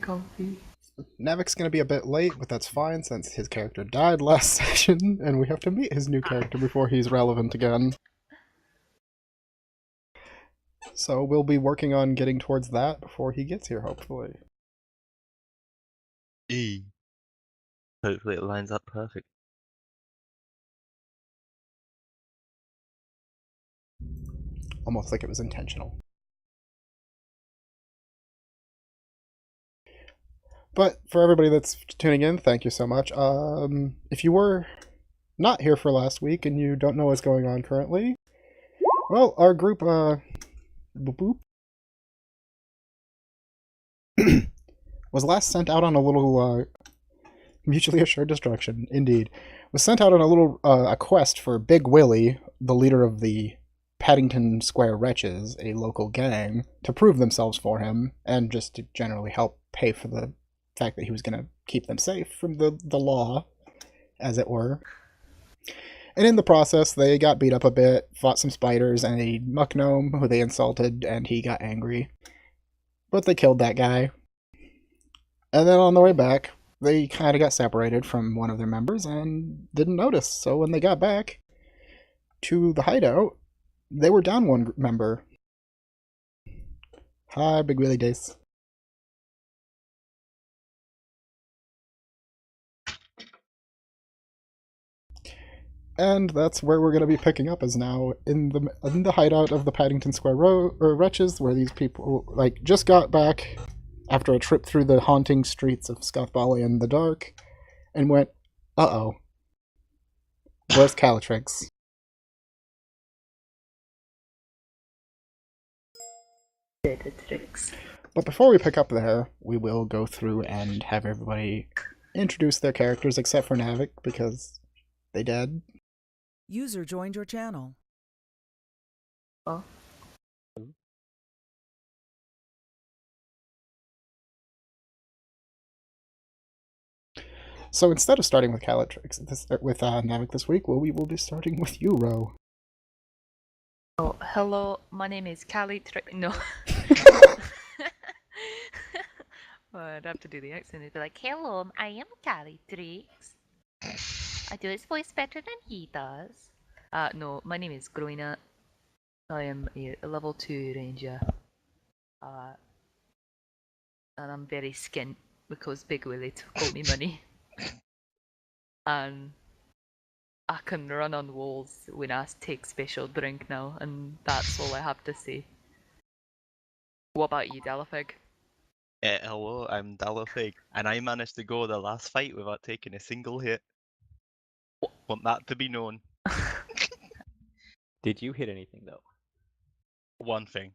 comfy. Navik's gonna be a bit late, but that's fine since his character died last session, and we have to meet his new character before he's relevant again. So we'll be working on getting towards that before he gets here, hopefully. Hopefully it lines up perfect. Almost like it was intentional. But for everybody that's tuning in, thank you so much. If you were not here for last week and you don't know what's going on currently, well, our group, boop boop, was last sent out on a little, mutually assured destruction, indeed, was sent out on a little, a quest for Big Willie, the leader of the Paddington Square Wretches, a local gang, to prove themselves for him, and just to generally help pay for the fact that he was going to keep them safe from the law, as it were. And in the process, they got beat up a bit, fought some spiders and a muck gnome who they insulted, and he got angry. But they killed that guy. And then on the way back, they kind of got separated from one of their members and didn't notice. So when they got back to the hideout, they were down one member. Hi, Big Willie Dace. And that's where we're going to be picking up, is now in the hideout of the Paddington Square Wretches, where these people just got back after a trip through the haunting streets of Scáthbhaile in the dark, and went, uh-oh, where's Calatrix? Data tricks. But before we pick up there, we will go through and have everybody introduce their characters, except for Navik, because they dead. User joined your channel. Oh. So instead of starting with Calatrix, with Navik this week, we will be starting with you, Ro. Oh, hello, my name is Callie. No. Well, I'd have to do the accent. It'd be like, hello, I am Callie Trix. I do his voice better than he does. No, my name is Groina. I am a level 2 ranger. And I'm very skint because Big Willie took all me money. And I can run on walls when I take special drink now, and that's all I have to say. What about you, Dalafig? Hello, I'm Dalafig, and I managed to go the last fight without taking a single hit. Want that to be known. Did you hit anything, though? One thing.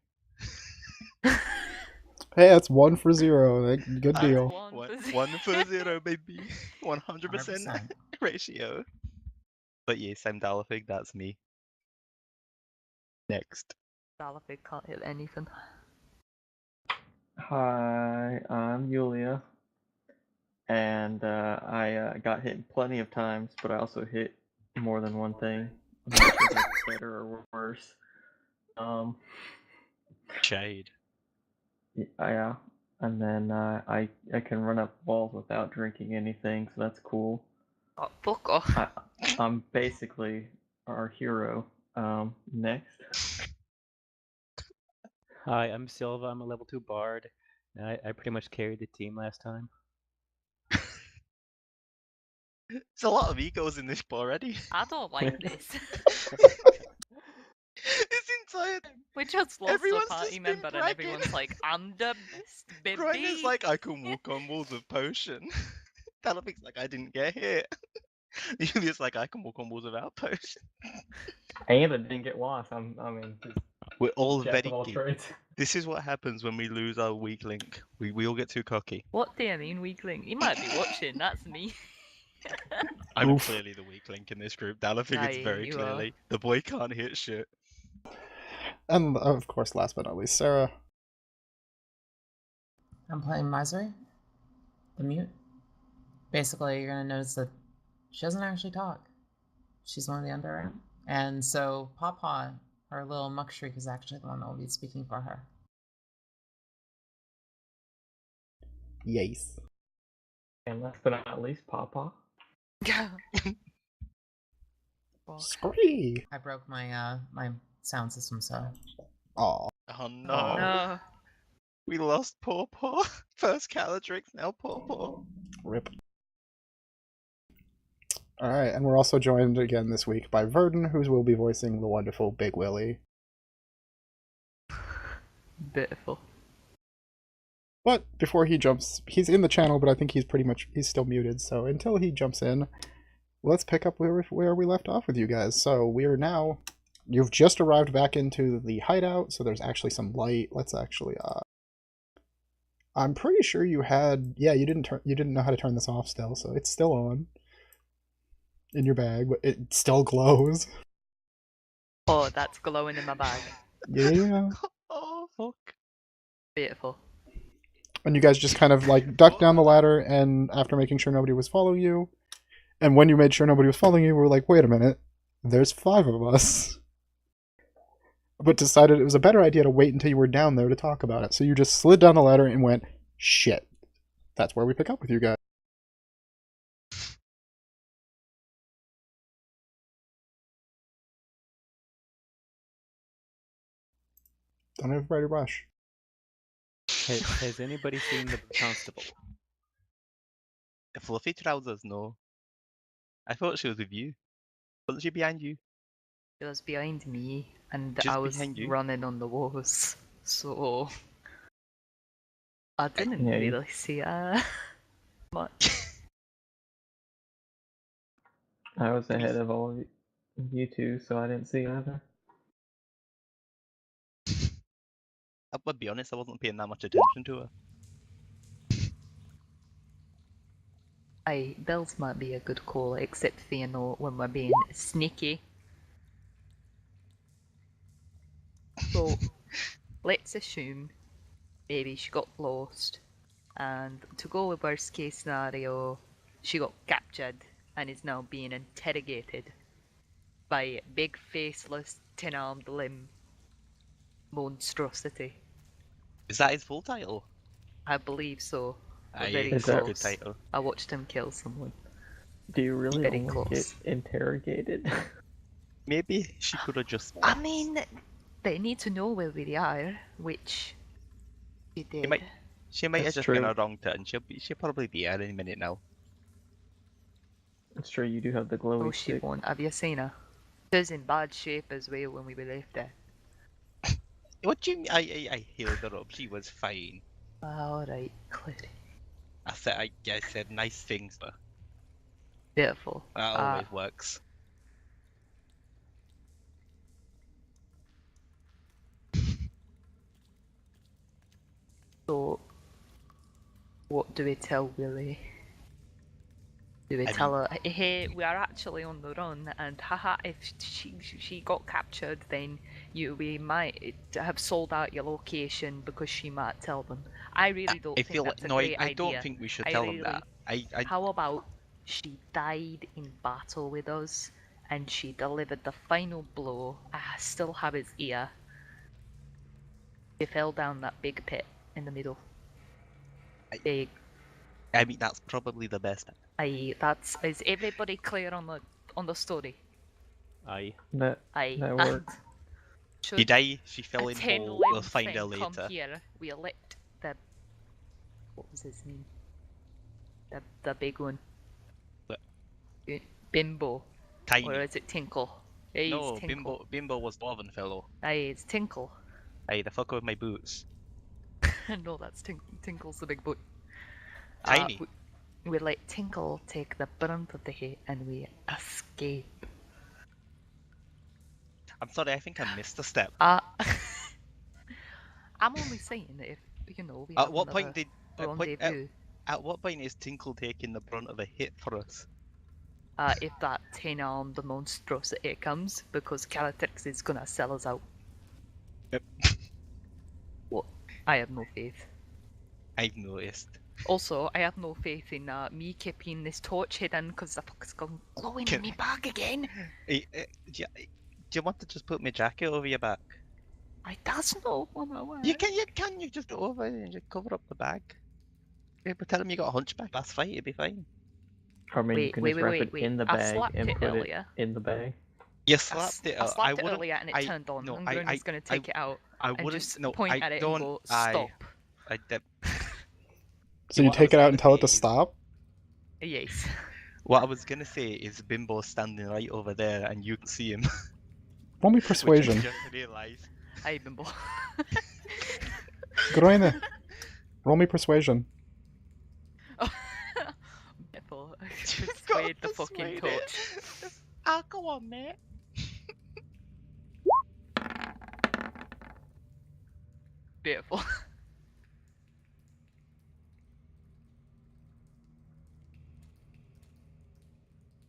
Hey, that's 1 for 0. Good deal. One for 0, baby. 100% ratio. But yes, I'm Dalafig, that's me. Next. Dalafig can't hit anything. Hi, I'm Yulia, and I got hit plenty of times, but I also hit more than one thing. I'm not sure if that's better or worse. Shade. Yeah, and then I can run up walls without drinking anything, so that's cool. Oh, fuck off. I'm basically our hero. Next. Hi, I'm Silva. I'm a level 2 bard. And I pretty much carried the team last time. There's a lot of egos in this already. I don't like this. This entire time. We just lost Everyone's a party just been member and bragging. everyone's like, I'm the best, baby. Grinders like, I can walk on walls with potion. Dalafig's like, I didn't get hit. Yulia's like, I can walk on walls without potion. And I didn't get lost. We're all jack very of all good. trades. This is what happens when we lose our weak link. We all get too cocky. What do you mean, weakling? He might be watching, that's me. I'm Oof. clearly the weak link in this group. Dalafig Aye, it's very you clearly. The boy can't hit shit. And, of course, last but not least, Sarah. I'm playing Misery, the mute. Basically, you're going to notice that she doesn't actually talk. She's one of the underground. And so Pawpaw, her little muck shriek, is actually the one that will be speaking for her. Yes. And last but not least, Papa. Fuck. Scree! I broke my my sound system, so Aw. Oh no. Oh no. We lost Pawpaw. First Caladrix, now Pawpaw. Rip. Alright, and we're also joined again this week by Verdon, who will be voicing the wonderful Big Willie. Beautiful. But before he jumps, he's in the channel, but I think he's still muted, so until he jumps in, let's pick up where we left off with you guys. So we are now, you've just arrived back into the hideout, so there's actually some light. Let's actually, I'm pretty sure you had, yeah, you didn't know how to turn this off still, so it's still on in your bag, but it still glows. Oh, that's glowing in my bag. Yeah. Oh, fuck. Beautiful. And you guys just kind of like ducked down the ladder, and after making sure nobody was following you, and when you made sure nobody was following you, we were like, wait a minute, there's 5 of us. But decided it was a better idea to wait until you were down there to talk about it. So you just slid down the ladder and went, shit. That's where we pick up with you guys. Don't everybody rush. Has anybody seen the constable? Fluffy trousers, no. I thought she was with you. Wasn't she behind you? It was behind me, and Just I was behind you? running on the walls, so I didn't Yeah, really see much. I was ahead of all of you two, so I didn't see either. I'll be honest, I wasn't paying that much attention to her. Aye, bells might be a good call, except for, you know, when we're being sneaky. So, let's assume maybe she got lost, and to go with worst case scenario, she got captured and is now being interrogated by a big faceless 10-armed limb monstrosity. Is that his full title? I believe so. We're Aye, very Is it's a that- good close. title. I watched him kill someone. Do you really Very only close. get interrogated? Maybe she could have just. I mean, they need to know where we are, which she did. She might have That's just true. been a wrong turn. She'll probably be here any minute now. It's true, you do have the glowy Oh, she stick. won't. Have you seen her? She was in bad shape as well when we were left there. What do you mean? I healed her up. She was fine. Alright, Clary. I said nice things, but Beautiful. that always works. So, what do we tell Willie? Do we tell her, hey, we are actually on the run, and haha, if she got captured, then we might have sold out your location because she might tell them. I really don't I think feel that's like a great I idea. don't think we should I tell really- them that. How about she died in battle with us, and she delivered the final blow? I still have his ear. She fell down that big pit in the middle. Big. I mean that's probably the best. Is everybody clear on the story? Aye. That Aye. works. She died. She fell a in 10 hole. limb We'll find her thing come later. here, we let the... What was his name? The big one. What? Bimbo. Tiny. Or is it Tinkle? Aye, No, it's Tinkle. Bimbo was dwarven fellow. Aye, it's Tinkle. Aye, the fucker with my boots. No, that's Tinkle's the big boy. Tiny. We let Tinkle take the brunt of the hit and we escape. I'm sorry, I think I missed a step. I'm only saying that if, you know, we At have what another point did rendezvous. at what point is Tinkle taking the brunt of a hit for us? If that 10-armed monstrosity comes, because Calatrix is gonna sell us out. Yep. What? I have no faith. I've noticed. Also, I have no faith in me keeping this torch hidden because the fuck's gone glowing in me bag again. Do you want to just put my jacket over your back? I does not want to wear. You can just go over and just cover up the bag. Yeah, but tell him you got a hunchback last fight, it'd be fine. I mean, you can just wrap it in the I bag slapped and it put earlier. it in the bag. You I slapped it. I slapped it wouldn't. earlier and it turned on. No, I'm just gonna take it out I and wouldn't. just No, point I at it don't. and go, stop. I did. So you What I take was it out gonna and tell it to say is- stop? Yes. What I was gonna say is Bimbo's standing right over there, and you can see him. Roll me Which I persuasion. just realised. Hi, Bimbo. Groina, roll me persuasion. Bimbo, You've persuade gotta the fucking persuade it. torch. I'll go on, mate. Beautiful.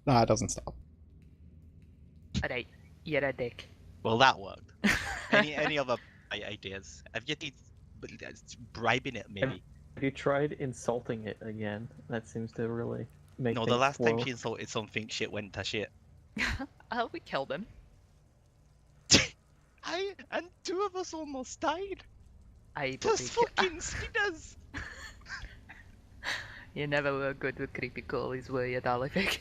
Nah, it doesn't stop. Alright, you're a dick. Well, that worked. Any other ideas? Have you did bribing it maybe? Have you tried insulting it again? That seems to really make No, things the last time flow. she insulted something, shit went to shit. We killed him. And two of us almost died. I Just fucking speeders. You never were good with creepy crawlies, were you, Dalek?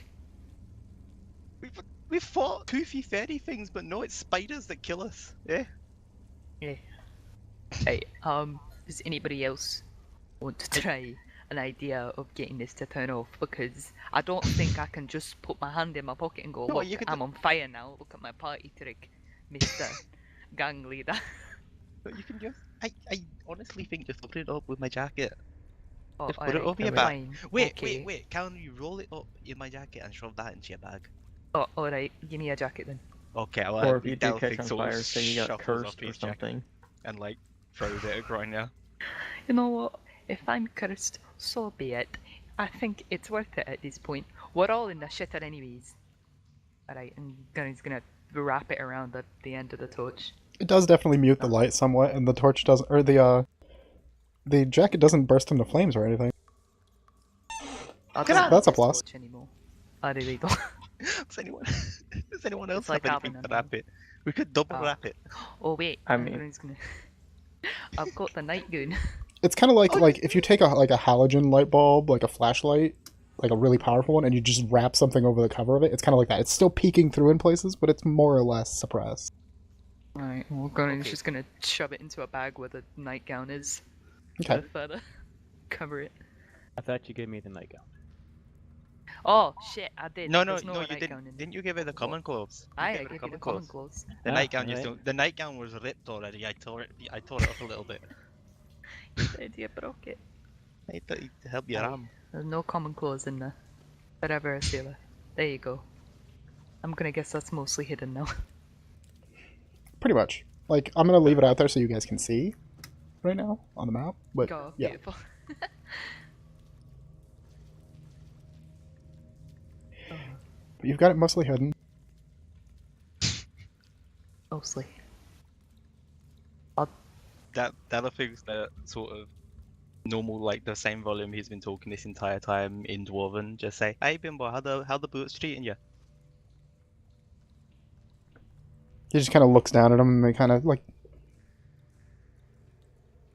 We fought poofy fairy things, but no, it's spiders that kill us. Yeah. Yeah. Hey, does anybody else want to try an idea of getting this to turn off? Because I don't think I can just put my hand in my pocket and go, No, look, you could I'm on fire now, look at my party trick, Mr. Gang Leader. But you can just. I honestly think just open it up with my jacket. Oh, Just put it alright, over your I back. fine. Wait, Okay. wait. Can you roll it up in my jacket and shove that into your bag? Oh, alright, give me a jacket then. Okay, well, Or if you do Delphic catch on sort of fire, say you got shuffles cursed up or his jacket something. and like throws it at Groiner. You know what? If I'm cursed, so be it. I think it's worth it at this point. We're all in the shitter anyways. Alright, and he's gonna wrap it around the end of the torch. It does definitely mute the light somewhat, and the torch doesn't, or the jacket doesn't burst into flames or anything. I Can don't I- need That's a this plus. torch anymore. I really don't. Does anyone else It's like have having anything a to wrap it? We could double Oh. wrap it. Oh wait, I mean- Granny's gonna. I've got the night goon. It's kind of like if you take a halogen light bulb, like a flashlight, like a really powerful one, and you just wrap something over the cover of it. It's kind of like that. It's still peeking through in places, but it's more or less suppressed. Alright, well, Granny's Okay. just gonna shove it into a bag where the nightgown is. Okay. To further cover it. I thought you gave me the nightgown. Oh shit, I did. No, There's you nightgown didn't. in Didn't you give her the common clothes? Aye, I gave her gave you the common clothes. The Ah, nightgown alright. the nightgown was ripped already. I tore it off a little bit. You said you broke it. I thought to help your Aye. arm. There's no common clothes in there. Whatever, a sailor. There you go. I'm gonna guess that's mostly hidden now. Pretty much. Like, I'm gonna leave it out there so you guys can see right now on the map. But Go, yeah, beautiful. but you've got it mostly hidden. Mostly. That other thing's the sort of normal, like the same volume he's been talking this entire time in Dwarven. Just say, "Hey Bimbo, how the boots treating you?" He just kind of looks down at them, and they kind of like,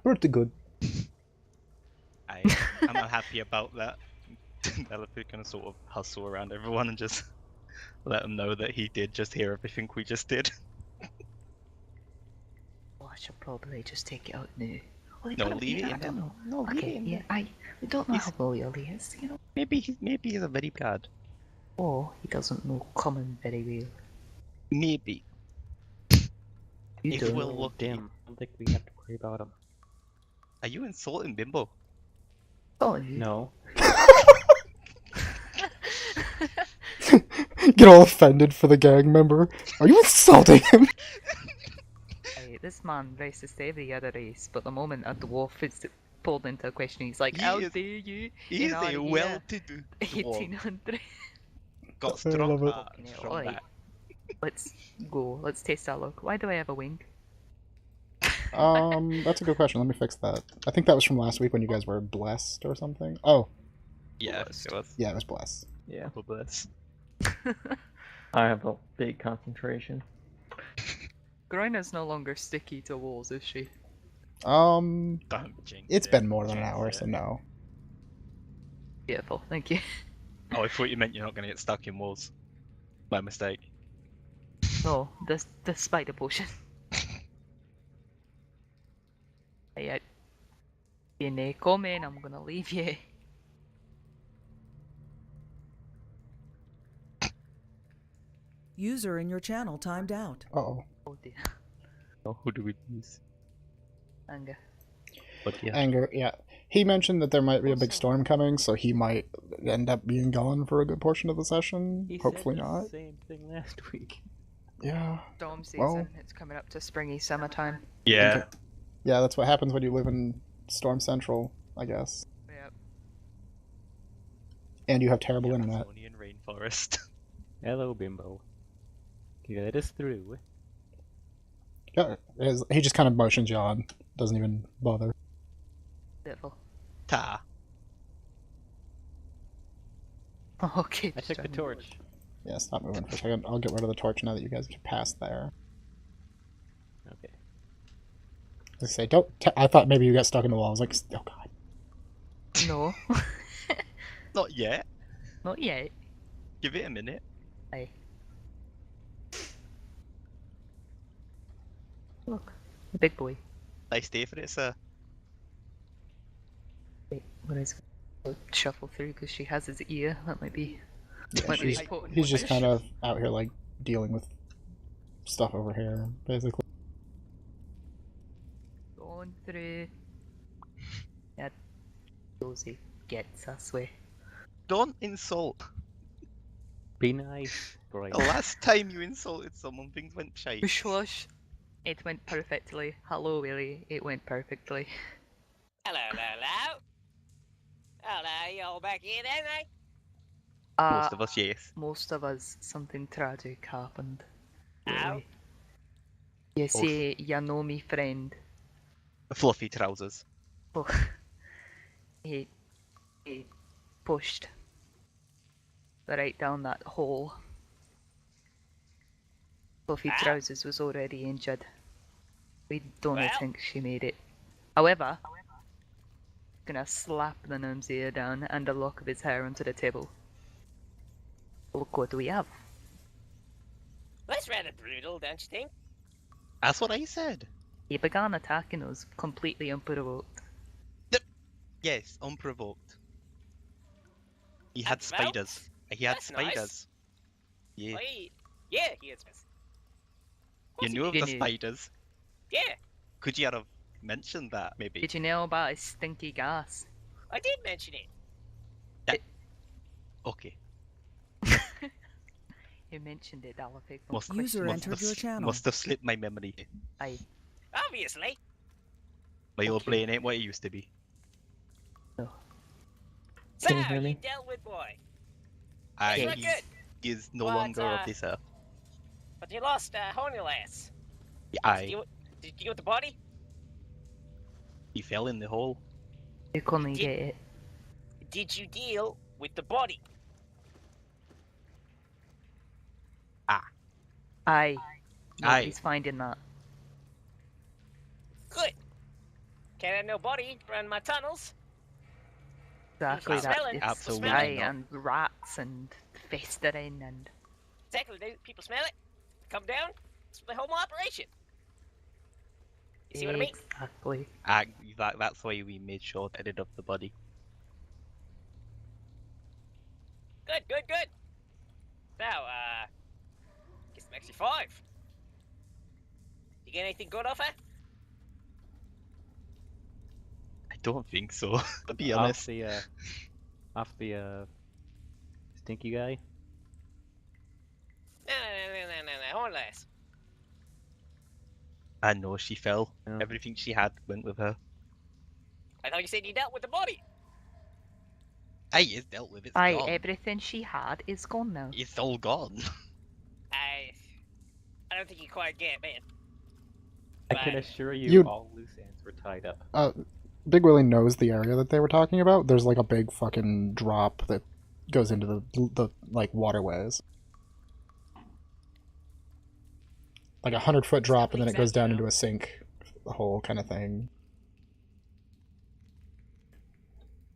pretty good. I'm not happy about that. Delphic gonna sort of hustle around everyone and just let them know that he did just hear everything we just did. Oh, I should probably just take it out now. Oh, No, leave it I in don't there. know. No, leave Okay, it in yeah, there. we don't know He's- how loyal he is, you know. Maybe he's a very bad. Or he doesn't know common very well. Maybe. You If don't. we're Oh, lucky. damn. I don't think we have to worry about him. Are you insulting Bimbo? Oh, you. No. Get all offended for the gang member. Are you insulting him? Hey, this man racist every other race, but the moment a dwarf is pulled into a question, he's like, He how is- dare you? He is In our a year, well-to-do dwarf. 1800. Got I strong love it. heart Fucking hell, from oi. that. Let's go. Let's taste our luck. Why do I have a wing? That's a good question. Let me fix that. I think that was from last week when you guys were blessed or something. Oh, Yeah, Blessed. it was. yeah, it was blessed. Yeah, Bless. I have a big concentration. Groina's no longer sticky to walls, is she? Don't jinx It's it. been more than an Jinx hour, it. so no. Beautiful, thank you. Oh, I thought you meant you're not gonna get stuck in walls. My mistake. No, the spider potion. Yeah. You nay comment, I'm gonna leave you. User in your channel timed out. Uh-oh. Oh dear. Oh, who do we use? Anger. But yeah. Anger, yeah. He mentioned that there might be a big storm coming, so he might end up being gone for a good portion of the session. He Hopefully said the not. same thing last week. Yeah. Storm season, Well. it's coming up to springy summertime. Yeah. Yeah, that's what happens when you live in Storm Central, I guess. Yep. And you have terrible The internet. Amazonian rainforest. Hello, Bimbo. You let us through. Yeah, he just kind of motions you on. Doesn't even bother. Beautiful. Ta. Okay. I took the torch. Yeah, stop moving for a second. I'll get rid of the torch now that you guys have passed there. Okay. I say, don't. I thought maybe you got stuck in the wall. I was like, oh god. No. Not yet. Not yet. Give it a minute. Aye. Look, the big boy. Nice day for it, sir. Wait, where is shuffle through because she has his ear. That might be. Yeah, might be she's, important. he's just kind of out here like dealing with stuff over here, basically. Going through. Yeah, Josie gets us way. Don't insult. Be nice. Great. The last time you insulted someone, things went shite. Hush, hush. It went perfectly. Hello, Willie. It went perfectly. Hello, hello. Hello, you all back here then, eh? Most of us, yes. Most of us, something tragic happened. Ow. Really. You see, you know me friend. Fluffy trousers. Oh, he pushed right down that hole. Fluffy Ah. Trousers was already injured. We don't Well. think she made it. However, gonna slap the gnome's ear down and a lock of his hair onto the table. Look what we have. That's rather brutal, don't you think? That's what I said. He began attacking us completely unprovoked. Yes, unprovoked. He had Unprovoked? spiders. He had That's nice. spiders. Yeah. Yeah, he is. You knew of You the knew. spiders. Yeah, Could you have mentioned that, maybe? Did you know about his stinky gas? I did mention it. Okay. You mentioned it, Alapig. User entered your channel. Must have slipped my memory. Aye. Obviously. My old Okay. brain ain't what it used to be. So, Can you hear you me? dealt with boy. Aye, That's he's, good. he is no But, longer of this earth. But you lost Horny Lass. Aye, Did you get the body? he fell in the hole. You couldn't Did- get it. Did you deal with the body? Aye. Aye. Nobody's finding that. Good. Can't have no body around my tunnels. Exactly Well, that. smelling, It's absolutely aye, not. and rats and festering and Exactly. People smell it. Come down. It's the whole operation. You see what I mean? exactly. That's why we made sure to edit up the body. Good. So, guess it makes you 5. You get anything good off her? I don't think so, to be Off honest. the stinky guy. No. Horny Lass. I know she fell. Oh. Everything she had went with her. I thought you said you dealt with the body. Aye, it's dealt with. It's Aye, gone. everything she had is gone now. It's all gone. I don't think you quite get, man. I can Right. assure you, You- all loose ends were tied up. Big Willie knows the area that they were talking about. There's like a big fucking drop that goes into the like waterways. Like 100-foot drop, and then it goes down into a sink hole kind of thing.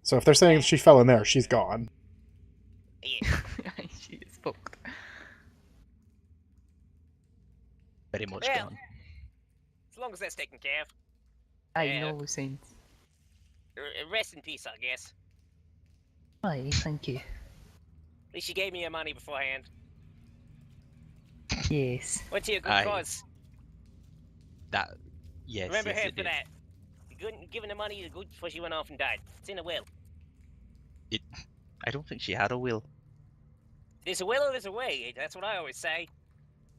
So if they're saying she fell in there, she's gone. Yeah. She is fucked. Very much Well. gone. As long as that's taken care of. I Yeah. know, Saint. Rest in peace, I guess. Aye, thank you. At least you gave me your money beforehand. Yes. Went to a good Aye. cause. That. Yes. Remember yes, her it for did. that. You giving the money to good before she went off and died. It's in a will. I don't think she had a will. There's a will or there's a way. That's what I always say.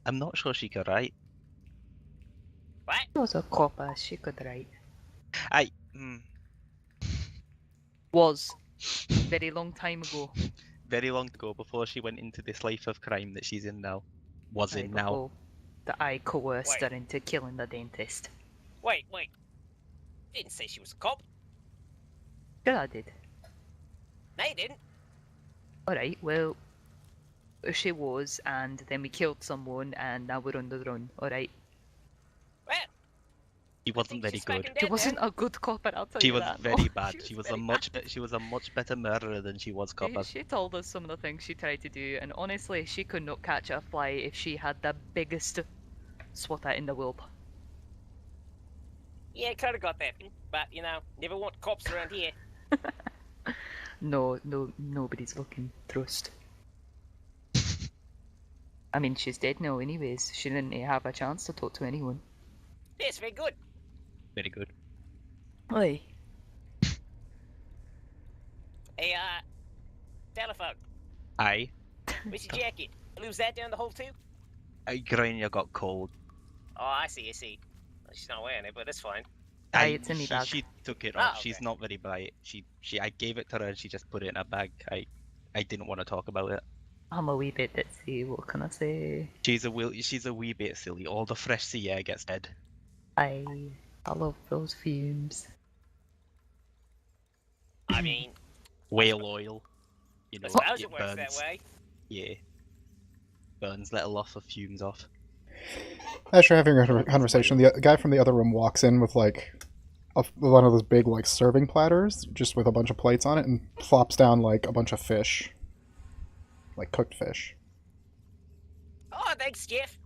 I'm not sure she could write. What? She was a copper, she could write. Was. Very long time ago. Very long ago, before she went into this life of crime that she's in now. Was Aye, in now. before that I coerced Wait. her into killing the dentist. Wait. Didn't say she was a cop. Sure I did. No, you didn't. Alright, well, she was, and then we killed someone, and now we're on the run, alright? Well, She I wasn't think very she's back good. and She dead wasn't now. a good copper, I'll tell She you was that. very no. bad. She was very a much better murderer than she was copper. She told us some of the things she tried to do, and honestly, she could not catch a fly if she had the biggest swatter in the world. Yeah, kind of got that. But, never want cops around here. No, nobody's looking. Trust. I mean, she's dead now anyways. She didn't have a chance to talk to anyone. Yes, very good. Very good. Aye. Hey, telephone. Aye. Where's your jacket? Lose that down the hole too? Grania got cold. Oh, I see. Well, she's not wearing it, but that's fine. Aye, it's in me bag. She took it Ah, off. She's okay. not very bright. I gave it to her and she just put it in a bag. I didn't want to talk about it. I'm a wee bit ditzy, what can I say? She's a wee bit silly. All the fresh sea air gets dead. I love those fumes. I mean, Whale oil. You I know, suppose it it works that burns. way. Yeah. Burns little off of fumes off. As you're having a conversation, the guy from the other room walks in with like one of those big like serving platters, just with a bunch of plates on it, and plops down like a bunch of fish, like cooked fish. Oh, thanks, Jeff.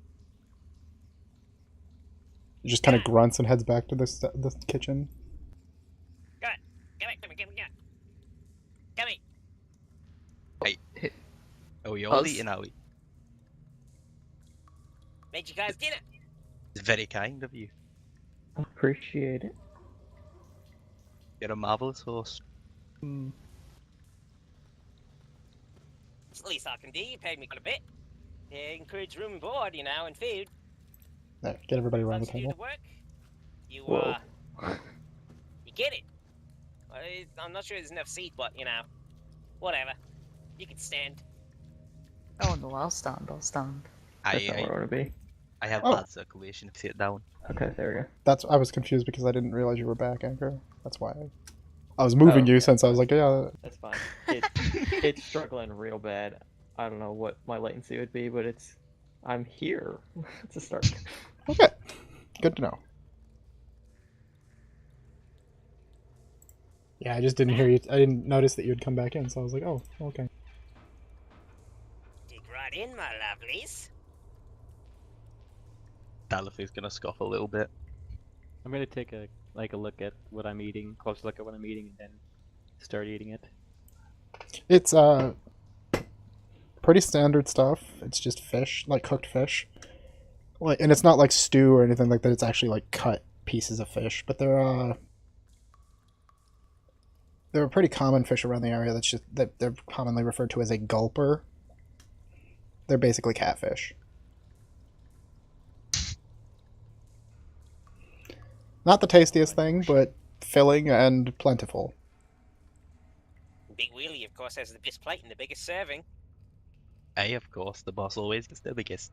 He just kind of grunts and heads back to the kitchen. Come here. Come here. Oh, you're all Us? eating, are we? Made you guys dinner. It's very kind of you. Appreciate it. You're a marvelous host. Mm. It's the least I can do. You paid me quite a bit. Includes room and board, and food. There, get everybody around the Once you do table. the work, you Whoa. you get it. I'm not sure there's enough seat, but whatever. You can stand. Oh no, I'll stand. That's not I where I want to be. I have Oh. bad circulation. Sit down. Okay, there I was confused because I didn't realize you were back, Anchor. That's why I was moving Oh, you yeah. since I was like, yeah. we go. That's fine. It's struggling real bad. I don't know what my latency would be, but I'm here to start. Okay, good to know. Yeah, I just didn't hear you. I didn't notice that you had come back in, so I was like, oh, okay. Dig right in, my lovelies. Dalafu's gonna scoff a little bit. I'm gonna take a look at what I'm eating, close look at what I'm eating, and then start eating it. It's pretty standard stuff. It's just fish, like cooked fish. Like, and it's not like stew or anything like that. It's actually like cut pieces of fish, but they're a pretty common fish around the area. That they're commonly referred to as a gulper. They're basically catfish. Not the tastiest thing, but filling and plentiful. Big Wheelie, of course, has the best plate and the biggest serving. Aye, of course, the boss always gets the biggest.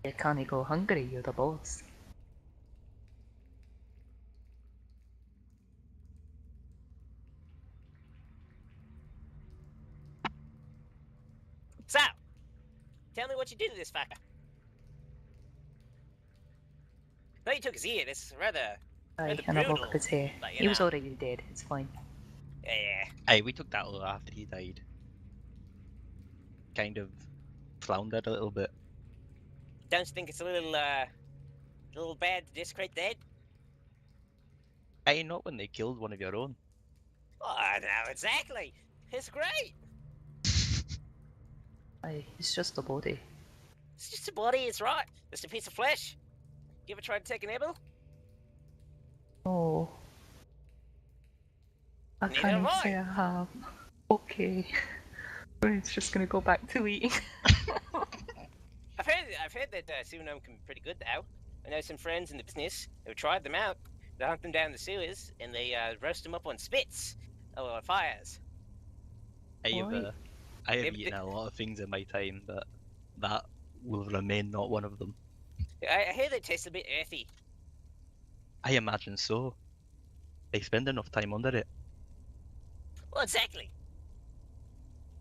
You can't go hungry, you're the boss. So, tell me what you did to this fucker. No, you took his ear. This is rather Aye, rather and I brutal. broke up his hair. But, He was already dead, it's fine. Yeah. Aye, we took that a little after he died. Kind of floundered a little bit. Don't you think it's a little bad to desecrate the dead? Aye, not when they killed one of your own. Oh, no, exactly. It's great. Aye, it's just a body. It's just a body, it's right. Just a piece of flesh. You ever tried to take a nibble? Oh. I Neither can't have I. say I have. Okay. It's just gonna go back to eating. I've heard that Sunom can be pretty good now. I know some friends in the business who tried them out. They hunt them down the sewers and they roast them up on spits or on fires. I have Right. eaten a lot of things in my time, but that will remain not one of them. I hear they taste a bit earthy. I imagine so. They spend enough time under it. Well, exactly.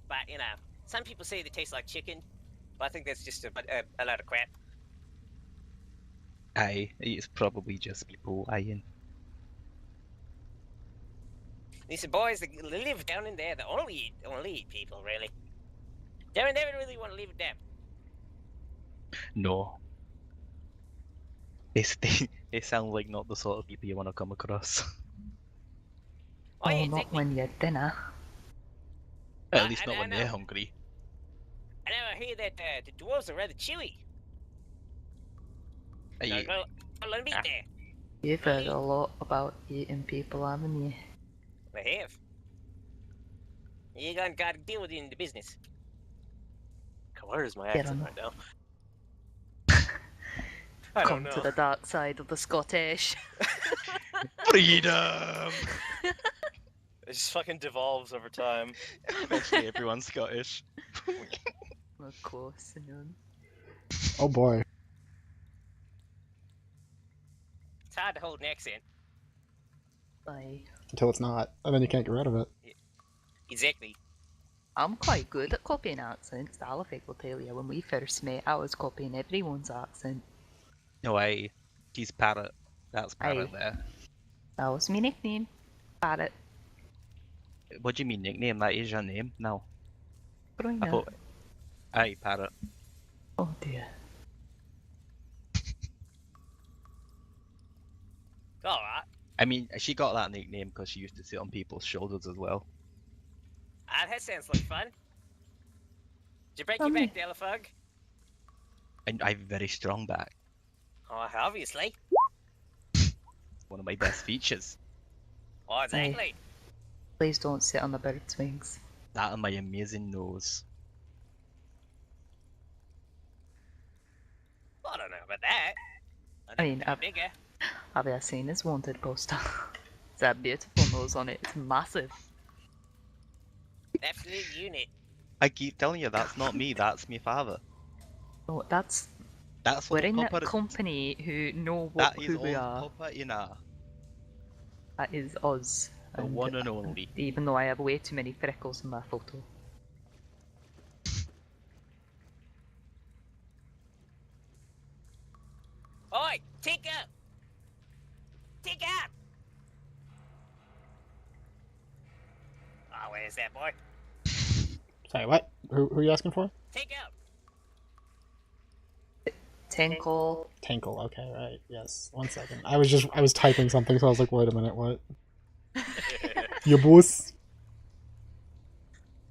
But, you know, some people say they taste like chicken, but I think that's just a lot of crap. Aye, it's probably just people lying. These boys that live down in there, they only eat people, really. They never really want to leave it down. No. They sound like not the sort of people you want to come across. Oh, yeah, not exactly. when you're dinner. At least I not when know. they're hungry. I know, I hear that the dwarves are rather chewy. Are you, Well, let them eat there. You've heard a lot about eating people, haven't you? They have. You got to deal with it in the business. Where is my Get accent on. right now? I don't Come know. to the dark side of the Scottish. freedom! It just fucking devolves over time. Eventually everyone's Scottish. Of course, you know. Oh boy. It's hard to hold an accent. Aye. Until it's not, and then you can't get rid of it. Exactly. I'm quite good at copying accents. Alifig will tell you, when we first met, I was copying everyone's accent. No, aye. He's Parrot. That's Parrot Aye. there. That was my nickname. Parrot. What do you mean nickname? That is your name now. Growing I up. thought... Aye, Parrot. Oh dear. Alright. I mean, she got that nickname because she used to sit on people's shoulders as well. That sounds like fun. Did you break Tell your me. back, Delafug? And I have a very strong back. Oh, obviously. One of my best features. Oh, exactly. Please don't sit on the bird's wings. That and my amazing nose. Well, I don't know about that. I mean, think bigger. have you seen his wanted poster? It's a beautiful nose on it. It's massive. Absolute unit. I keep telling you, that's not me, that's my father. Oh, that's That's we're what in a Papa... company who know That is who we all are. Papa Ina. That is us. The one and only. Even though I have way too many freckles in my photo. Oi, Tinker! Tinker! Oh, where's that boy? Sorry, what? Who are you asking for? Tinker! Tinkle. Tinkle. Okay, right. Yes. 1 second. I was typing something, so I was like, wait a minute, what? Your boss.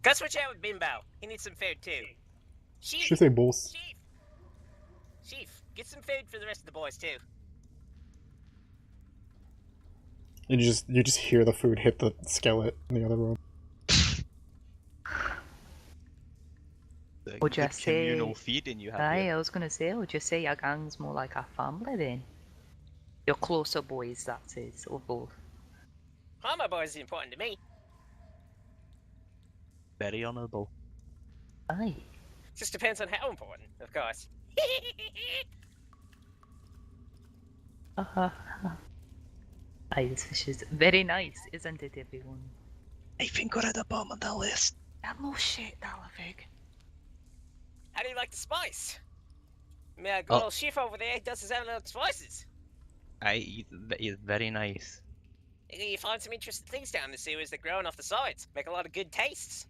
Go switch out with Bimbo. He needs some food too. She Sheaf! say boss. Sheaf, get some food for the rest of the boys too. And you just hear the food hit the skillet in the other room. The Would you good communal say- feeding you have Aye, here. I was gonna say, would you say your gang's more like a family then? Your closer boys, that is, or both. All my boys is important to me. Very honourable. Aye. Just depends on how important, of course. Aye, this fish is very nice, isn't it, everyone? I think we're at the bottom of the list. I'm no shit, Dalafig. How do you like the spice? My good Oh. old Sheaf over there does his own little spices. Aye, he's very nice. You find some interesting things down the sewers that growing off the sides. Make a lot of good tastes.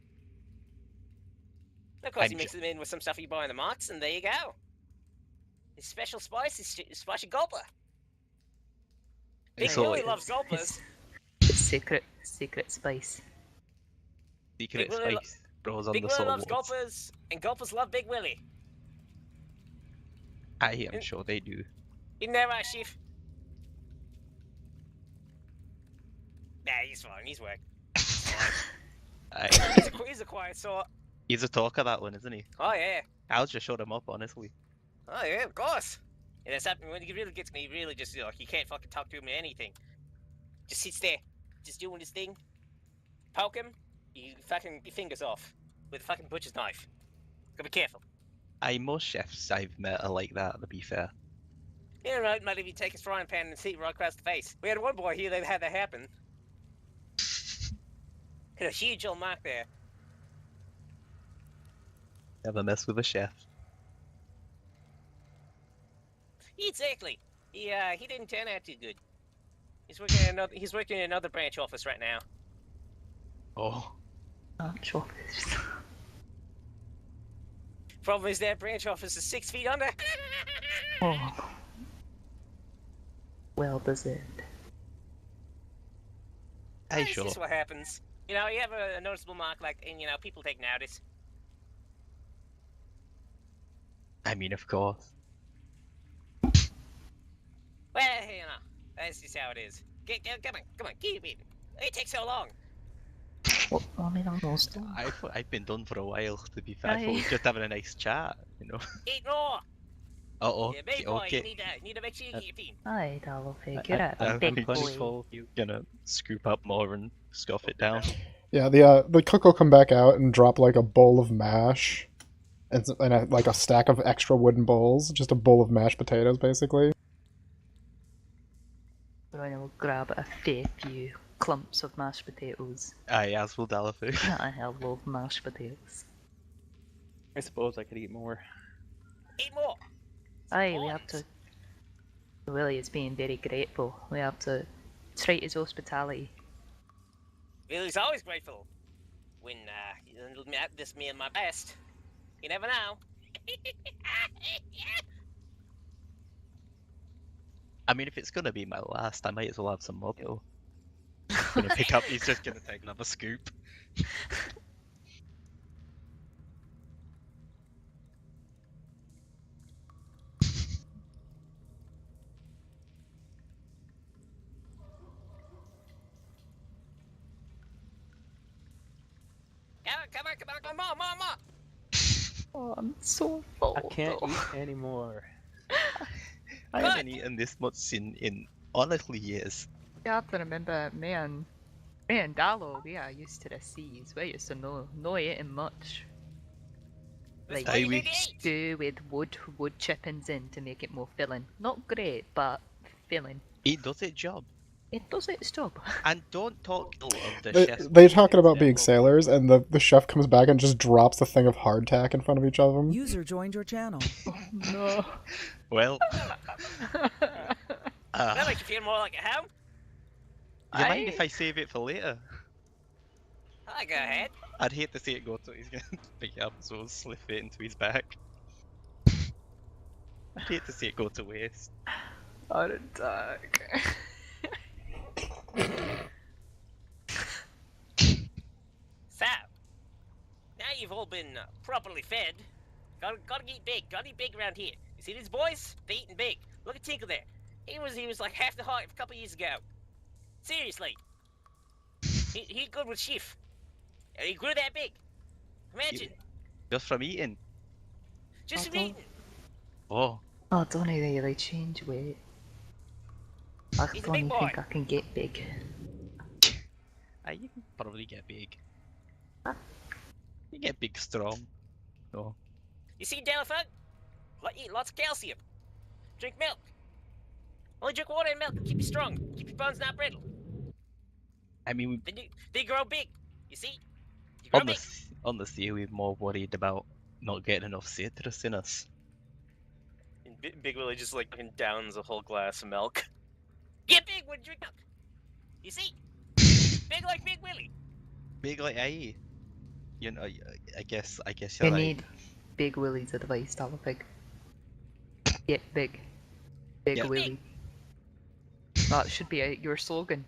Of course, you mix them in with some stuff you buy in the marts, and there you go. His special spice is spicy gulper. Big Willie loves gulpers. Secret spice. Secret Big Willie spice grows on Big the Willie loves sawwoods. gulpers, and gulpers love Big Willie. I am sure they do. Isn't that right, Chief? Nah, he's fine. He's working. He's a quiet sort. He's a talker, that one, isn't he? Oh, yeah. I'll just shut him up, honestly. Oh, yeah, of course. And that's happening when he really gets me, really just, like, you can't fucking talk to him or anything. Just sits there, just doing his thing. Poke him, you fucking your fingers off with a fucking butcher's knife. Gotta be careful. Most chefs I've met are like that, to be fair. Yeah, right, might even take his frying pan and see it right across the face. We had one boy here that had that happen. Had a huge old mark there. Never mess with a chef. Exactly. He didn't turn out too good. He's working in another branch office right now. Oh. Branch office. Problem is that branch office is 6 feet under. Oh. Well deserved. Hey, That's sure. just what happens. You know, you have a noticeable mark like, and you know, people take notice. I mean, of course. Well, you know, that's just how it is. Come on, keep it. It takes so long. Well, I mean, I'm lost. I've been done for a while, to be fair. I thought we Aye. were just having a nice chat, you know. Eat more. Oh, Yeah, big okay. boy, you need to make sure you get your feet. Aye, that'll figure it. I'm Big plenty boy. full. You're gonna scoop up more and scoff it down. Yeah, the cook will come back out and drop like a bowl of mash, and like a stack of extra wooden bowls, just a bowl of mashed potatoes, basically. Then we'll grab a fair few clumps of mashed potatoes. Aye, as will Dalafu. I love mashed potatoes. I suppose I could eat more. Eat more. Aye, we have to. Willie is being very grateful. We have to treat his hospitality. Willie's always grateful when he'll make this meal my best. You never know. I mean, if it's gonna be my last, I might as well have some more. Though. Gonna pick up. He's just gonna take another scoop. Come on, more. Oh, I'm so full. I can't eat anymore. I haven't eaten this much in honestly years. You have to remember, me and Dallo, we are used to the seas. We're used to no eating much. Like Aye, we- stew with wood chippings in to make it more filling. Not great, but filling. It does its job. It does its job. And don't talk ill of the They're chef's talking about being example. sailors, and the chef comes back and just drops the thing of hardtack in front of each of them. User joined your channel. No. Well, That makes you feel more like at home. do you mind if I save it for later? I go ahead. I'd hate to see it go to. He's gonna pick it up, so slip it into his back. I'd hate to see it go to waste. Heart attack. So, now you've all been properly fed. Gotta eat big. Gotta eat big around here. You see these boys? They eating big. Look at Tinkle there. He was like half the height of a couple years ago. Seriously. He good with Schiff. And he grew that big. Imagine. Just from eating. Just from eating. Oh, I don't really change weight. I He's a don't big even boy. think I can get big. you can probably get big. Huh? You get big strong. No. You see, Delafug? Eat lots of calcium. Drink milk. Only drink water and milk to keep you strong. Keep your bones not brittle. I mean, They grow big. You see? You grow on big. the sea, we're more worried about not getting enough citrus in us. And Big Willie just like fucking downs a whole glass of milk. Get big when you drink milk. You see? Big like Big Willie. Big like aye. You know, I guess You you're right. need Big Willie's advice, Dalapig. Get big. Big Get Willie. That should be your slogan.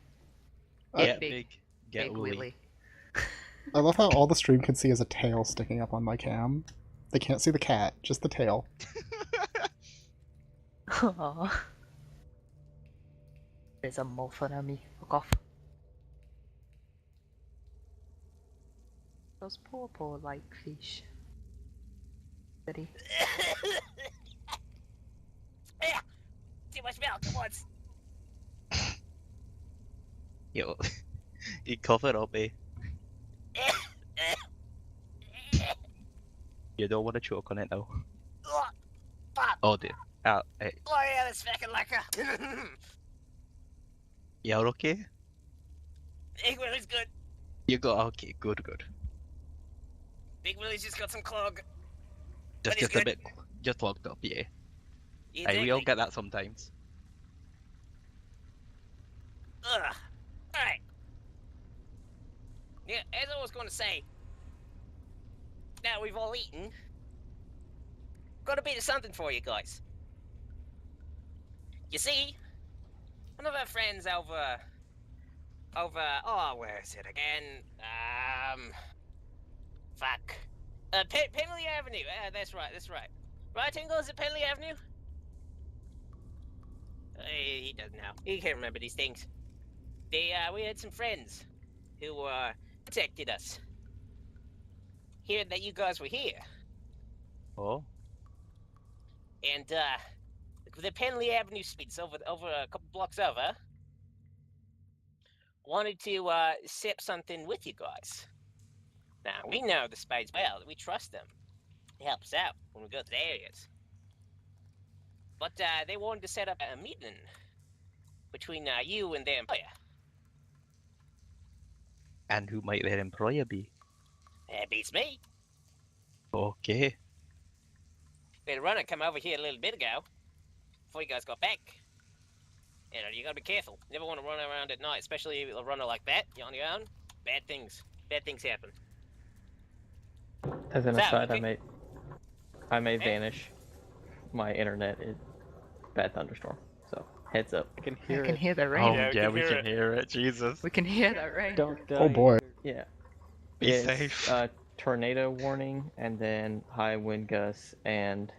Get big. big, get Big Willy. Willie. I love how all the stream can see is a tail sticking up on my cam. They can't see the cat, just the tail. Aww. There's a muffin on me. Fuck off. Those poor like fish. Did he? Yeah, too much milk at once. Yo, you cough it up, eh? You don't want to choke on it now. Pop. Oh dear. Hey, Oh yeah, that's fucking lekker. you're okay? Big Willie's good. You got okay. Good. Big Willie's just got some clog. Just he's a good. bit, just locked up. Yeah. Yeah, Hey, we all exactly. get that sometimes. Ugh. Alright. Yeah, as I was going to say, now we've all eaten, got a bit of something for you guys. You see, one of our friends over, oh, where is it again? Fuck. Penley Avenue, that's right. Right, Tingle, is it Penley Avenue? He doesn't know. He can't remember these things. We had some friends who, protected us. Hearing that you guys were here. Oh. And, the Penley Avenue Speeds over a couple blocks over, wanted to, set something with you guys. Now, we know the Spades well. We trust them. They help us out when we go to the areas. But, they wanted to set up a meeting between, you and their employer. And who might their employer be? Beats me. Okay. We had a runner come over here a little bit ago, before you guys got back. You know, you gotta be careful. You never want to run around at night, especially a runner like that. You're on your own. Bad things happen. As an So, aside, okay. I may vanish. My internet is bad thunderstorm. So heads up. I can I hear can it. hear the Oh rain. yeah, we can hear it. Jesus. We can hear that rain. Don't die. Oh boy. Yeah. Be It's, safe. Tornado warning, and then high wind gusts and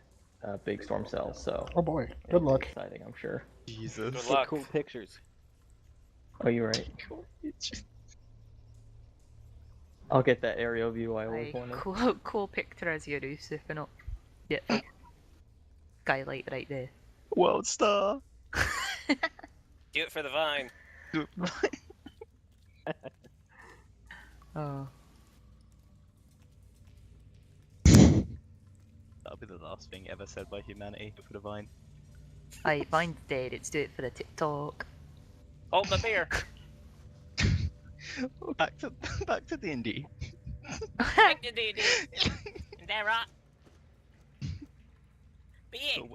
big storm cells. So Oh boy. it'll Good be luck. exciting, I'm sure. Jesus. Good Take luck. cool pictures. Oh, you're right. I'll get that aerial view I always Aye, wanted. cool picture as you do, sipping up. Yeah. Skylight right there. World star. Do it for the vine. Oh. That'll be the last thing ever said by humanity for the vine. Aye, mine's dead. It's do it for the TikTok. Hold my beer. back to D&D. Back to D&D. Is that right? But yeah, So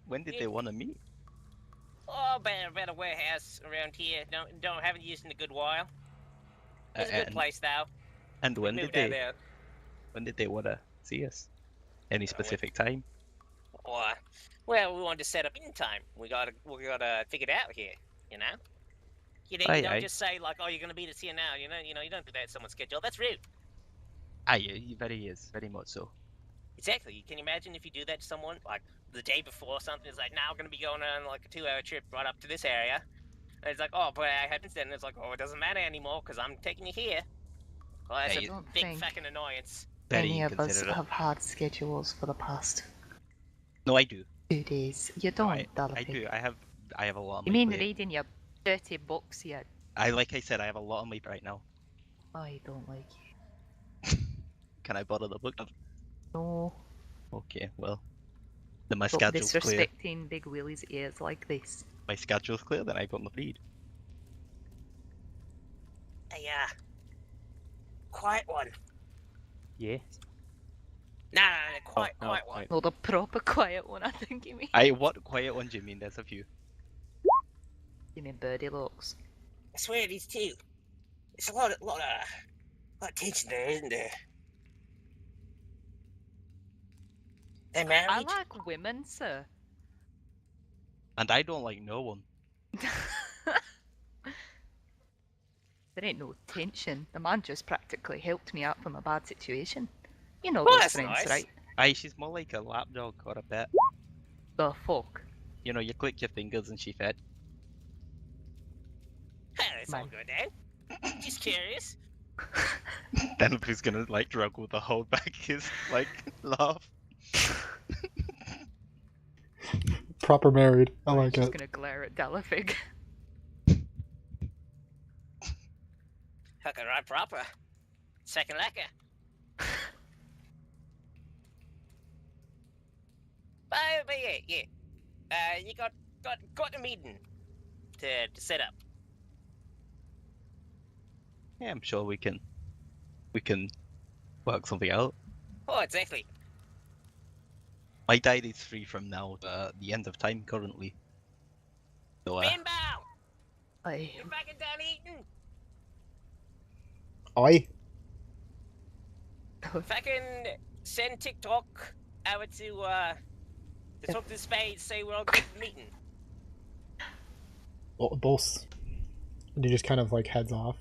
when did they want to meet? oh, about a warehouse around here. Haven't used in a good while. It's a good And- place though. And We when did moved out they there. want to see us? Any specific time? Or, well, we wanted to set up in time. We gotta figure it out here. You know. You Aye, don't aye. just say like, "Oh, you're gonna beat us here now." You know, you don't do that at someone's schedule. That's rude. Aye, he very much so. Exactly. Can you imagine if you do that to someone like the day before or something? It's like, now we're gonna be going on like a 2-hour trip right up to this area. And it's like, oh, but I had instead, and it's like, oh, it doesn't matter anymore because I'm taking you here. Well, that's Yeah, a you- don't big think fucking annoyance. Very Any of us inconsiderate. have had schedules for the past No, I do. 2 days. You No, don't, Dalapig. I do. I have a lot on You my mean plate. reading your dirty books yet? Like I said, I have a lot on my plate right now. I don't like you. Can I borrow the book? No. Okay, well. Then my Stop schedule's clear. disrespecting Big Willie's ears like this. My schedule's clear, then I got the read. Hey, quiet one. Yeah. No, quiet no, one. wait. No, the proper quiet one, I think you mean. What quiet one do you mean? There's a few. You mean Birdie Looks. I swear it is too. There's a lot of tension there, isn't there? They're married. I like women, sir. And I don't like no one. There ain't no tension. The man just practically helped me out from a bad situation. You know Well, those that's friends, nice. right? Aye, she's more like a lapdog or a pet. The fuck. You know, you click your fingers and she fed. That's all Man. good, eh? Just curious. Then who's gonna like struggle to hold back his like laugh. Proper married. I I'm like just it. gonna glare at Delafig. Fucking right proper. Second lecker. But yeah. You got a meeting to set up. Yeah, I'm sure we can work something out. Oh, exactly. My diary's free from now to the end of time currently. So Bimbo! Aye. You're fucking done eating. Oi. Fucking send TikTok over to talk to the spades, say we're all good for the meeting. Both. And he just kind of like heads off.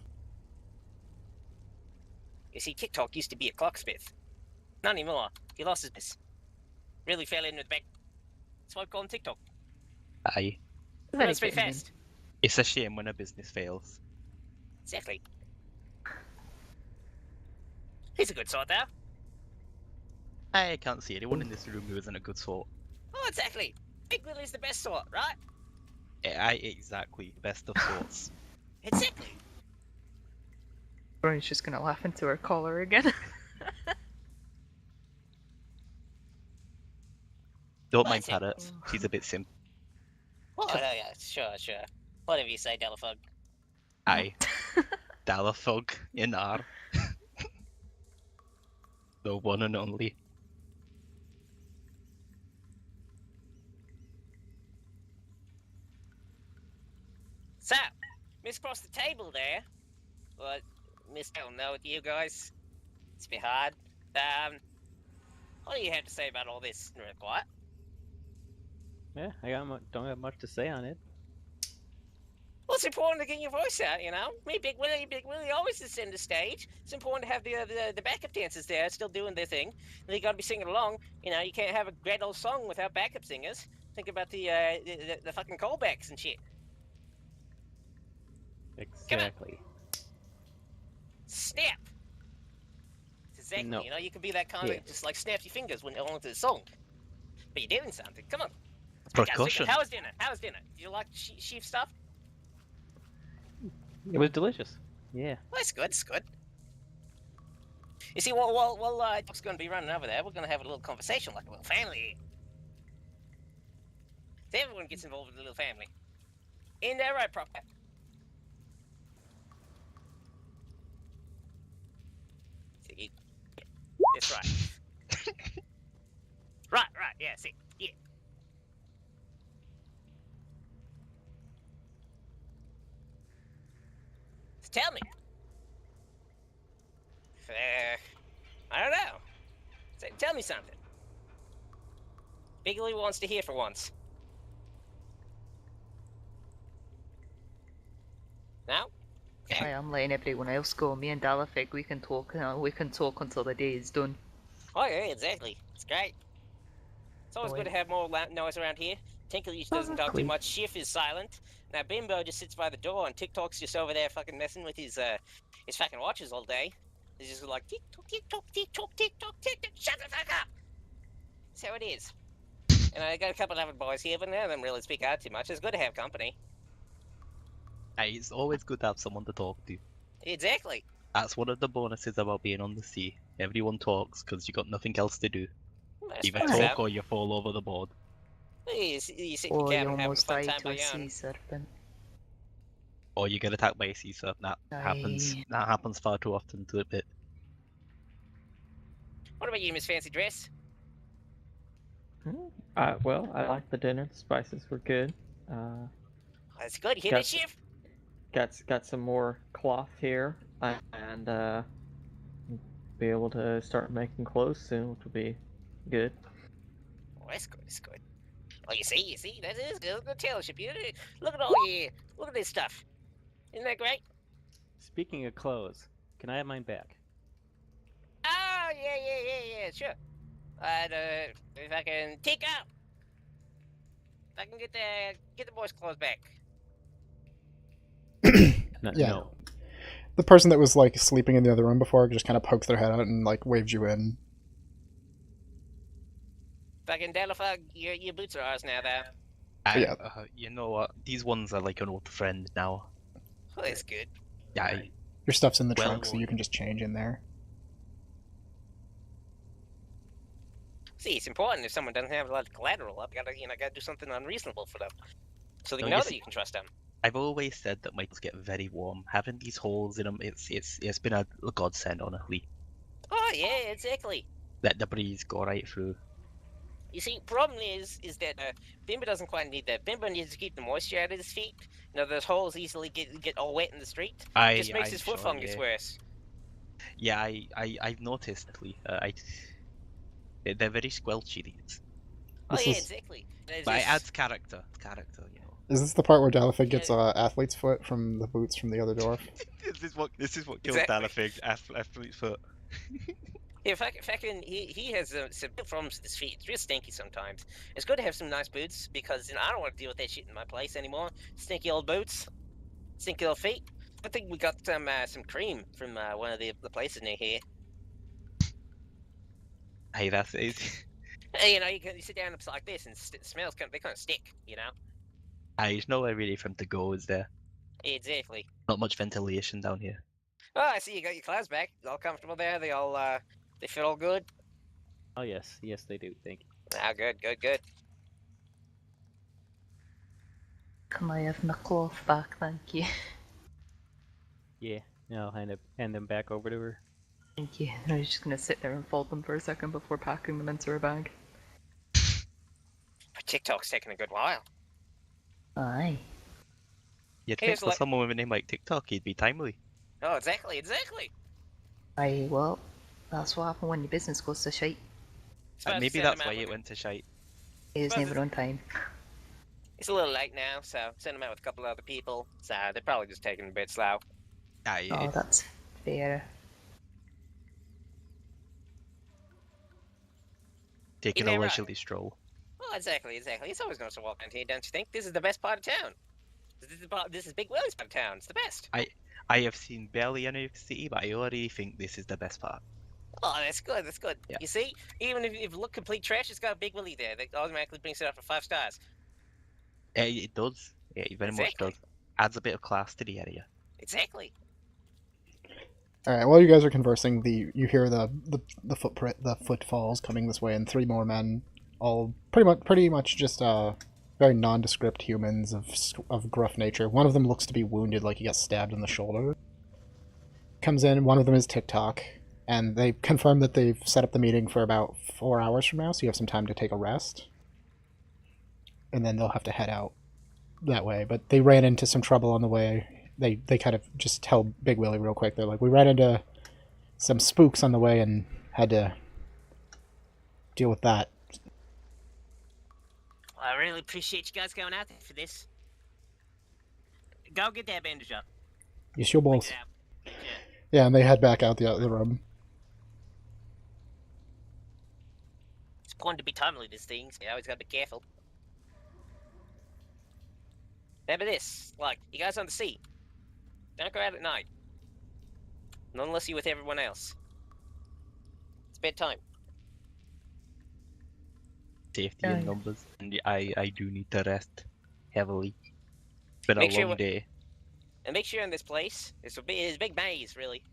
You see, TikTok used to be a clocksmith. Not anymore. He lost his business. Really fell in with the back. That's why I call him TikTok. aye. Very Runs pretty genuine. fast. It's a shame when a business fails. Exactly. He's a good sort, though. I can't see anyone in this room who isn't a good sort. Oh, exactly. Big Willie's the best sort, right? Aye, exactly. Best of sorts. Exactly. Brian's just gonna laugh into her collar again. Don't Well, mind that's it. Parrot. She's a bit simp. Oh, yeah, sure. Whatever you say, Delafug. Aye. Dalafug in R. The one and only. So, Miss Across the Table there. Well, Miss I don't know with you guys. It's a bit hard. What do you have to say about all this, real quiet? Yeah, don't have much to say on it. Well, it's important to get your voice out, you know? Me, Big Willie always is center stage. It's important to have the backup dancers there still doing their thing. And you gotta be singing along. You know, you can't have a great old song without backup singers. Think about the fucking callbacks and shit. Exactly. Snap! Exactly, No. you know, you can be that kind Yeah. of just like snap your fingers when along to the song. But you're doing something, come on. Percussion. How was dinner? Did you like sheep stuff? It was delicious. Yeah. Well, it's good. You see, while Doc's going to be running over there, we're going to have a little conversation like a little family. So everyone gets involved with the little family. In there, right, proper. See, that's right. right, yeah, see, yeah. So tell me. I don't know. Tell me something. Bigley wants to hear for once. Now? I am letting everyone else go. Me and Dalafig, we can talk. We can talk until the day is done. Oh yeah, exactly. It's great. It's always good to have more noise around here. Tinkle just doesn't talk too much. Schiff is silent. Now Bimbo just sits by the door, and TikTok's just over there fucking messing with his fucking watches all day. He's just like TikTok, TikTok, TikTok, TikTok, TikTok. Shut the fuck up. That's how it is. And I got a couple of other boys here, but none of them really speak out too much. It's good to have company. Aye, it's always good to have someone to talk to. Exactly. That's one of the bonuses about being on the sea. Everyone talks because you got nothing else to do. Either talk or you fall over the board. You sit in your Or you cabin having a almost fun died time to by a your own. sea serpent. Or you get attacked by a sea serpent. That happens. Aye. That happens far too often to admit. What about you, Miss Fancy Dress? Well, I liked the dinner. The spices were good. That's good. You hear Got- that, Shiv? got some more cloth here, and be able to start making clothes soon, which will be good. Oh, that's good. That's good. Oh, you see, that is good. Good tailor ship. Look at all look at this stuff. Isn't that great? Speaking of clothes, can I have mine back? Oh, yeah, sure. And if I can take out, if I can get the boys' clothes back. Yeah. No. The person that was like sleeping in the other room before just kind of pokes their head out and like waves you in. Fucking Delafug, your boots are ours now, though. Yeah. You know what? These ones are like an old friend now. Oh, that's good. Yeah. Your stuff's in the Well, trunk, so you can just change in there. See, it's important if someone doesn't have a lot of collateral up. Gotta do something unreasonable for them, so they No, know you that see- you can trust them. I've always said that my clothes get very warm. Having these holes in them, it's been a godsend, honestly. Oh yeah, exactly. Let the breeze go right through. You see, problem is that Bimba doesn't quite need that. Bimba needs to keep the moisture out of his feet. You know, those holes easily get all wet in the street. Just makes his foot fungus worse. Yeah, I've noticed. They're very squelchy. These. Oh This yeah, is- exactly. But it adds character. You know. Is this the part where Dalifig gets Yeah. athlete's foot from the boots from the other dwarf? This is what kills Exactly. Dalifig. Athlete's foot. Yeah, fucking, he has some big problems with his feet. It's real stinky sometimes. It's good to have some nice boots because I don't want to deal with that shit in my place anymore. Stinky old boots, stinky old feet. I think we got some cream from one of the places near here. Hey, that's it. Hey, you sit down like this and it smells they kind of stick, you know. There's nowhere really for him to go, is there? Exactly. Not much ventilation down here. Oh, I see you got your clothes back. All comfortable there. They all they fit all good. Oh yes, they do. Thank you. Ah, good. Can I have my cloth back, thank you? Yeah, I'll hand them back over to her. Thank you. I was just gonna sit there and fold them for a second before packing them into her bag. But TikTok's taking a good while. Aye. You'd Here's think for someone with a name like TikTok, he'd be timely. Oh, exactly. Aye, well, that's what happened when your business goes to shite. Maybe that's why it went to shite. It was Well, never on time. It's a little late now, so send them out with a couple of other people. So they're probably just taking it a bit slow. Oh, that's fair. Taking Isn't a that right? leisurely stroll. Well, exactly. It's always nice to walk down here, don't you think? This is the best part of town. This is Big Willie's part of town. It's the best. I have seen barely any of the city, but I already think this is the best part. Oh, that's good. Yeah. You see, even if it look complete trash, it's got a Big Willie there. That automatically brings it up for 5 stars. It does. Yeah, it very much Exactly. does. Adds a bit of class to the area. Exactly. All right. While you guys are conversing, you hear the footfalls coming this way, and 3 more men, all pretty much just very nondescript humans of gruff nature. One of them looks to be wounded, like he got stabbed in the shoulder. Comes in. One of them is TikTok, and they confirm that they've set up the meeting for about 4 hours from now, so you have some time to take a rest, and then they'll have to head out that way. But they ran into some trouble on the way. They kind of just tell Big Willie real quick. They're like, we ran into some spooks on the way and had to deal with that. Well, I really appreciate you guys going out there for this. Go get that bandage up. Yes, your balls. Yeah. Yeah, and they head back out the other room. It's important to be timely, these things. You always gotta be careful. Remember this, like, you guys on the sea. Don't go out at night. Not unless you're with everyone else. It's bedtime. Safety Yeah. in numbers. And I do need to rest heavily. It's been Make a sure long day. And make sure in this place, it's a big maze, really.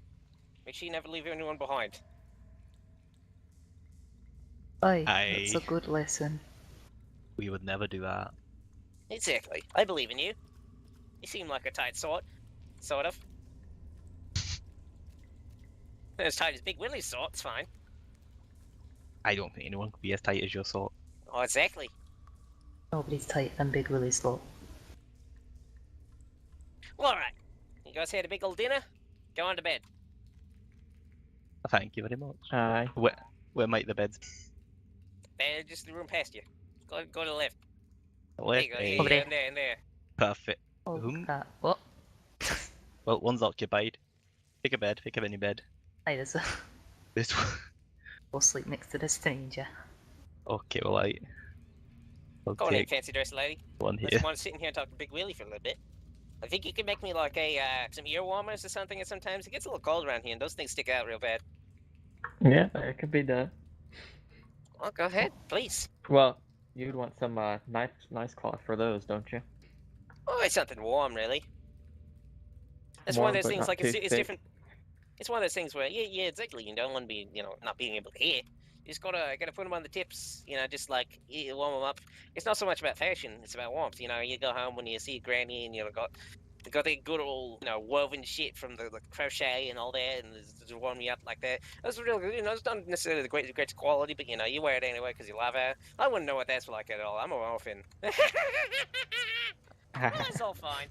Make sure you never leave anyone behind. Aye, Aye. that's a good lesson. We would never do that. Exactly. I believe in you. You seem like a tight sort. Sort of. Not as tight as Big Willie's sort, it's fine. I don't think anyone could be as tight as your sort. Oh, exactly. Nobody's tighter than Big Willie's lot. Well, alright. You guys had a big old dinner? Go on to bed. Thank you very much. Aye. Where might the beds? Just the room past you. Go to the left. There Left. you go. Eh, Over there. In there. Perfect. Oh, Whom? crap. What? Well, one's occupied. Pick a bed. Pick up any bed. Hey, there's a... This one. We'll sleep next to the stranger. Okay, well, I'll Go on in, take fancy dress lady. one Let's here. want to sit in here and talk to Big Willie for a little bit. I think you can make me like a some ear warmers or something. And sometimes it gets a little cold around here, and those things stick out real bad. Yeah, it could be done. Well, go ahead, please. Well, you'd want some nice cloth for those, don't you? Oh, it's something warm, really. It's Warm, one of those but things not like too it's thick. different. It's one of those things where yeah, exactly. You don't want to be not being able to hear. You just gotta put them on the tips. Just like warm them up. It's not so much about fashion. It's about warmth. You go home when you see your granny and got the good old woven shit from the crochet and all that, and just warm you up like that. That's real good. It's not necessarily the greatest quality, but you wear it anyway because you love her. I wouldn't know what that's like at all. I'm an orphan. It's all fine.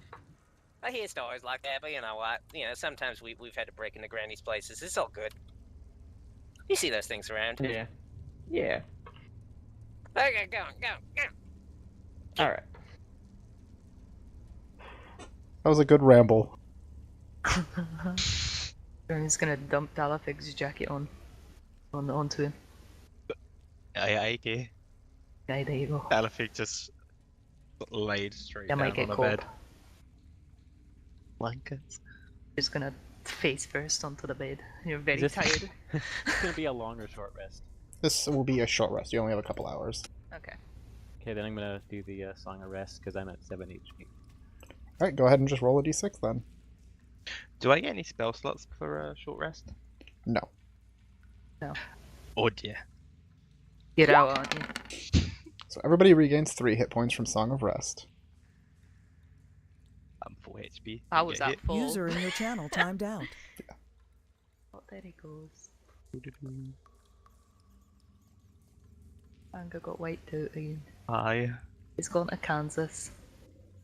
I hear stories like that, but you know what? Sometimes we've had to break into granny's places. It's all good. You see those things around. Yeah. Yeah. Okay, go. All right. That was a good ramble. Aaron's gonna dump Talafig's jacket onto him. Aye, okay. Aye, there you go. Alfie just laid straight That down might get on the cold. bed. Blankets. Just gonna face first onto the bed. You're very Is this- tired. It's gonna be a long or short rest. This will be a short rest. You only have a couple hours. Okay. Okay, then I'm gonna do the Song of Rest because I'm at 7 HP. Alright, go ahead and just roll a d6 then. Do I get any spell slots for a short rest? No. Oh dear. Get out, aren't you? So everybody regains 3 hit points from Song of Rest. I'm full HP. I You was get at hit. full. User in your channel timed out. Oh, there he goes. Anger got wiped out again. Aye. He's gone to Kansas.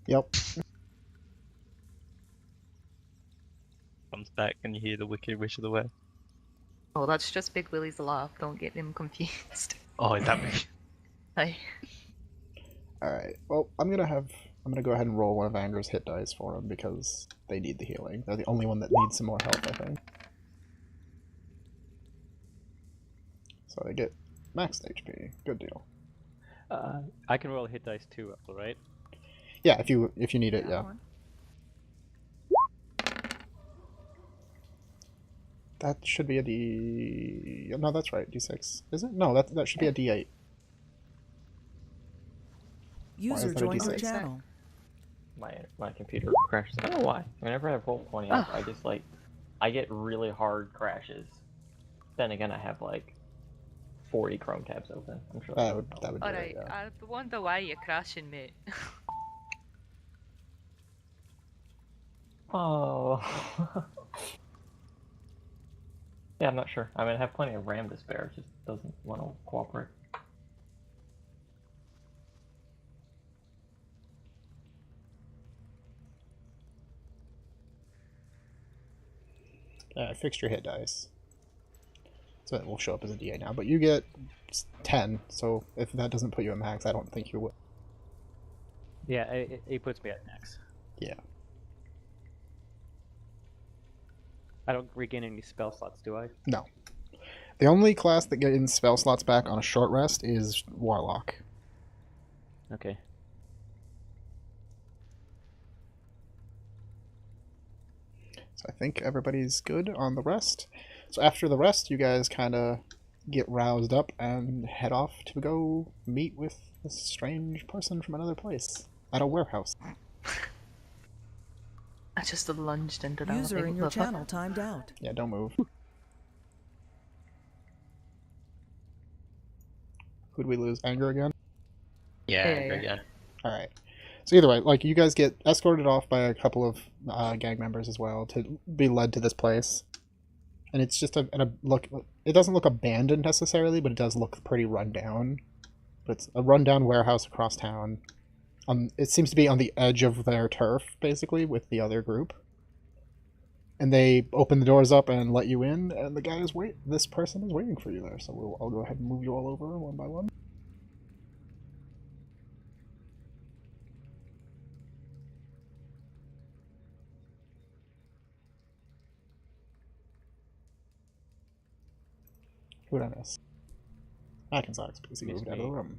Yep. Comes back and you hear the wicked wish of the well. Oh, that's just Big Willie's laugh. Don't get him confused. Oh, is that me? Aye. Alright, well, I'm gonna go ahead and roll one of Anger's hit dice for them because they need the healing. They're the only one that needs some more health, I think. So they get maxed HP. Good deal. I can roll a hit dice too, right? Yeah, if you need it, yeah. That should be a D. No, that's right. D6. Is it? No, that should be a D8. User is that a joined your D6? channel. My computer crashes. I don't know why. Whenever I have roll 20 up, I just I get really hard crashes. Then again, I have 40 Chrome tabs open. I'm sure That would do it, Alright, yeah. I wonder why you're crashing, mate. Oh. Yeah, I'm not sure. I mean, I have plenty of RAM to spare. It just doesn't want to cooperate. I fixed your hit dice. So it will show up as a D8 now. But you get 10, so if that doesn't put you at max, I don't think you will. Yeah, it puts me at max. Yeah. I don't regain any spell slots, do I? No. The only class that gets spell slots back on a short rest is Warlock. Okay. So I think everybody's good on the rest. So after the rest, you guys kind of get roused up and head off to go meet with this strange person from another place at a warehouse. I just lunged into that. User in your channel timed out. Yeah, don't move. Who'd we lose? Anger again? Yeah, Yeah. again. Alright. So either way, you guys get escorted off by a couple of gang members as well to be led to this place. And it's just it doesn't look abandoned necessarily, but it does look pretty run down. But it's a rundown warehouse across town. It seems to be on the edge of their turf, basically, with the other group. And they open the doors up and let you in, and the guy is this person is waiting for you there. So I'll go ahead and move you all over one by one. Who did I miss? Axel, because he Miss moved out of the me. room.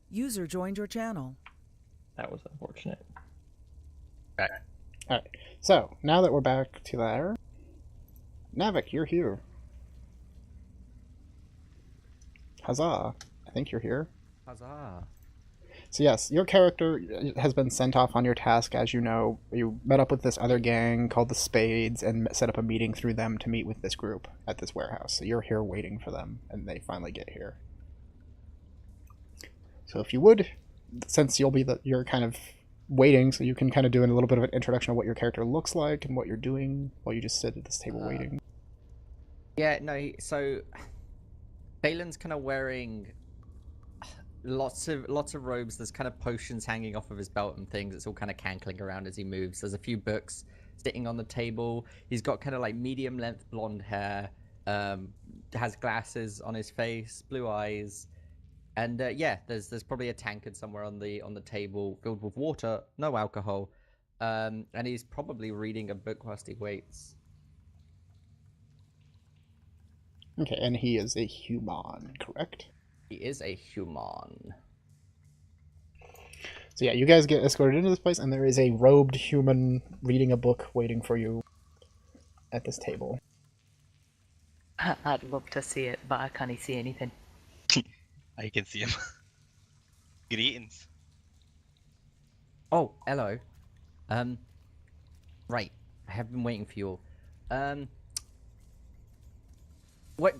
User joined your channel. That was unfortunate. Alright, so now that we're back to there, Navik, you're here. Huzzah! I think you're here. Huzzah. So yes, your character has been sent off on your task. As you know, you met up with this other gang called the Spades and set up a meeting through them to meet with this group at this warehouse. So you're here waiting for them, and they finally get here. So if you would, since you're kind of waiting, so you can kind of do a little bit of an introduction of what your character looks like and what you're doing while you just sit at this table waiting. Yeah, no, so Balin's kind of wearing lots of robes. There's kind of potions hanging off of his belt and things. It's all kind of cankling around as he moves. There's a few books sitting on the table. He's got kind of like medium length blonde hair, has glasses on his face, blue eyes. And yeah, there's probably a tankard somewhere on the table filled with water, no alcohol, and he's probably reading a book whilst he waits. Okay, and he is a human, correct? He is a human. So yeah, you guys get escorted into this place, and there is a robed human reading a book waiting for you at this table. I'd love to see it, but I can't see anything. I can see him. Greetings. Oh, hello. Right. I have been waiting for you all. What?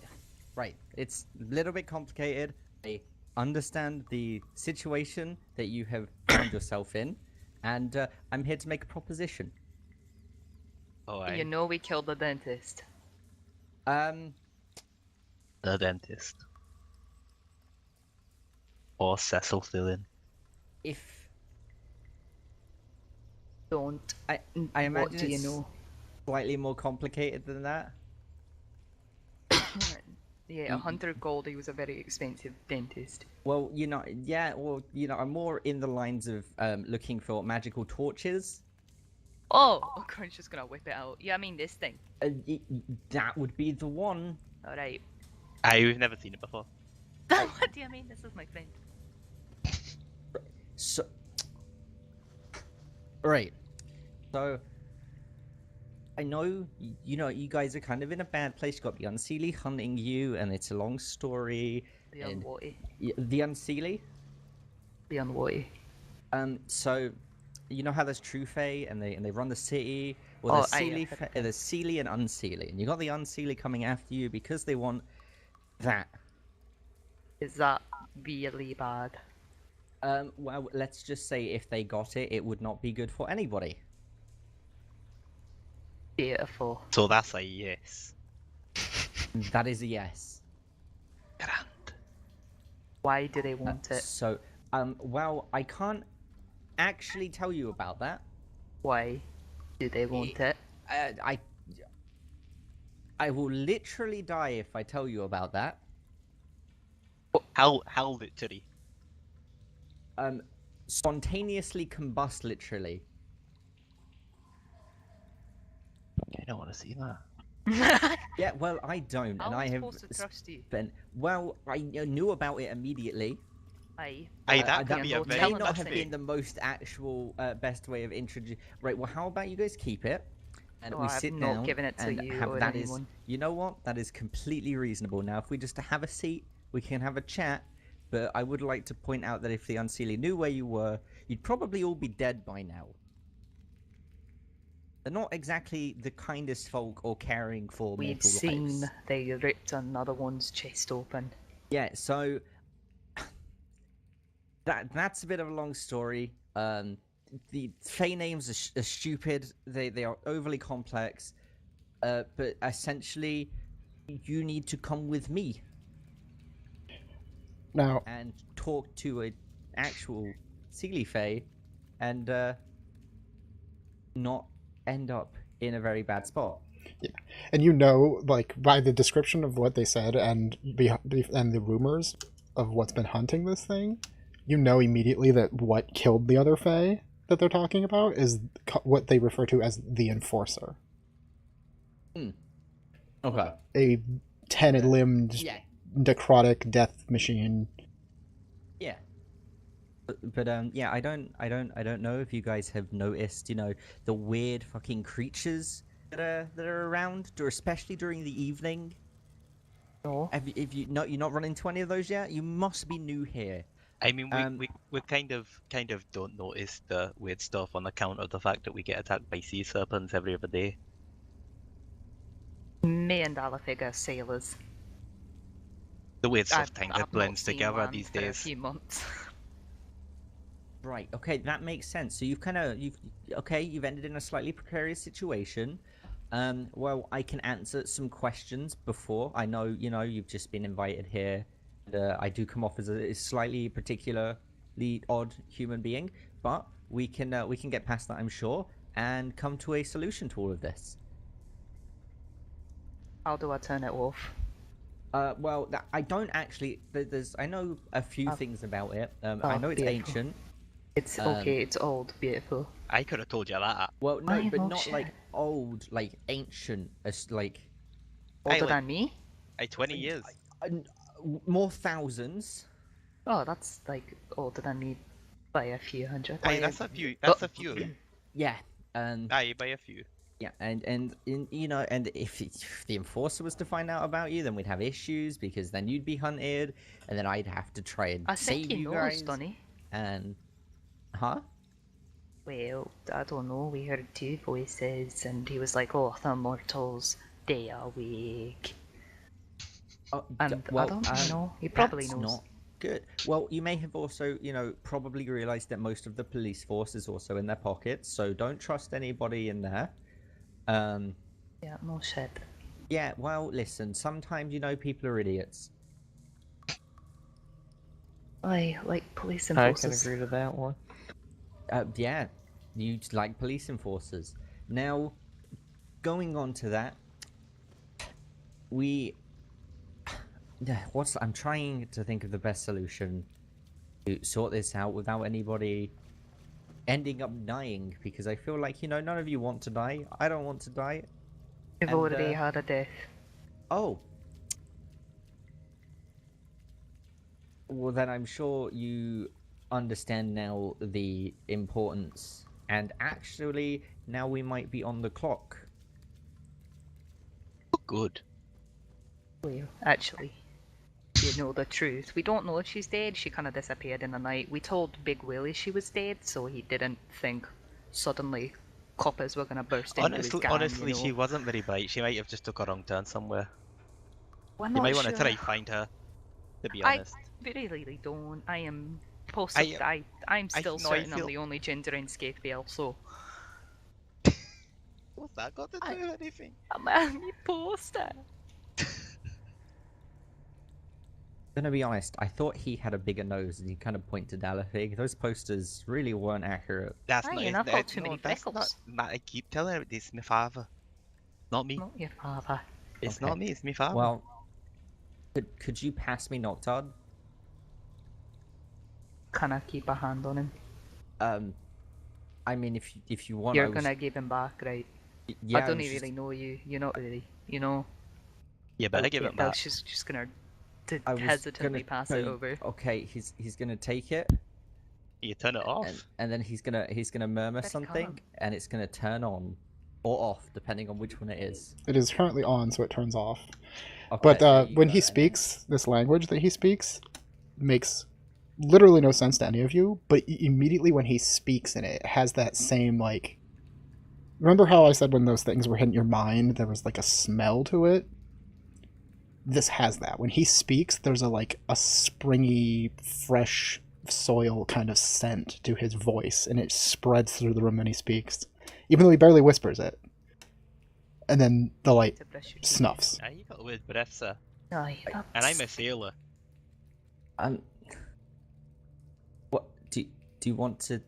Right. It's a little bit complicated. I understand the situation that you have found yourself in, and I'm here to make a proposition. Oh, You know we killed the dentist. The dentist. Or Cecil Dillon. If Don't. I imagine What do you it's know? slightly more complicated than that. Yeah, 100 gold. He was a very expensive dentist. Well, I'm more in the lines of looking for magical torches. Oh, Corinne's just gonna whip it out. Yeah, I mean this thing. That would be the one. All right. I've never seen it before. What do you mean? This is my friend. So, right. So, I know, you guys are kind of in a bad place. You got the Unseelie hunting you, and it's a long story. The and- unwatty. The Unseelie? The unwatty. So, you know how there's True Fae, and they run the city? Well, Oh, there's Seelie, heard of that. there's Seelie and Unseelie. And you got the Unseelie coming after you because they want that. Is that really bad? Well, let's just say if they got it, it would not be good for anybody. Beautiful. So that's a yes. That is a yes. Grand. Why do they want it? So, well, I can't actually tell you about that. Why do they want it? I will literally die if I tell you about that. How literally? Spontaneously combust, literally. I don't want to see that. Yeah, well, I don't, How and am I I have supposed to trust you? spent. Well, I knew about it immediately. Aye. Aye, that that could be no a may very telling not us have it. been the most actual best way of introducing. Right. Well, how about you guys keep it, and Oh, we I'm sit not down giving it to and you have or that anyone. is. You know what? That is completely reasonable. Now, if we just have a seat, we can have a chat. but I would like to point out that if the Unseelie knew where you were, you'd probably all be dead by now. They're not exactly the kindest folk or caring for We've mortal seen lives. they ripped another one's chest open. Yeah, so that's a bit of a long story. The Fey names are stupid. They are overly complex. But essentially, you need to come with me Now, and talk to an actual Seelie Fey, and not end up in a very bad spot. and you know, like, by the description of what they said and the rumors of what's been hunting this thing, you know immediately that what killed the other Fae that they're talking about is what they refer to as the Enforcer. Okay. A 10-limbed, Yeah. necrotic death machine. Yeah. But yeah, I don't know if you guys have noticed, the weird fucking creatures that are around, especially during the evening. No. If you're not run into any of those yet, you must be new here. I mean, we kind of don't notice the weird stuff on account of the fact that we get attacked by sea serpents every other day. Me and Dollar figure sailors. The weird stuff kind I've of blends not seen together one these for a days. few months. Right. Okay, that makes sense. So you've ended in a slightly precarious situation. Well, I can answer some questions before. I know, you've just been invited here. And, I do come off as a slightly particularly odd human being, but we can get past that, I'm sure, and come to a solution to all of this. How do I turn it off? Well, I don't actually. I know a few things about it. I know it's beautiful. ancient. It's okay, it's old, beautiful. I could have told you that. Well, no, I but know not shit. like old, like ancient, as like Older like- than me? 20 years. more thousands. Oh, that's like older than me by a few hundred. Aye, that's a few. That's a few. Yeah. Aye, by a few. Yeah, and if the Enforcer was to find out about you, then we'd have issues because then you'd be hunted, and then I'd have to try and I save think he you knows, guys. doesn't he? And Well, I don't know. We heard two voices, and he was like, "Oh, the mortals, they are weak." And I don't know. He probably that's knows. Not good. Well, you may have also, probably realized that most of the police force is also in their pockets, so don't trust anybody in there. Yeah, no shit. Yeah, well, listen, sometimes, people are idiots. I like police I can enforcers. agree to that one. Yeah, you like police enforcers. Now, going on to that, I'm trying to think of the best solution to sort this out without anybody ending up dying, because I feel like, none of you want to die. I don't want to die. You've And, already had a death. Oh. Well, then I'm sure you understand now the importance. And actually, now we might be on the clock. Good. Well, actually, you know the truth. We don't know if she's dead. She kind of disappeared in the night. We told Big Willie she was dead, so he didn't think suddenly coppers were gonna burst into his gang. Honestly, she wasn't very bright. She might have just took a wrong turn somewhere. We're You not might want to sure. try find her. To be honest. I really don't. I am positive. I'm still certain I'm the only gender in Scáthbhaile, so. What's that got to do with anything? I'm a poster. I'm gonna be honest, I thought he had a bigger nose, and he kind of pointed to Dalafig. Those posters really weren't accurate. That's Aye, not. and I've got too no, many that's freckles. not. I keep telling her it's my father, not me. Not your father. It's Okay. not me. It's my father. Well, could you pass me Noctard? Can I keep a hand on him? I mean, if you want, You're gonna give him back, right? Yeah, I don't was just- really know you. You're not really. You know. yeah, better give it back. She's just gonna I was hesitantly gonna pass it go- over. Okay, he's gonna take it, You turn it off. and then he's gonna murmur Very something, calm. and it's gonna turn on or off depending on which one it is. It is currently on, so it turns off. Okay, But there you when go, he and then- speaks this language that he speaks, makes literally no sense to any of you, but immediately when he speaks in it, it has that same, like... Remember how I said when those things were hitting your mind, there was like a smell to it? This has that. When he speaks, there's a springy, fresh soil kind of scent to his voice, and it spreads through the room when he speaks, even though he barely whispers it. And then the light snuffs. Ah, you got a weird breath, sir. Oh, And I'm a sailor. What do you want to?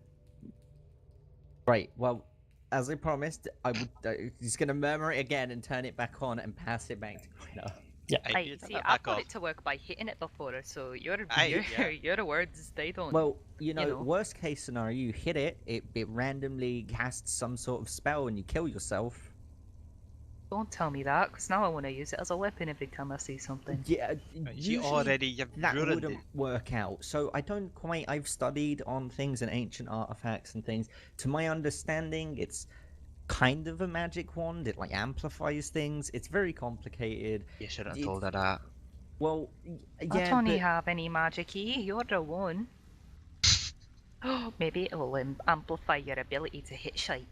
Right. Well, as I promised, I would. He's gonna murmur it again and turn it back on and pass it back to Grina. Yeah. I see. I've got it to work by hitting it before, so your words they don't. Well, worst case scenario, you hit it, it randomly casts some sort of spell and you kill yourself. Don't tell me that, because now I want to use it as a weapon every time I see something. Yeah, you've that ruined wouldn't it. work out. So I don't quite. I've studied on things and ancient artifacts and things. To my understanding, it's kind of a magic wand. It like amplifies things. It's very complicated. You shouldn't have told her that. Well, I yeah, don't but... have any magic-y. You're the one. Maybe it will amplify your ability to hit shite.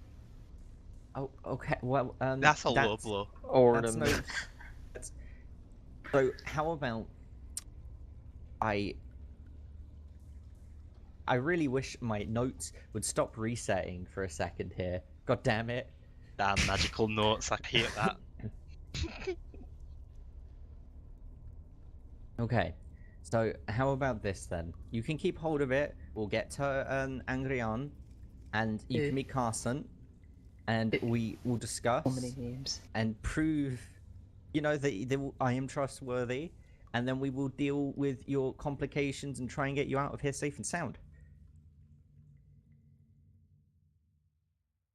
Oh, okay. Well, that's a low blow. That's no... So how about I really wish my notes would stop resetting for a second here. God damn it. Damn magical notes, I hate that. Okay, so how about this then? You can keep hold of it, we'll get to Angrian, and you can meet Carson, and we will discuss and prove, that I am trustworthy, and then we will deal with your complications and try and get you out of here safe and sound.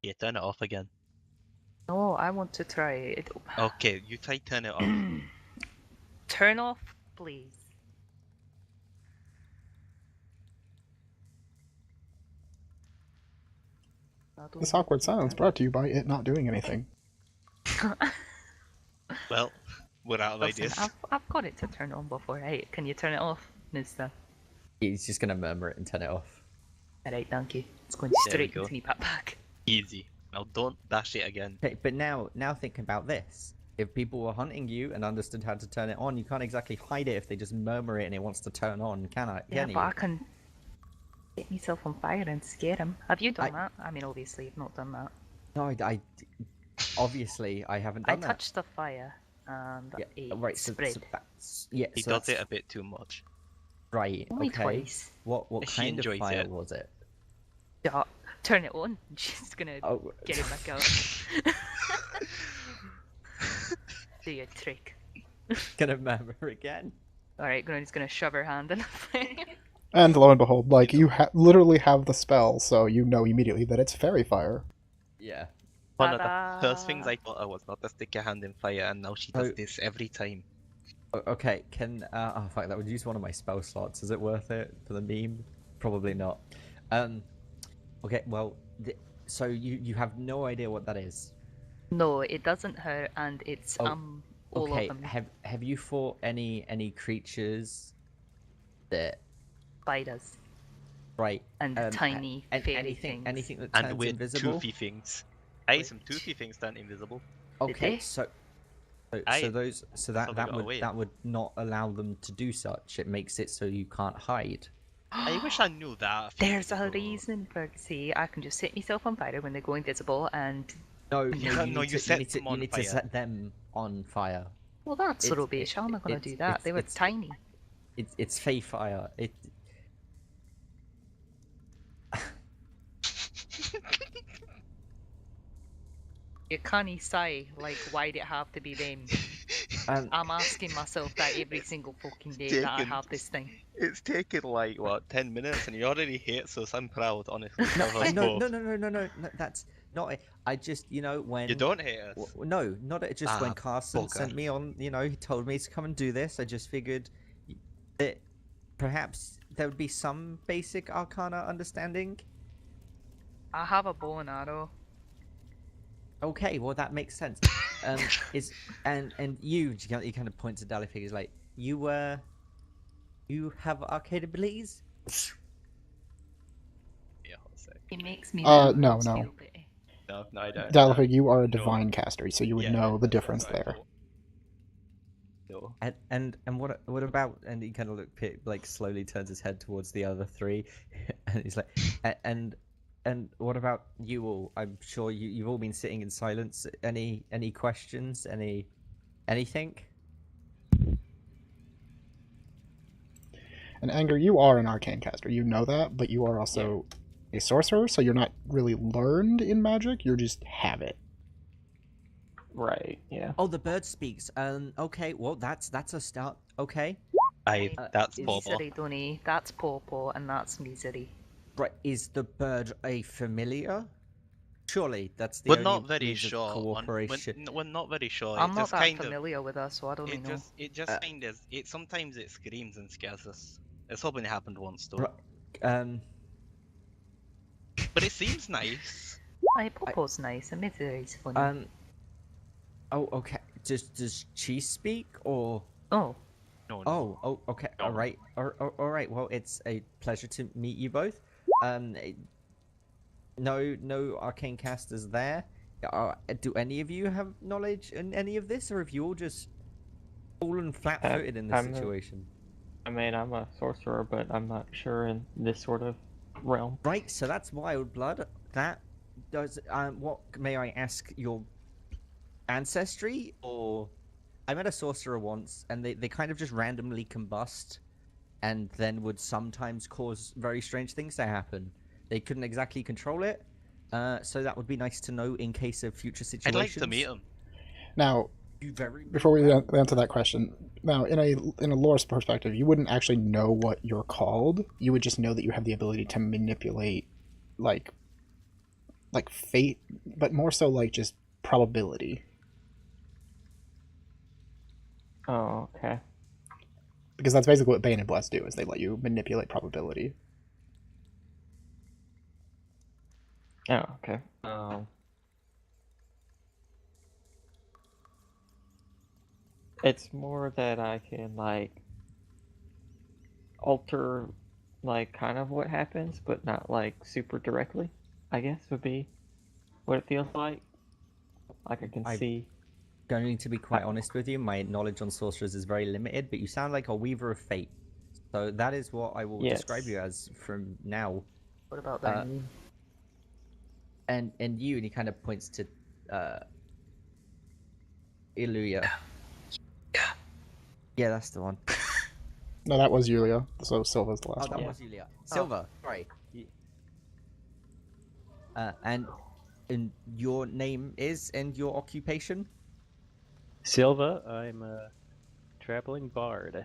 Yeah, turn it off again. No, I want to try it. Okay, you try turn it off. Turn off, please. This awkward silence brought to you by it not doing anything. Well, we're out of Listen, ideas. I've got it to turn on before. Hey, can you turn it off, mister? He's just gonna murmur it and turn it off. Alright, thank you. It's going There we straight go. into me backpack. Easy. Now don't dash it again. Okay, but now think about this. If people were hunting you and understood how to turn it on, you can't exactly hide it if they just murmur it and it wants to turn on, can I? Yeah, Can but you? I can get myself on fire and scare him. Have you done that? I mean, obviously, you've not done that. No, obviously I haven't done I that. touched the fire and it Right, spread. yeah, He so does that's it a bit too much. right. Only Okay. twice. What She kind of enjoys fire it. was it? Yeah, turn it on. She's gonna Oh. get it back out. Do your trick. Gonna murmur again. Alright, Granny's gonna shove her hand in the flame. And lo and behold, you literally have the spell, so you know immediately that it's fairy fire. Yeah. One of the first things I thought I was not to stick your hand in fire, and now she does Oh. this every time. Okay, oh fuck, that would use one of my spell slots. Is it worth it for the meme? Probably not. Okay, well, so you have no idea what that is. No, it doesn't hurt, and it's all Okay, of them. have you fought any creatures that Spiders right and tiny fairy things. anything that turns And with invisible? toothy things. Aye, some toothy things turn invisible. Okay, they? so Aye, that would not allow them to do such. It makes it so you can't hide. I wish I knew that. There's a reason for see. I can just set myself on fire when they go invisible, and No, you set them on you need fire. to set them on fire. well, that's It's- rubbish. How am I gonna it's- do that? it's- They were it's- tiny. It's fey fire. You can't say like, why'd it have to be them? I'm asking myself that every single fucking day that I Taken. have this thing. It's taken like, what, 10 minutes, and you already hate, so I'm proud, honestly. of us No, both. that's not it. I just, when... You don't hate us. No, not it. Just when Carson bugger. sent me on, he told me to come and do this, I just figured that perhaps there would be some basic Arcana understanding. I have a bow and arrow. Okay, well that makes sense. And you kind of point to Dally figures like, you were You have arcade abilities? Yeah, hold a sec. He makes me No, feel no. pretty. No, I don't. Dalifig, you are a No. divine caster, so you would Yeah, know the that's difference what I there. thought. No. And what about? And he kind of like slowly turns his head towards the other three, and he's like, and what about you all? I'm sure you've all been sitting in silence. Any questions? Anything? And Anger, you are an arcane caster. You know that, but you are also a sorcerer, so you're not really learned in magic. You just have it. Right. Yeah. Oh, the bird speaks. Okay. Well, that's a start. Okay. That's Pawpaw. Misery, Donny. That's Pawpaw, and that's Misery. Right. Is the bird a familiar? Surely that's the We're only not very means of sure. cooperation. We're not very sure. I'm it not just that kind familiar with us, so I don't of, really know. it just kind of, it sometimes it screams and scares us. It's happened once though. Right. But it seems nice. Aye, Pawpaw's nice, and Misery's funny. Oh, okay. Does she speak or? Oh. No. Oh, okay. No. All right. All right. Well, it's a pleasure to meet you both. No arcane casters there. Do any of you have knowledge in any of this, or have you all just fallen flat-footed in this situation? I mean, I'm a sorcerer, but I'm not sure in this sort of realm. Right. So that's wild blood. That does. What may I ask your ancestry? Or I met a sorcerer once, and they kind of just randomly combust, and then would sometimes cause very strange things to happen. They couldn't exactly control it, so that would be nice to know in case of future situations. I'd like to meet him. Now, before we answer that question, now in a lore perspective, you wouldn't actually know what you're called. You would just know that you have the ability to manipulate, like fate, but more so like just probability. Oh, okay. Because that's basically what Bane and Bless do, is they let you manipulate probability. Oh, okay. It's more that I can like alter like kind of what happens, but not like super directly, I guess would be what it feels like. Like I can see. Going to be quite honest with you, my knowledge on sorcerers is very limited, but you sound like a weaver of fate. So that is what I will describe you as from now. What about that? And you, and he kind of points to Illuya. Yeah, that's the one. No, that was Yulia. So Silva's the last Oh, that one. was Yulia. Silva, sorry. And your name is and your occupation? Silva, I'm a traveling bard.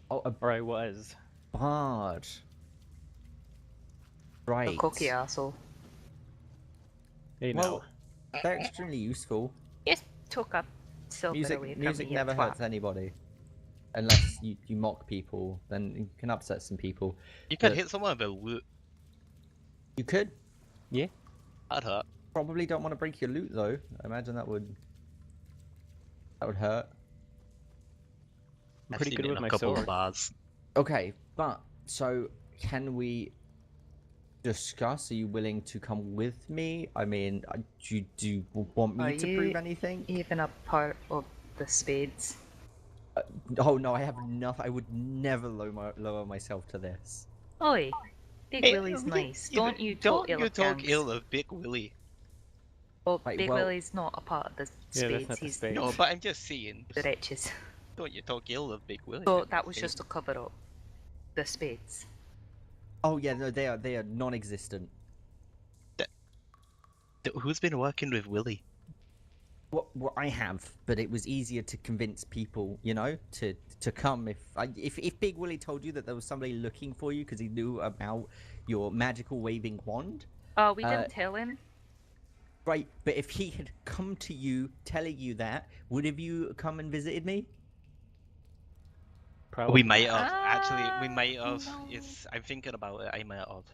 Oh, or I was. Bard. Right. A cocky asshole. Hey, well, they're extremely useful. Just took up Silver away from Music me, never twat. hurts anybody. Unless you mock people, then you can upset some people. You could hit someone with a loot. You could. Yeah. That'd hurt. Probably don't want to break your loot though. I imagine that would hurt. I'm pretty good with my sword. Okay, but so can we discuss? Are you willing to come with me? I mean, do you want me to prove anything? Even a part of the spades? Oh no, I have nothing. I would never lower myself to this. Oi, Big Willie's nice. Don't you talk ill of Big Willie. Well, Right, Big well- Willie's not a part of the Yeah, that's spades. not the He's spades. No, but I'm just saying. the riches. Don't you talk ill of Big Willie? So that was just to cover up the spades. Oh yeah, no, they are non-existent. Who's been working with Willie? What I have, but it was easier to convince people, you know, to come. If Big Willie told you that there was somebody looking for you because he knew about your magical waving wand. Oh, we didn't tell him. Right, but if he had come to you telling you that, would have you come and visited me? Probably. We might have. Actually, we might have. I'm thinking about it. I might have.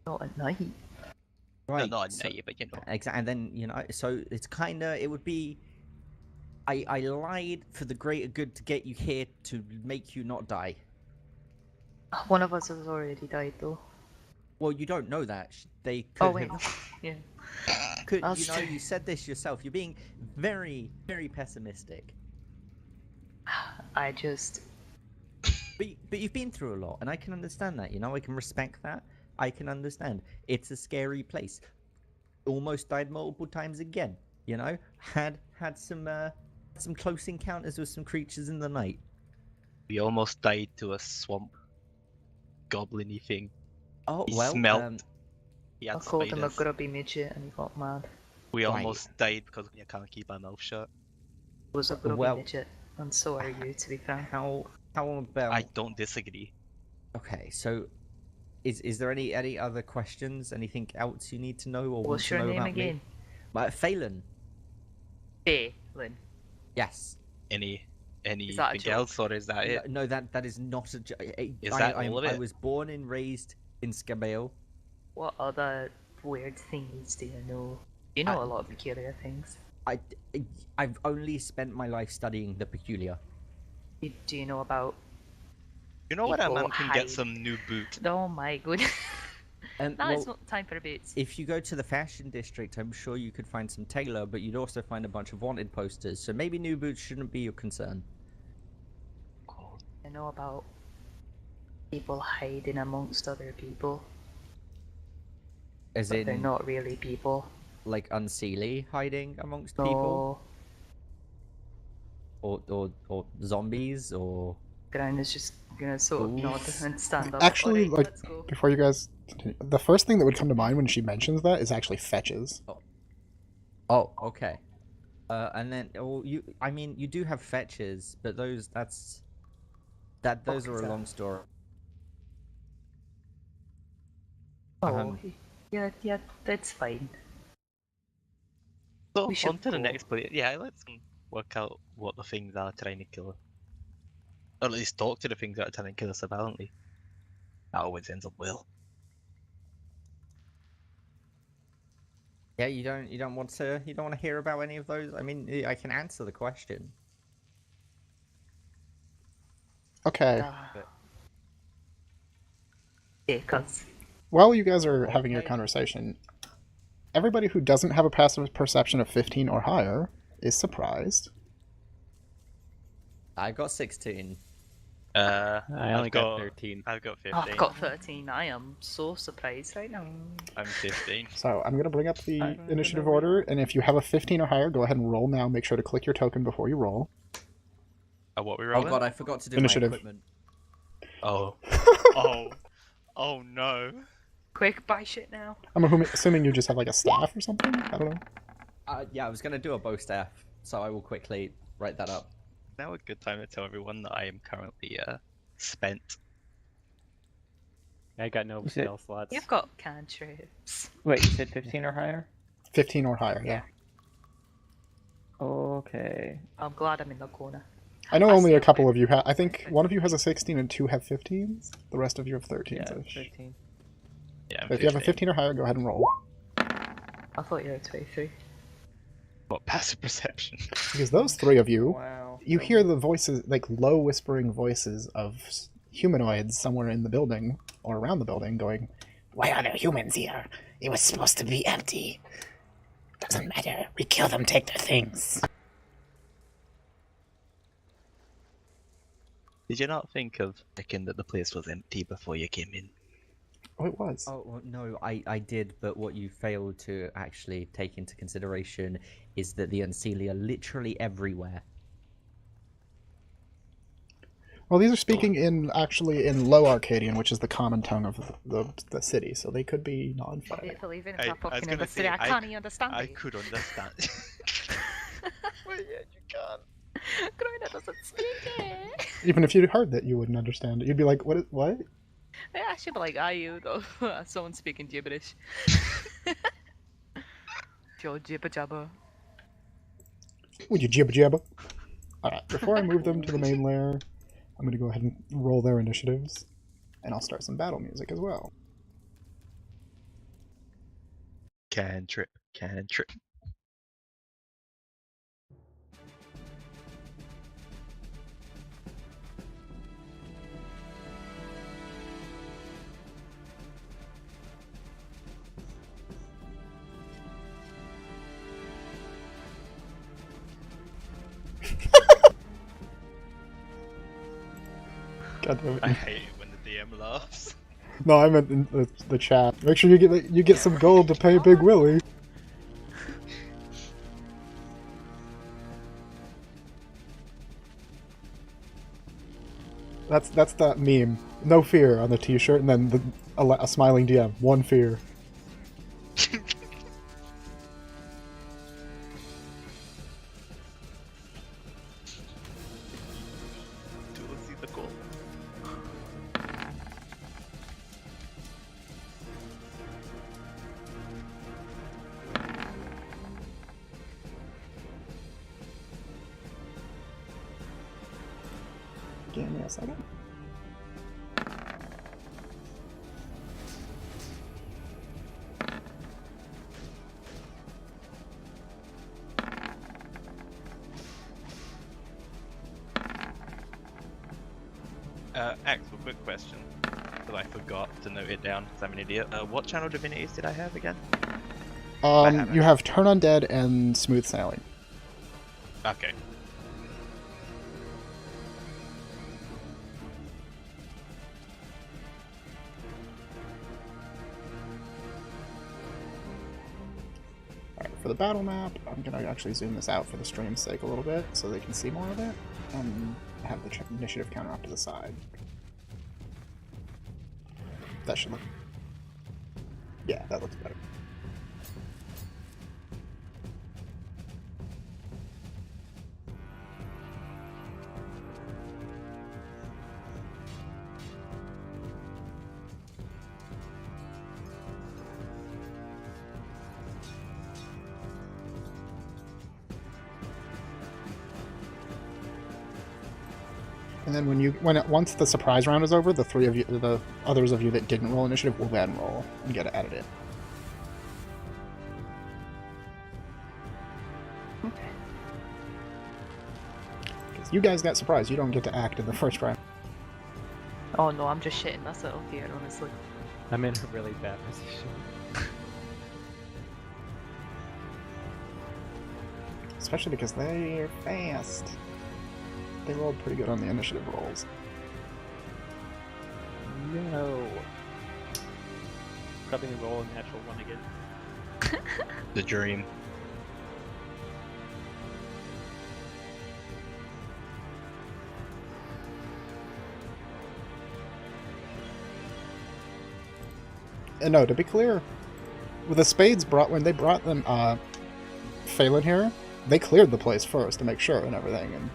Not at night. Right. Not at night, but you know. Exactly, and then you know, so it's kind of it would be I lied for the greater good to get you here to make you not die. One of us has already died, though. Well, you don't know that. They could Oh, wait, have... no. Yeah. Could, That's you know, true. you said this yourself. You're being very, very pessimistic. I just... But you've been through a lot, and I can understand that, you know? I can respect that. I can understand. It's a scary place. Almost died multiple times again, you know? Had some close encounters with some creatures in the night. We almost died to a swamp goblin-y thing. Oh, He well, smelt. He I had called him a spiders. grubby midget and he got mad. We Right. almost died because we can't keep our mouth shut. He was a grubby Well- midget, and so are you, to be frank. How about... I don't disagree. Okay, so is there any other questions? Anything else you need to know or want What's to your know name about again? me? Phelan. Phelan. Yes. Anything joke? else, or is that it? No, that is not a joke. Is that all of I it? was born and raised in Scáthbhaile. What other weird things do you know? You know a lot of peculiar things. I've only spent my life studying the peculiar. Do you know about... You know what, a people man can hide? get some new boot. Oh my goodness. And Now well, it's not time for boots. if you go to the fashion district, I'm sure you could find some tailor, but you'd also find a bunch of wanted posters. So maybe new boots shouldn't be your concern. I know about people hiding amongst other people, As but they're in, not really people. like unseelie hiding amongst No. people, or zombies, or Grind is just gonna sort of nod Ghouls. and stand up. Actually, Alright, like, let's go. before you guys continue, the first thing that would come to mind when she mentions that is actually fetches. oh, okay. And then, I mean, you do have fetches, but those those are a long story. Oh, yeah, that's fine. So, We should on to the go. next place. Yeah, let's work out what the things are trying to kill us. Or at least talk to the things that are trying to kill us, apparently. That always ends up well. Yeah, you don't want to hear about any of those. I mean, I can answer the question. Okay. Yeah, cause While you guys are having your conversation, everybody who doesn't have a passive perception of 15 or higher is surprised. I got 16. I only I've got 13. I've got 15. I've got 13. I am so surprised right now. I'm 15. So I'm going to bring up the I'm initiative gonna order, and if you have a 15 or higher, go ahead and roll now. Make sure to click your token before you roll. What we Oh rolling? god, I forgot to do Initiative. my equipment. Oh. Oh no. Quick, buy shit now. I'm assuming you just have like a staff or something? I don't know. Yeah, I was gonna do a bow staff, so I will quickly write that up. Now a good time to tell everyone that I am currently spent. I got no You said- spell slots. You've got cantrips. Wait, you said 15 or higher? 15 or higher, yeah. Okay. I'm glad I'm in the corner. I know I only a still couple win. of you have. I think one of you has a 16 and 2 have 15s. The rest of you have 13s. Yeah, -ish. 15. Yeah, I'm But if you have a 15 or higher, go ahead and roll. I thought you were 23. What, passive perception? Because those three of you, Wow. you hear the voices, like low whispering voices of humanoids somewhere in the building or around the building going, "Why are there humans here? It was supposed to be empty. Doesn't matter. We kill them, take their things." Did you not think of thinking that the place was empty before you came in? Oh, it was. Oh, well, no, I did, but what you failed to actually take into consideration is that the Unseelie are literally everywhere. Well, these are speaking in Low Arcadian, which is the common tongue of the city, so they could be non-fire. Believe in I it, was fucking gonna industry. say, I can't even understand I it. could understand. But yet you can't. Groina doesn't speak it. Even if you heard that, you wouldn't understand it. You'd be like, what? I should be like, are you though? Someone speaking gibberish. Joe jibber jabber. Would you jibba jabba? Alright, before I move them to the main lair, I'm going to go ahead and roll their initiatives, and I'll start some battle music as well. Cantrip. God damn I it. hate it when the DM laughs. No, I meant in the chat. Make sure you get some gold to pay Big Willie. That's that meme. No fear on the T-shirt, and then a smiling DM. One fear. Towards the goal. Give me a second. Axel, quick question. That I forgot to note it down because I'm an idiot. What channel divinities did I have again? You have Turn Undead and Smooth Sailing. Okay. Alright, for the battle map, I'm gonna actually zoom this out for the stream's sake a little bit so they can see more of it, and have the initiative counter off to the side. That should look... Yeah, that looks better. And then once the surprise round is over, the others of you that didn't roll initiative will then roll and get added in. Okay. Because you guys got surprised, you don't get to act in the first round. Oh no, I'm just shitting myself here, honestly. I'm in a really bad position. Especially because they're fast. They rolled pretty good on the initiative rolls. No. Probably roll a natural one again. The dream. And no, to be clear, with the spades when they brought them Phelan here, they cleared the place first to make sure and everything, and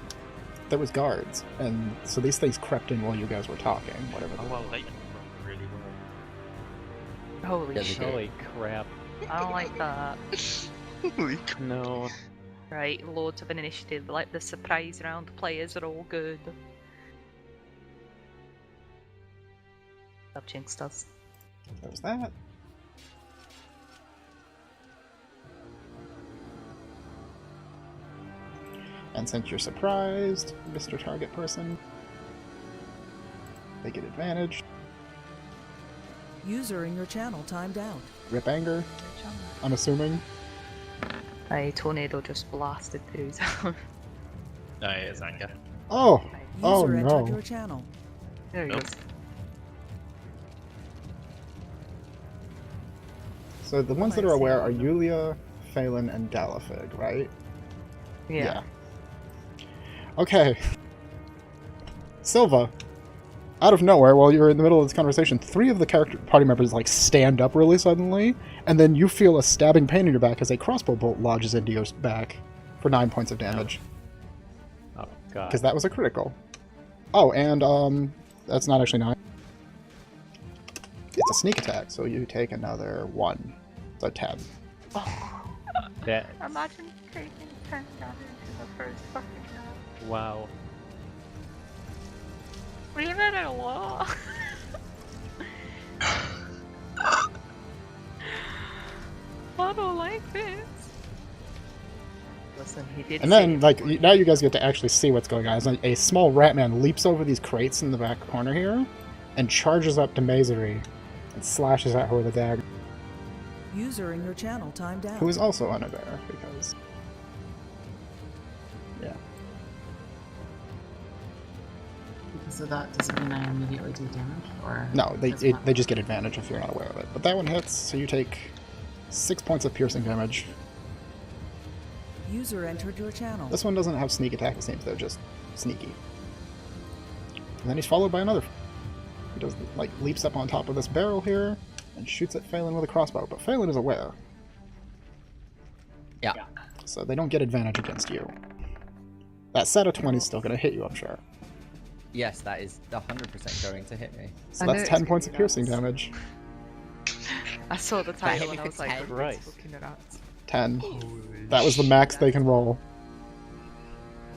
there was guards, and so these things crept in while you guys were talking, whatever. Oh well, they rolled really well. Holy shit. Holy crap. I don't like that. Holy crap. No. Right, loads of an initiative, like the surprise round players are all good. I've jinxed us. There's that. And since you're surprised, Mr. Target Person, they get advantage. User in your channel timed out. Rip Anger, I'm assuming. A tornado just blasted through his arm. No, it's anger. Oh! Oh User entered no. your channel. There he Nope. goes. So the ones that are aware are Yulia, Phelan, and Galifig, right? Yeah. Okay. Silva, out of nowhere, while you're in the middle of this conversation, 3 of the party members like stand up really suddenly, and then you feel a stabbing pain in your back as a crossbow bolt lodges into your back for 9 points of damage. Oh god. Because that was a critical. Oh, and that's not actually 9. It's a sneak attack, so you take another 1. So 10. That. Imagine taking 10 damage in the first fucking round. Wow. Leave it alone. I don't like this. Listen, he did. And then, like, now you guys get to actually see what's going on. It's like a small rat man leaps over these crates in the back corner here, and charges up to Mazery, and slashes at her with a dagger. User in your channel timed out. Who is also unaware, because... Yeah. So that doesn't mean I immediately do damage, or No, does it they just get advantage if you're not aware of it. But that one hits, so you take 6 points of piercing damage. User entered your channel. This one doesn't have sneak attack, it seems they're just sneaky. And then he's followed by another. He does, like, leaps up on top of this barrel here and shoots at Phelan with a crossbow, but Phelan is aware. Yeah. So they don't get advantage against you. That set of 20 is still going to hit you, I'm sure. Yes, that is 100% going to hit me. So I knew that's it 10 was points gonna of be piercing nuts. damage. I saw the title hit and I me was for like, 10? "Right. Christ. 10. That was the max they can roll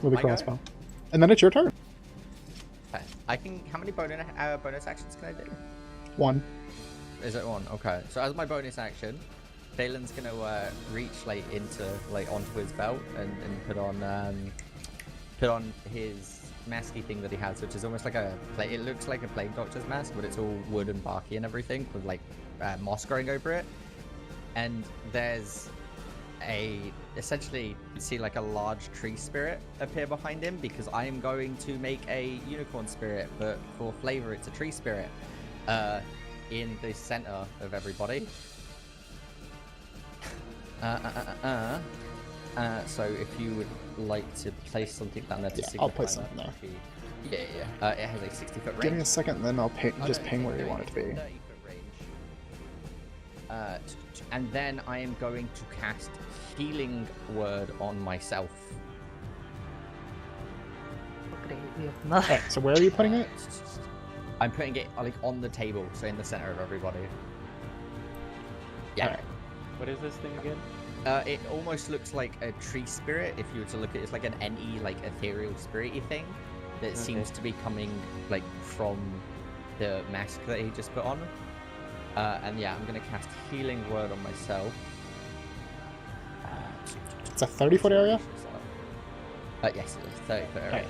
with a My go? crossbow. And then it's your turn. Okay. I can. How many bonus actions can I do? 1. Is it one? Okay. So as my bonus action, Phelan's gonna reach onto his belt and put on his masky thing that he has, which is almost like it looks like a plague doctor's mask, but it's all wood and barky and everything with like moss growing over it. And there's essentially you see like a large tree spirit appear behind him, because I am going to make a unicorn spirit, but for flavor it's a tree spirit in the center of everybody. So if you would like to place something down there to Yeah, I'll signify place that, something there. Yeah. It has a 60-foot range. Give me a second, then I'll just no, ping it's where you going want it to be. 30-foot range. And then I am going to cast Healing Word on myself. Great, we have nothing. Alright, so where are you putting it? I'm putting it like on the table, so in the center of everybody. Yeah. Alright. What is this thing again? It almost looks like a tree spirit if you were to look at it. It's like an NE, like ethereal spirity thing that seems to be coming like from the mask that he just put on. And yeah, I'm gonna cast Healing Word on myself. It's a 30-foot area? Yes, it is 30-foot area. Okay.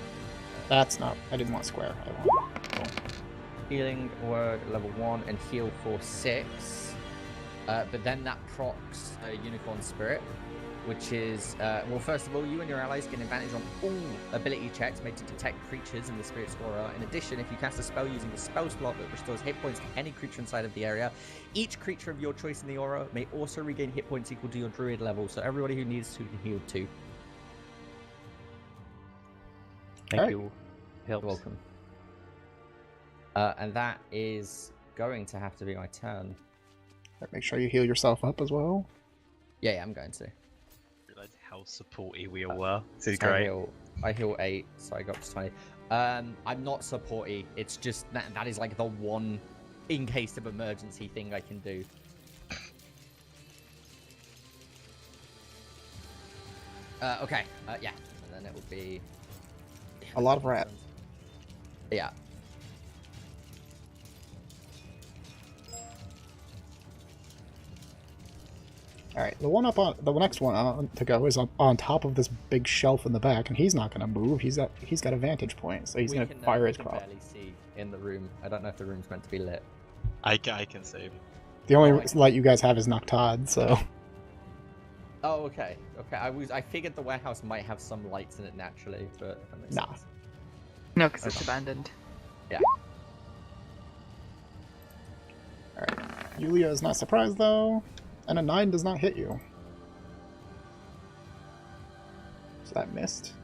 That's not... I didn't want square. I want... Cool. Healing Word level 1 and heal for 6. But then that procs a Unicorn Spirit, which is, well, first of all, you and your allies get advantage on all ability checks made to detect creatures in the Spirit's aura. In addition, if you cast a spell using a spell slot that restores hit points to any creature inside of the area, each creature of your choice in the aura may also regain hit points equal to your druid level, so everybody who needs to can heal too. Thank you. Helps. You're welcome. And that is going to have to be my turn. Make sure you heal yourself up as well. Yeah, I'm going to. Realize how supporty we all were. This is I great. heal 8, so I got up to 20. I'm not supporty. It's just that is like the one in case of emergency thing I can do. Okay. Yeah. And then it would be A lot of rat. Yeah. Alright, the next one on to go is on top of this big shelf in the back, and he's not going to move. He's got a vantage point, so he's going to fire his cross. We can barely see in the room. I don't know if the room's meant to be lit. I can save. The only light you guys have is Noctad, so... Oh, okay. Okay, I figured the warehouse might have some lights in it naturally, but that makes Nah. sense. No, because it's abandoned. Yeah. Alright. Yulia is not surprised, though. And a 9 does not hit you. So that missed.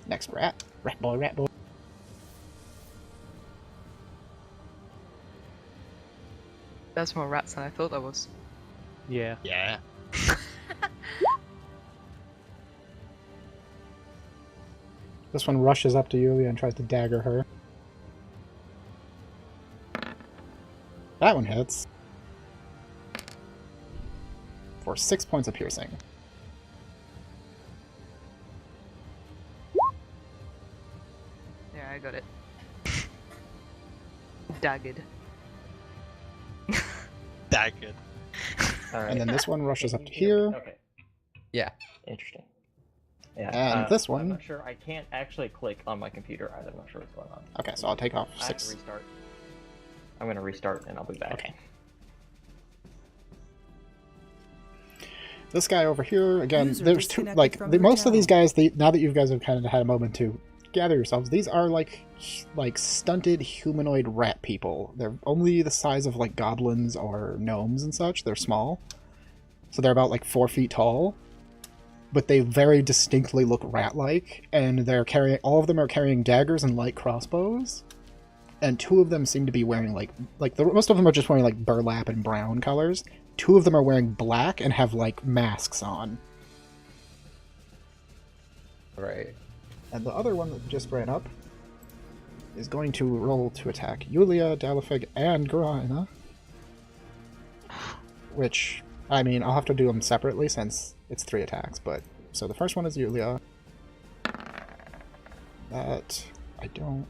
Next rat. Rat boy, rat boy. There's more rats than I thought there was. Yeah. Yeah. This one rushes up to Yulia and tries to dagger her. That one hits. For 6 points of piercing. Yeah, I got it. Daggered. Daggered. Alright. And then this one rushes up to here. Okay. Yeah. Interesting. Yeah. And this one- I'm not sure. I can't actually click on my computer either. I'm not sure what's going on. Okay, so I'll take off I have to 6. restart. I'm gonna restart and I'll be back. Okay. This guy over here, again, User there's two, disconnected like, from your most of these channel. guys, now that you guys have kind of had a moment to gather yourselves. These are like stunted humanoid rat people. They're only the size of like goblins or gnomes and such. They're small, so they're about like 4 feet tall. But they very distinctly look rat-like, and they're carrying. All of them are carrying daggers and light crossbows, and 2 of them seem to be wearing most of them are just wearing like burlap and brown colors. 2 of them are wearing black and have like masks on. Right. And the other one that just ran up is going to roll to attack Yulia, Dalifig, and Garina. Which, I mean, I'll have to do them separately since it's 3 attacks, but... So the first one is Yulia. That... I don't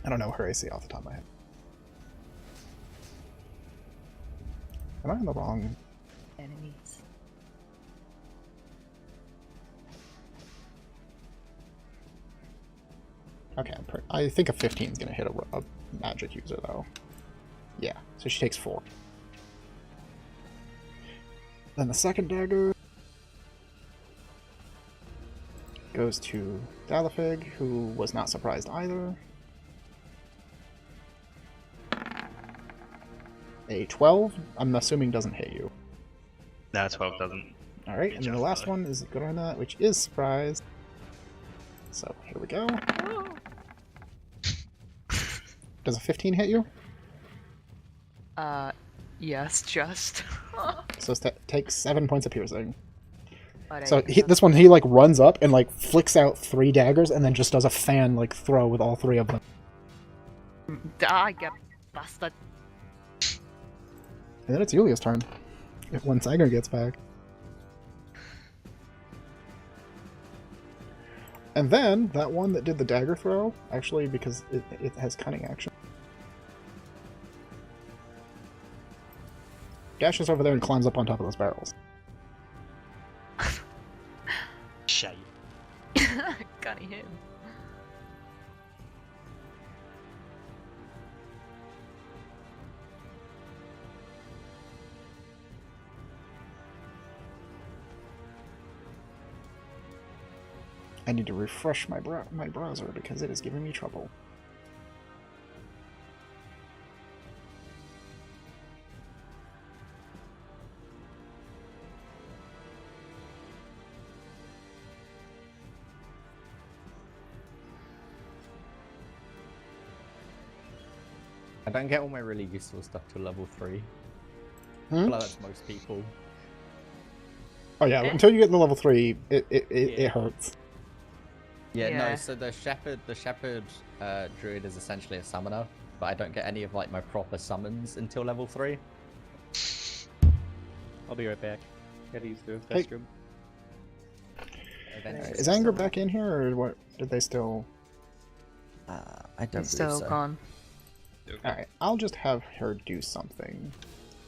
know her AC off the top of my head. Am I on the wrong... Enemies. Okay, I think a 15 is going to hit a magic user, though. Yeah, so she takes 4. Then the second dagger goes to Dalifig, who was not surprised either. A 12, I'm assuming doesn't hit you. No, 12 doesn't. Alright, and then the last one is Garina, which is surprised. So, here we go. Does a 15 hit you? Yes, just. So takes 7 points of piercing. But So this one, he like runs up and like flicks out 3 daggers and then just does a fan like throw with all 3 of them. Die, get bastard. And then it's Yulia's turn. Once Sanger gets back. And then, that one that did the dagger throw, actually, because it has cunning action, dashes over there and climbs up on top of those barrels. Shite. Gunny him. I need to refresh my browser because it is giving me trouble. I don't get all my really useful stuff to level 3. I Hmm? feel like that's most people. Oh yeah, until you get to level 3, it hurts. Yeah, Yeah. no, so the shepherd druid is essentially a summoner, but I don't get any of like my proper summons until level 3. I'll be right back. Gotta use the Hey. restroom. Eventually. Is Anger back in here, or what? Did they still... I don't It's believe still so. gone. Alright, I'll just have her do something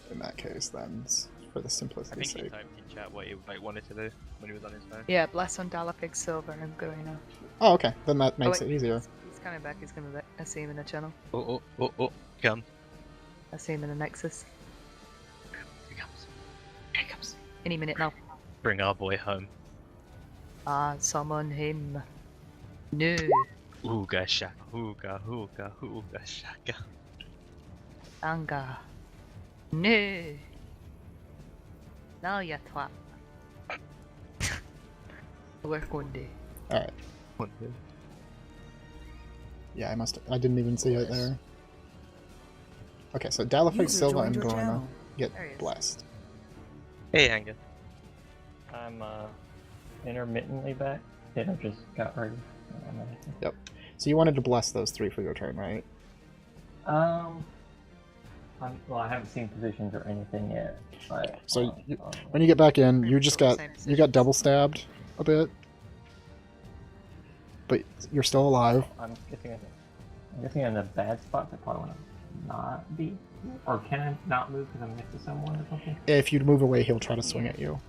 in that case then, for the I simplicity's think he sake. typed in chat what he wanted to do when he was on his phone. Yeah, bless on Dalifig, Silver, and Garina. Oh, okay, then that makes wait. it easier. He's coming back, he's coming back. I see him in the channel. Oh, come. I see him in the Nexus. Here he comes. Here he comes. Any minute now. Bring our boy home. Summon him. No. Ooga shaka, ooga, ooga, ooga shaka. Anger. No. Now you twat. Work one day. Alright, yeah, I didn't even see it there. Okay, so Dalifig, User Silva, and joined your Gorna channel. get There he is. blessed. Hey, Anger. I'm intermittently back. Yeah, I just got ready. Yep. So you wanted to bless those 3 for your turn, right? Well, I haven't seen positions or anything yet. But, So when you get back in, you just got Same double stabbed a bit, but you're still alive. I'm guessing in a bad spot. I probably want to not be, or can I not move because I'm next to someone or something? If you move away, he'll try to swing at you.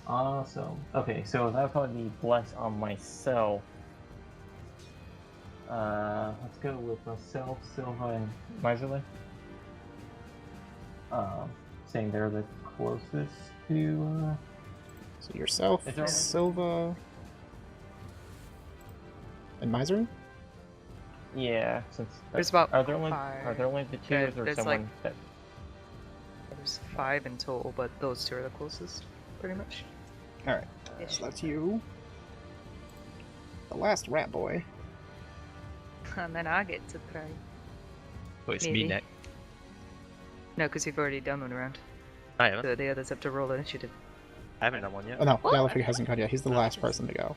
So okay, so that would probably be bless on myself. Let's go with myself, Silva, and Miserly. Saying they're the closest to. So yourself, Is there only- Silva, And Misery? Yeah, since There's about are there only five. the two, or is there There's someone like- that? There's 5 in total, but those 2 are the closest, pretty much. Alright, Ish. so that's you. The last rat boy. And then I get to try. Oh, it's Maybe. me next. No, because you've already done one round. I haven't. So the others have to roll initiative. I haven't done one yet. Oh no, What? Dalifig hasn't gone yet. He's the last person to go.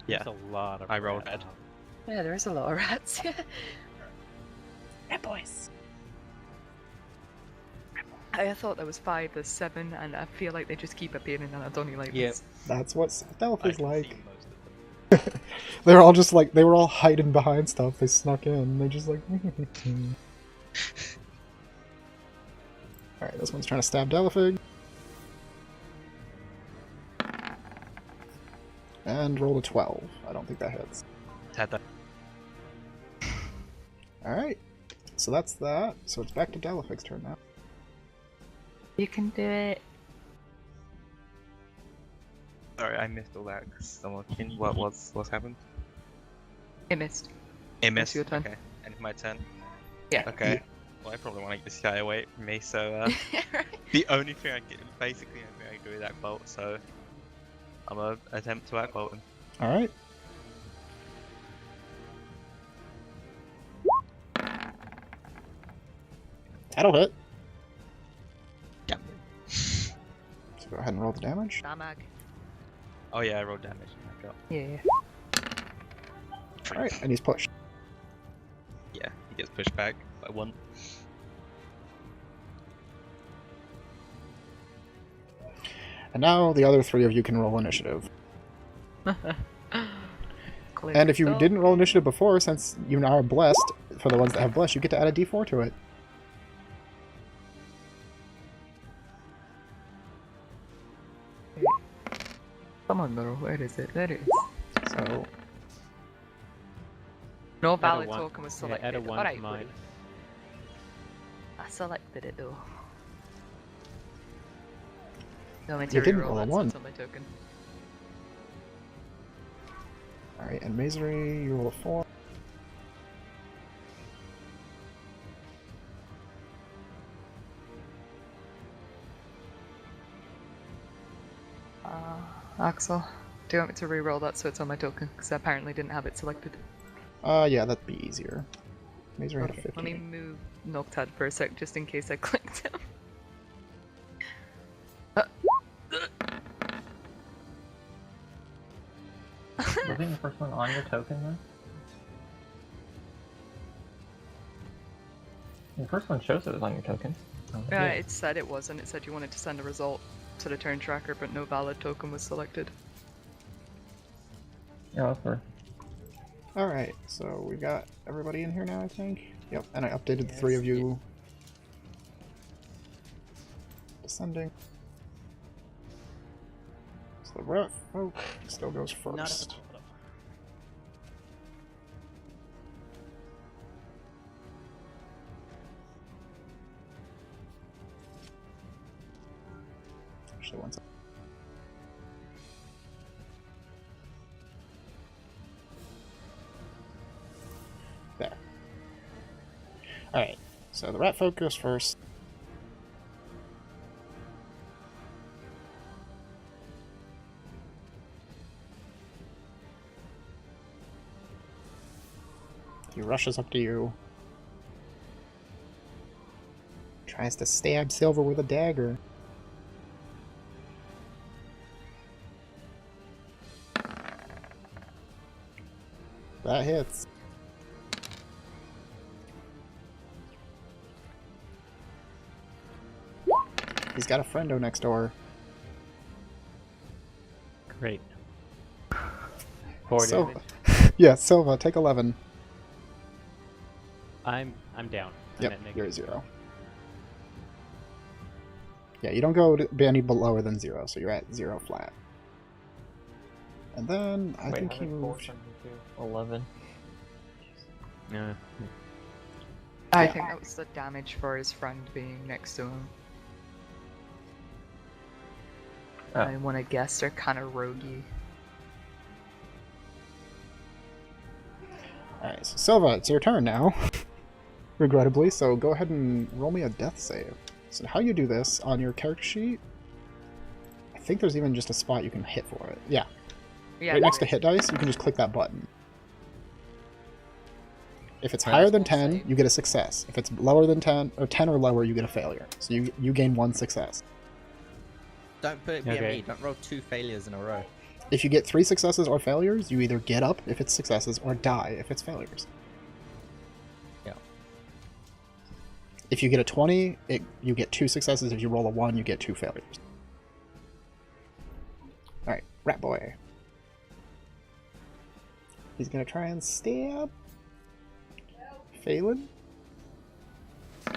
Yeah. There's a lot of I rolled rat red. now. Yeah, there is a lot of rats. Rat boys. I thought there was 5, there's 7, and I feel like they just keep appearing, and I don't really like Yep. this. That's what Dalifig's I like. can see most of them. They were all just like, they were all hiding behind stuff. They snuck in. They're just like. Alright, this one's trying to stab Dalifig. And roll a 12. I don't think that hits. Had that. Alright. So that's that. So it's back to Dalifig's turn now. You can do it. Sorry, I missed all that. 'Cause someone. What's happened? It missed. It It's missed. your turn. Okay, and it's my turn. Yeah. Okay. Well, I probably want to get this guy away from me, so Right. the only thing I can do is act bolt. So I'm gonna attempt to act bolt him. Alright. That'll hit. Yeah. So go ahead and roll the damage. Damag. Oh yeah, I rolled damage. I got Yeah. Alright, and he's pushed. Yeah, he gets pushed back by 1. And now the other 3 of you can roll initiative. Clear And if you stuff. didn't roll initiative before, since you now are blessed, for the ones that have blessed, you get to add a d4 to it. Come on, girl. Where is it? There it is. So, No Add a valid 1. token was Yeah, selected. add a 1 Alright, to mine. I selected it though. No, You didn't roll a that, so 1. it's on my token. alright, and Misery, you roll a 4. Axel, do you want me to re-roll that so it's on my token? Because I apparently didn't have it selected. Yeah, that'd be easier. Misery had a Okay, 15. let me move Noctad for a sec just in case I clicked him. Moving the first one on your token, then? The first one shows it was on your token. Oh, Yeah, it said it wasn't. It said you wanted to send a result to the turn tracker, but no valid token was selected. Yeah, that's fair. Alright, so we got everybody in here now, I think. Yep, and I updated the 3 of you. Descending. So the rat folk still goes first. Actually, one second. There. Alright, so the rat folk goes first. He rushes up to you. Tries to stab Silver with a dagger. That hits. He's got a friendo next door. Great. 4 Silva. damage. Yeah, Silva, take 11. I'm down. I'm Yep, at you're negative 0. Yeah, you don't go to be any lower than 0, so you're at 0 flat. And then I Wait, think how he did 4 moved. turn into 11. Yeah. I Yeah. think that was the damage for his friend being next to him. Oh. I want to guess they're kind of roguey. Alright, so Silva, it's your turn now. Regrettably, so go ahead and roll me a death save. So how you do this, on your character sheet, I think there's even just a spot you can hit for it. Yeah. Yeah, Right next to there hit dice, you can just click that button. If it's Alright, higher than that's all 10, save. you get a success. If it's lower than 10, or 10 or lower, you get a failure. So you gain 1 success. Don't put it be Okay. me. Don't roll 2 failures in a row. If you get 3 successes or failures, you either get up if it's successes or die if it's failures. Yeah. If you get a 20, you get 2 successes. If you roll a 1, you get 2 failures. Alright, Rat Boy. He's gonna try and stab Phelan?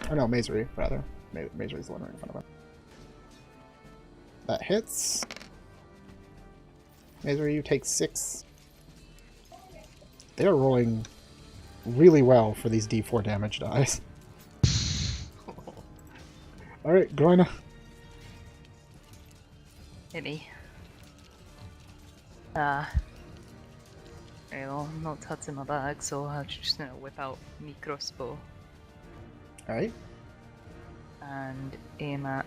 Or no, Mazery, rather. Mazery's the one right in front of him. That hits. Mazery, you take 6. They are rolling really well for these D4 damage dice. Alright, Groina. Hit me. Well, I'm not touching my bag, so I'm just gonna whip out my crossbow Alright, and aim at.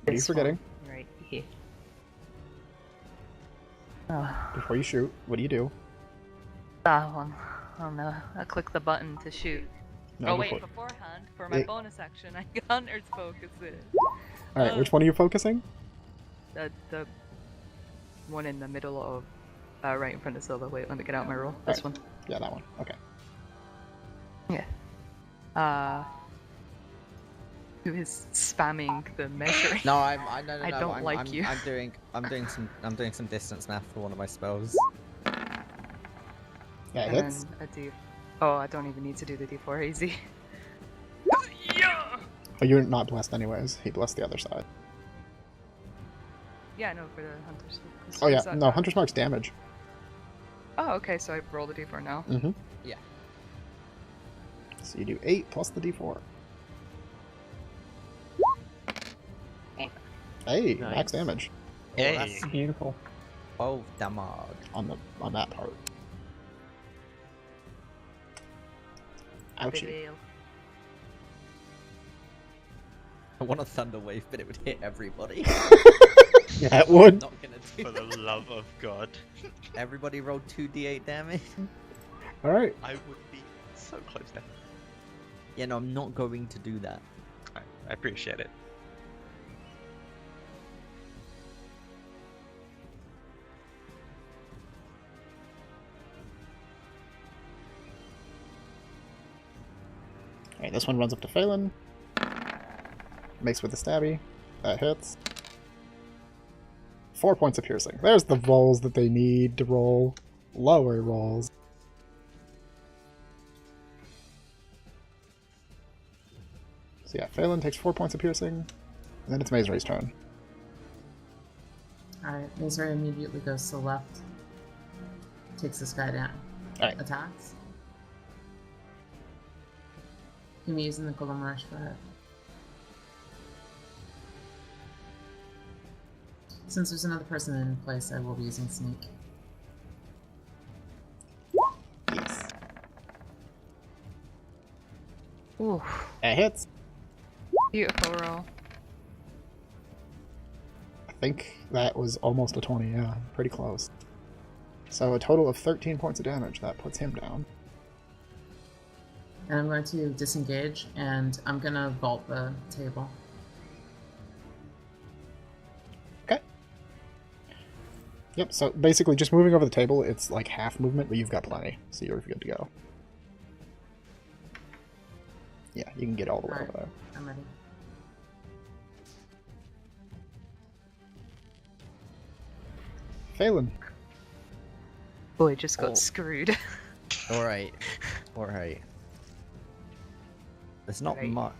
what are you this forgetting? one right here. Oh, Before you shoot, what do you do? that one. Oh no, I click the button to shoot. No, oh wait, before- beforehand, for my Wait. bonus action, I got Hunter's Focus it. Alright, which one are you focusing? The one in the middle of, right in front of Silva. Wait, let me get out my roll. This Alright. one. Yeah, that one. Okay. Yeah. Who is spamming the measuring? No, I don't I'm, like I'm, you. I'm doing some distance math for one of my spells. That And hits. then a D. Oh, I don't even need to do the D4 easy. Oh, you're not blessed anyways. He blessed the other side. Yeah, no, for the Hunter's Focus. Oh yeah, Is that no, bad? Hunter's Mark's damage. Oh, okay, so I roll the D4 now. Mm-hmm. Yeah. So you do 8 plus the D4. Hey, max Nice. damage Oh, Hey. that's Beautiful. 12 damage. on that part. Ouchie. Bewail. I want a thunder wave, but it would hit everybody. Yeah, it would. Not gonna do For that. the love of God. Everybody rolled 2d8 damage. Alright. I would be so close now. Yeah, no, I'm not going to do that. I appreciate it. Alright, this one runs up to Phelan. Makes with the stabby. That hits. 4 points of piercing. There's the rolls that they need to roll. Lower rolls. So yeah, Phelan takes 4 points of piercing. And then it's Mazery's turn. Alright, Mazer immediately goes to the left. Takes this guy down. Alright. Attacks. Can be using the Golem Rush for it. Since there's another person in place, I will be using Sneak. Yes. Ooh, That hits. beautiful roll. I think that was almost a 20, yeah. Pretty close. So a total of 13 points of damage. That puts him down. And I'm going to disengage, and I'm gonna vault the table. Okay. Yep, so basically just moving over the table, it's like half movement, but you've got plenty. So you're good to go. Yeah, you can get all the way Alright. over there. I'm ready. Phelan. Boy, just got Oh. screwed. Alright. Alright. There's not Right. much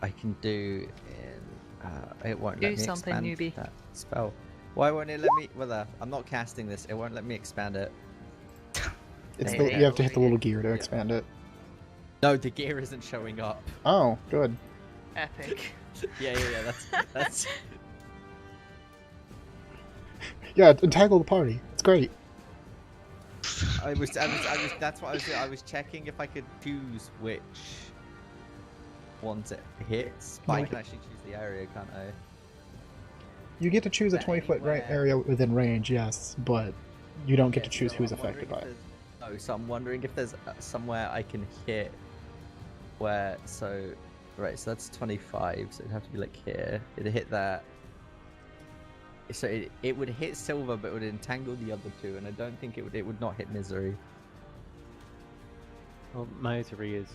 I can do in... it won't Do let me something, expand newbie. that spell. Why won't it let me... Well, I'm not casting this. It won't let me expand it. It's There the, you you have go. to hit the little gear to expand it. No, the gear isn't showing up. Oh, good. Epic. Yeah, that's... Yeah, entangle the party. It's great. I was. That's what I was doing. I was checking if I could choose which ones it hits. But I can actually choose the area, can't I? You get to choose a Is that 20-foot anywhere? area within range, yes, but you don't get to choose so who's I'm affected by wondering it. if there's- No, so I'm wondering if there's somewhere I can hit where. So, right, so that's 25. So it'd have to be like here. It'd hit that. So it would hit silver, but it would entangle the other two, and I don't think it would not hit misery. Well, misery is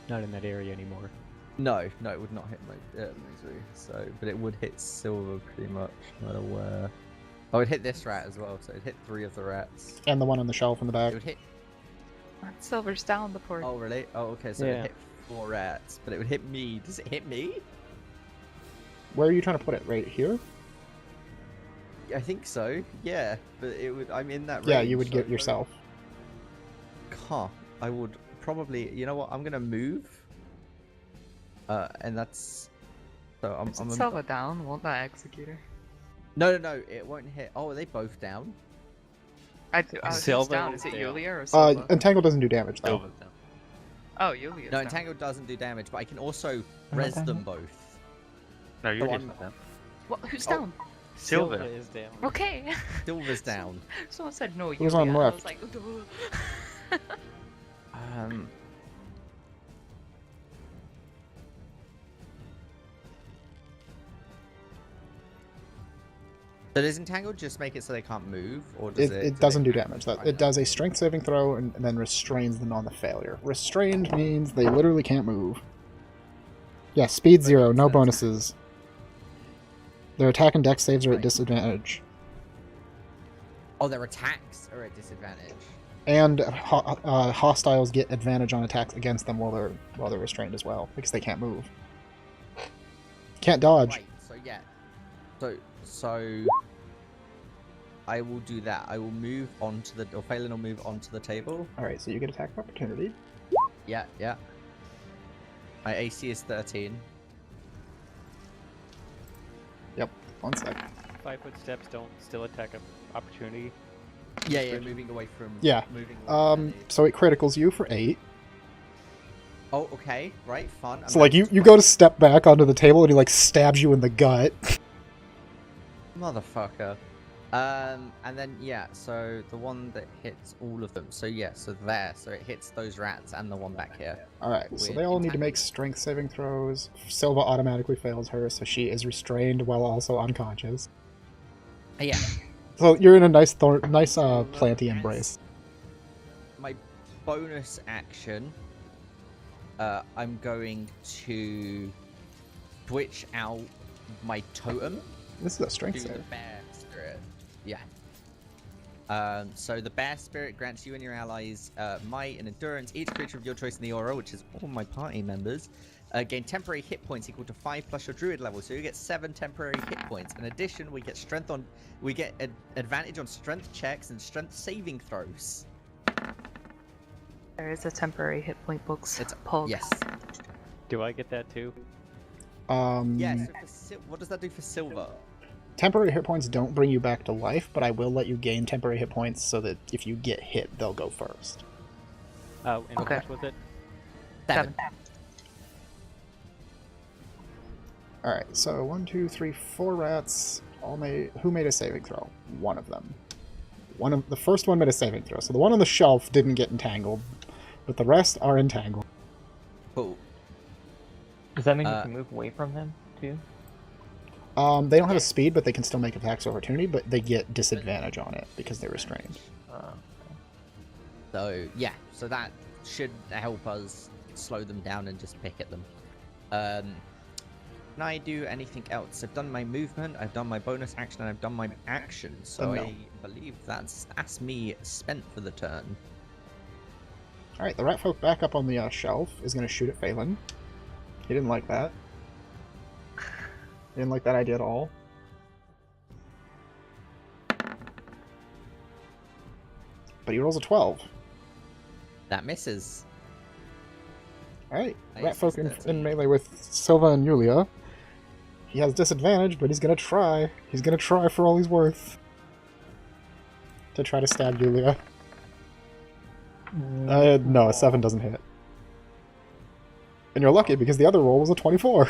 not in that area anymore. No, it would not hit misery. So, but it would hit silver pretty much, no matter where. Oh, it'd hit this rat as well. So it'd hit 3 of the rats. And the one on the shelf in the back. It would hit. Silver's down the port. Oh really? Oh okay. So Yeah. it hit 4 rats, but it would hit me. Does it hit me? Where are you trying to put it? Right here? I think so. Yeah, but it would. I'm in that range. Yeah, you would so get I- yourself. Huh. I would probably. You know what? I'm gonna move. And that's. So I'm. Silver down, won't that executor? No, it won't hit. Oh, are they both down? I was Silver down. is Is it down. Yulia or Silva? Entangle doesn't do damage, though. Silver's down. Oh, Yulia's No, down. entangle doesn't do damage, but I can also not res down them yet. both. No, you're Oh, just I'm- down. What? Who's Oh. down? Silver. is down. Okay. Silver's down. Someone said no. Who's Yulia. on and I left? was like, duh. So does entangle just make it so they can't move, or does It doesn't do damage. It does a strength saving throw and then restrains them on the failure. Restrained means they literally can't move. Yeah, speed 0, no bonuses. Their attack and dex saves are at disadvantage. Oh, their attacks are at disadvantage. And hostiles get advantage on attacks against them while they're restrained as well, because they can't move. Can't dodge. Right. So yeah. So I will do that. I will move onto the. Or Phelan will move onto the table. Alright, so you get attack of opportunity. Yeah. My AC is 13. Yep, 1 sec. 5-foot steps don't still attack of opportunity. Yeah, moving away from. Yeah. Moving away from the- So it criticals you for 8. Oh, okay. Right. Fun. So like you go to step back onto the table and he like stabs you in the gut. Motherfucker. And then yeah, so the one that hits all of them. So yeah, so there. So it hits those rats and the one back here. Alright, so With they all need to entangle. make strength saving throws. Silva automatically fails her, so she is restrained while also unconscious. Yeah. So you're in a nice planty embrace. My bonus action. I'm going to switch out my totem. This is a strength to the save. bear spirit. Yeah. So the bear spirit grants you and your allies might and endurance. Each creature of your choice in the aura, which is all my party members, gain temporary hit points equal to 5 plus your druid level. So you get 7 temporary hit points. In addition, we get advantage on strength checks and strength saving throws. There is a temporary hit point box. It's Pog. yes. Do I get that too? Yeah. So what does that do for silver? Temporary hit points don't bring you back to life, but I will let you gain temporary hit points so that if you get hit, they'll go first. Oh, and Okay. what was it? 7. Alright, so 1, 2, 3, 4 rats. Who made a saving throw? One of them. The first one made a saving throw, so the one on the shelf didn't get entangled, but the rest are entangled. Cool. Does that mean you Uh, can move away from them too? They don't have a speed, but they can still make attacks of opportunity, but they get disadvantage on it because they're restrained. So yeah, so that should help us slow them down and just pick at them. Can I do anything else? I've done my movement, I've done my bonus action, and I've done my action. So No. I believe that's me spent for the turn. Alright, the rat folk back up on the shelf is going to shoot at Phelan. He didn't like that. He didn't like that idea at all. But he rolls a 12. That misses. Alright, Nice, rat folk that's in melee with Silva and Yulia. He has disadvantage, but he's gonna try. He's gonna try for all he's worth. To try to stab Yulia. No, a 7 doesn't hit. And you're lucky because the other roll was a 24.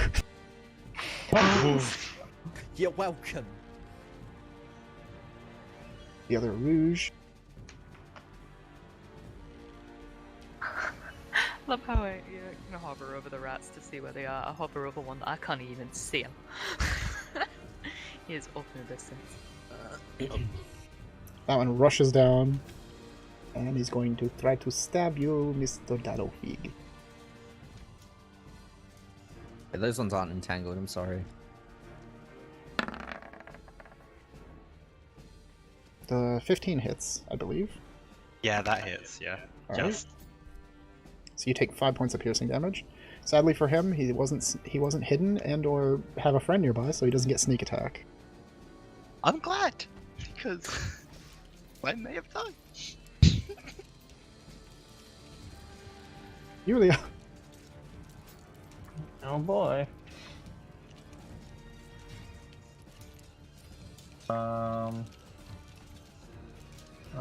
You're welcome. The other rouge. Love how I kind of hover over the rats to see where they are. I hover over one that I can't even see him. He is off in the distance. That one rushes down. And he's going to try to stab you, Mr. Daddlefig. Yeah, those ones aren't entangled, I'm sorry. The 15 hits, I believe. Yeah, that hits, yeah. Alright. Just. So you take 5 points of piercing damage. Sadly for him, he wasn't hidden and or have a friend nearby, so he doesn't get sneak attack. I'm glad, because I may have died. Yulia. Oh boy. I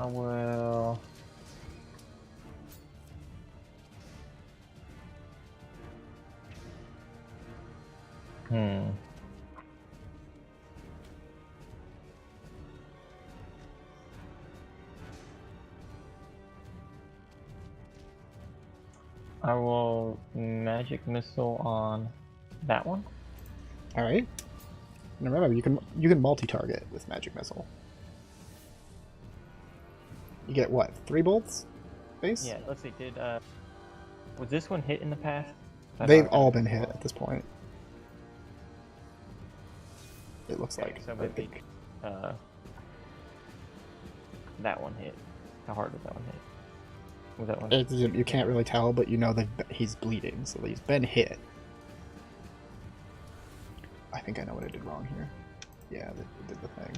will. I will magic missile on that one. Alright. And remember, you can multi-target with magic missile. You get what, 3 bolts? Base? Yeah, let's see, was this one hit in the past? They've all been hit at this point. It looks Okay, like. so I maybe, think. that one hit. How hard was that one hit? Was that one? You can't really tell, but you know that he's bleeding, so he's been hit. I think I know what I did wrong here. Yeah, they did the thing.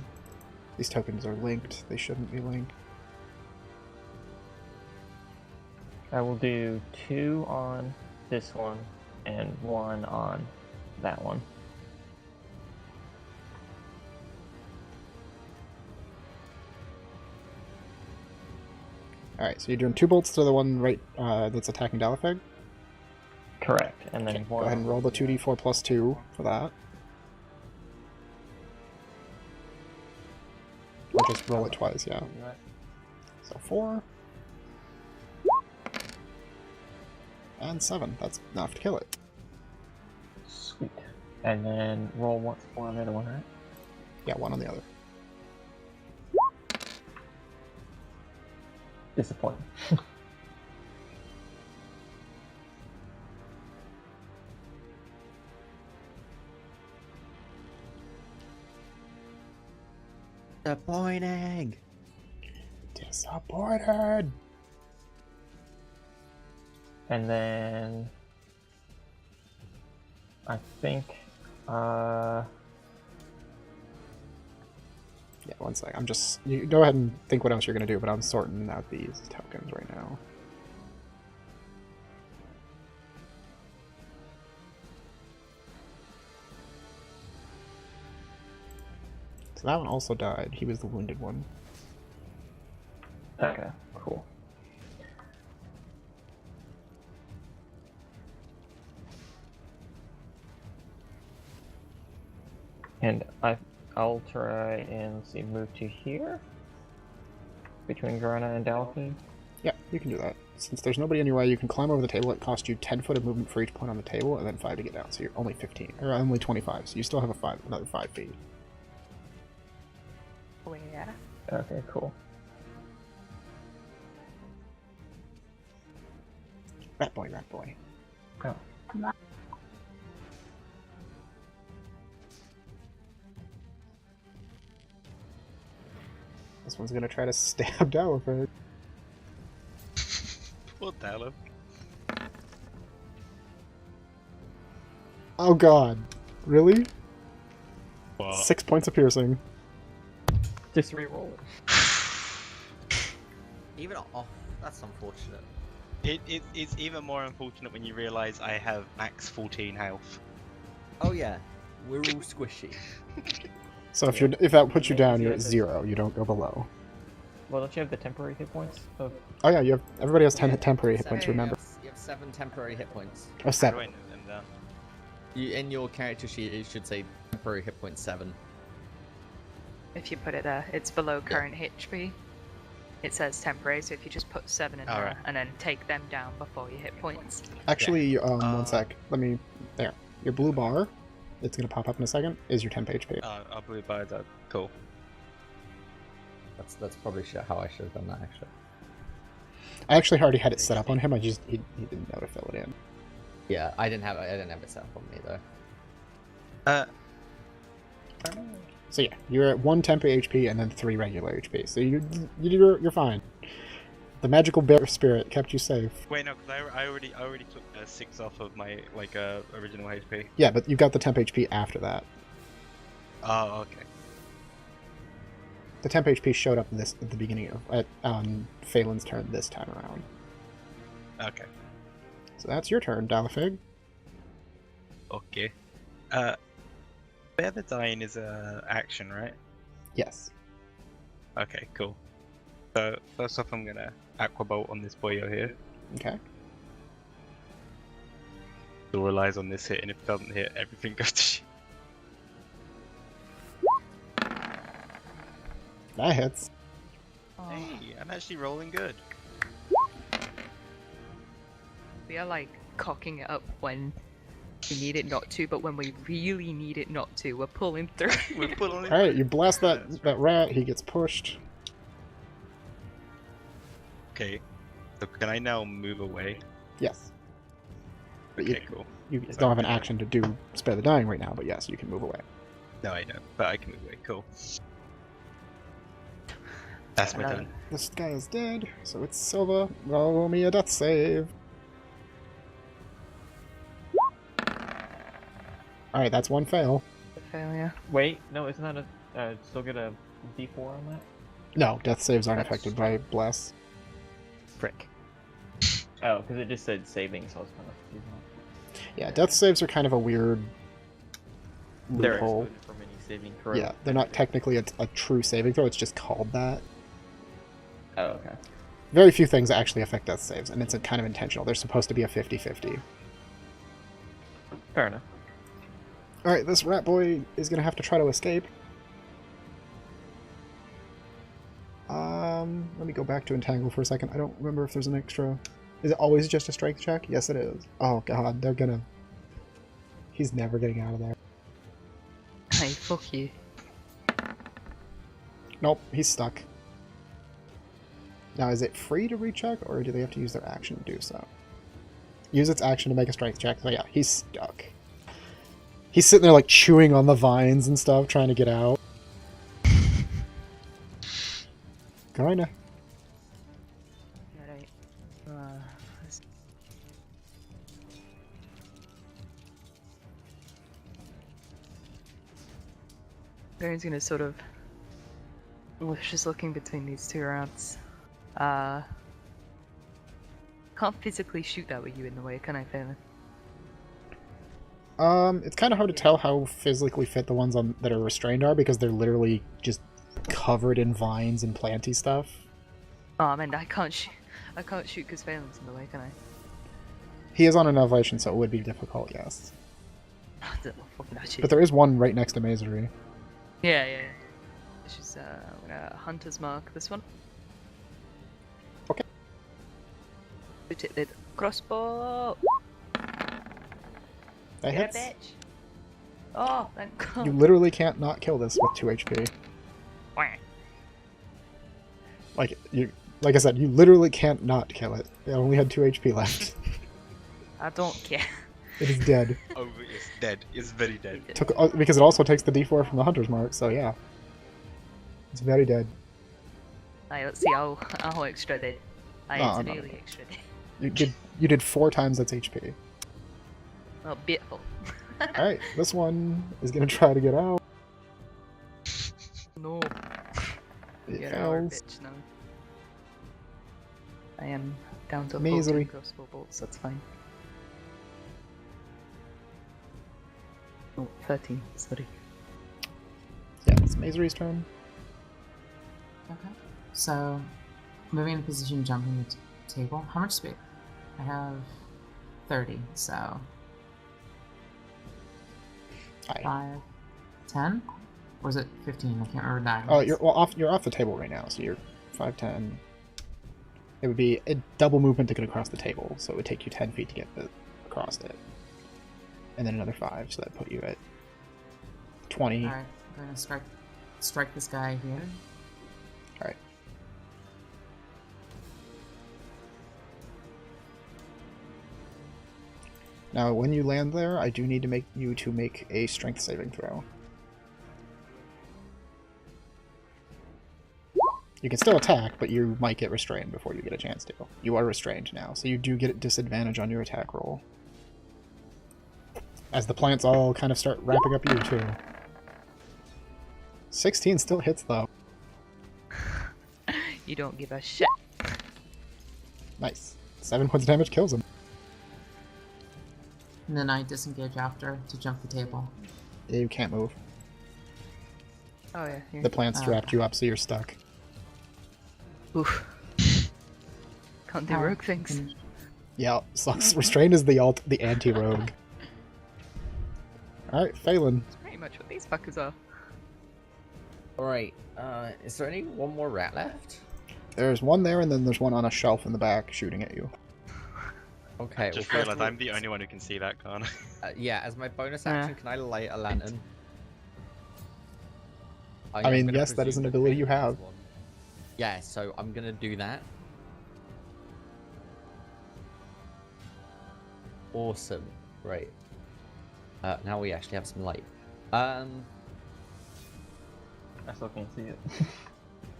These tokens are linked. They shouldn't be linked. I will do 2 on this one and 1 on that one. Alright, so you're doing 2 bolts to the one right that's attacking Dalafeg? Correct, and then Okay, one. go ahead and roll the 2d4 plus 2 for that. Or just roll it twice, yeah. So 4. And 7. That's enough to kill it. Sweet. And then roll once more on the other one, right? Yeah, 1 on the other. Disappointing. Disappointing. Disappointed. And then I think Yeah, 1 sec. I'm just... You go ahead and think what else you're going to do, but I'm sorting out these tokens right now. So that one also died. He was the wounded one. okay, cool. And I'll try and see move to here between Garana and Dalphin. Yeah, you can do that. Since there's nobody in your way, you can climb over the table. It costs you 10 foot of movement for each point on the table, and then 5 to get down. So you're only 15, or only 25. So you still have another 5 feet. Oh yeah. Okay, cool. Rat boy, rat boy. Oh. This one's gonna try to stab Dalaford. Poor Dallo. Oh god. Really? What? 6 points of piercing. Just re-roll it. Even off, that's unfortunate. It's even more unfortunate when you realise I have max 14 health. Oh yeah, we're all squishy. So if that puts you down, you're at 0. You don't go below. Well, don't you have the temporary hit points? Of... Oh yeah, everybody has 10 temporary hit points. Remember? You have 7 temporary hit points. Oh, How do 7. I know them down? In your character sheet, it should say temporary hit point 7. If you put it there, it's below current HP. It says temporary, so if you just put 7 in there Alright. and then take them down before you hit points. Actually, one sec. Let me. There. Your blue bar, it's gonna pop up in a second, is your temp HP. I'll be by that. Cool. That's probably how I should have done that, actually. I actually already had it set up on him. He didn't know to fill it in. Yeah, I didn't have it set up on me though. So yeah, you're at 1 temp HP and then 3 regular HP. So you're fine. The magical bear spirit kept you safe. Wait, no, because I already took 6 off of my original HP. Yeah, but you got the temp HP after that. Oh, okay. The temp HP showed up at the beginning of Phelan's turn this time around. Okay. So that's your turn, Dalafig. Okay. Bear the Dying is a action, right? Yes. Okay, cool. So first off, I'm gonna Aqua Bolt on this boyo here. Okay. It relies on this hit, and if it doesn't hit, everything goes to shit. That hits. Hey, I'm actually rolling good. We are like cocking it up when we need it not to, but when we really need it not to, we're pulling through. We're pulling. Alright, you blast that rat, he gets pushed. Okay. So can I now move away? Yes. But Okay, cool. You don't have an action to do Spare the Dying right now, but yes, you can move away. No, I know, but I can move away. Cool. That's my turn. This guy is dead, so it's Silva. Roll me a death save. Alright, that's 1 fail. Failure. Wait, no, isn't that still get a D4 on that? No, death saves aren't affected by Bless. Frick. Oh, because it just said saving, so I was kind of confused. Yeah, death saves are kind of a weird They're loophole. excluded from any saving throw. Yeah, they're not technically a true saving throw, it's just called that. Oh, okay. Very few things actually affect death saves, and it's kind of intentional. They're supposed to be a 50-50. Fair enough. Alright, this rat boy is going to have to try to escape. Let me go back to Entangle for a second. I don't remember if there's an extra... Is it always just a strength check? Yes, it is. Oh god, they're gonna... He's never getting out of there. Hey, fuck you. Nope, he's stuck. Now, is it free to recheck, or do they have to use their action to do so? Use its action to make a strength check. So yeah, he's stuck. He's sitting there like chewing on the vines and stuff, trying to get out. Kinda. Alright. Let's- Baron's gonna sort of... was just looking between these two rats. Can't physically shoot that with you in the way, can I, Phelan? It's kind of hard to tell how physically fit the ones that are restrained are, because they're literally just covered in vines and planty stuff. Oh man, I can't shoot because Phelan's in the way, can I? He is on an elevation, so it would be difficult, yes. Fucking that shit. But there is one right next to Mazery. Yeah. This is Hunter's Mark, this one. Okay. Shoot it with crossbow. That Get hits. a bitch. Oh, thank God. You literally can't not kill this with 2 HP. Like I said, you literally can't not kill it. It only had 2 HP left. I don't care. It is dead. Oh, it's dead. It's very dead. Because it also takes the D4 from the Hunter's Mark, so yeah. It's very dead. Alright, let's see how extra dead. No, It's no. really extra dead. You did 4 times its HP. Oh, beautiful. Alright, this one is gonna try to get out. No. It Get our fails. bitch now. I am down to Misery. 14 crossbow bolts, that's fine. Oh, 13, sorry. Yeah, it's Mazery's turn. Okay. So, moving in position, jumping the table. How much space? I have 30, so... Hi. 5, 10? Or is it 15? I can't remember that. Oh, you're off the table right now, so you're 5, 10. It would be a double movement to get across the table, so it would take you 10 feet to get across it. And then another 5, so that put you at 20. Alright, I'm gonna strike this guy here. Alright. Now, when you land there, I do need to make you to make a strength saving throw. You can still attack, but you might get restrained before you get a chance to. You are restrained now, so you do get a disadvantage on your attack roll. As the plants all kind of start wrapping up you, too. 16 still hits, though. You don't give a shit. Nice. 7 points of damage kills him. And then I disengage after to jump the table. You can't move. Oh yeah. Here. The plants wrapped you up, so you're stuck. Oof. Can't do rogue things. Yeah, sucks. Restraint is the anti-rogue. Alright, Phelan. That's pretty much what these fuckers are. Alright, is there any one more rat left? There's one there, and then there's one on a shelf in the back shooting at you. Okay, Just well, realised I'm the only one who can see that, can't I? yeah, as my bonus action, can I light a lantern? I mean, yes, that is an ability you have. Yeah, so I'm gonna do that. Awesome. Right. Now we actually have some light. I still can't see it.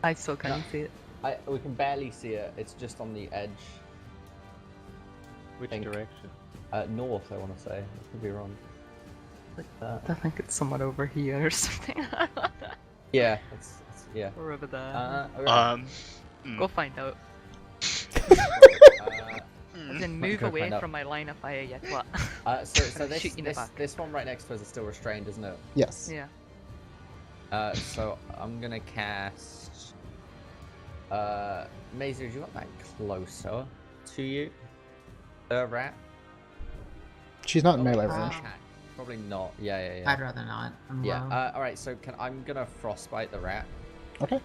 I still can't see it. We can barely see it. It's just on the edge. Which direction? North, I want to say. I could be wrong. I think it's somewhat over here or something. Yeah, yeah. Or over there. Okay. Go find out. Then move Go away find out. from my line of fire, you twat. So Shoot you in the back. this one right next to us is still restrained, isn't it? Yes. Yeah. So I'm gonna cast. Mazer, do you want that closer to you? The rat. She's not in melee Probably range. not. Probably not. Yeah. I'd rather not. I'm Yeah. low. All right. So I'm gonna frostbite the rat. Okay.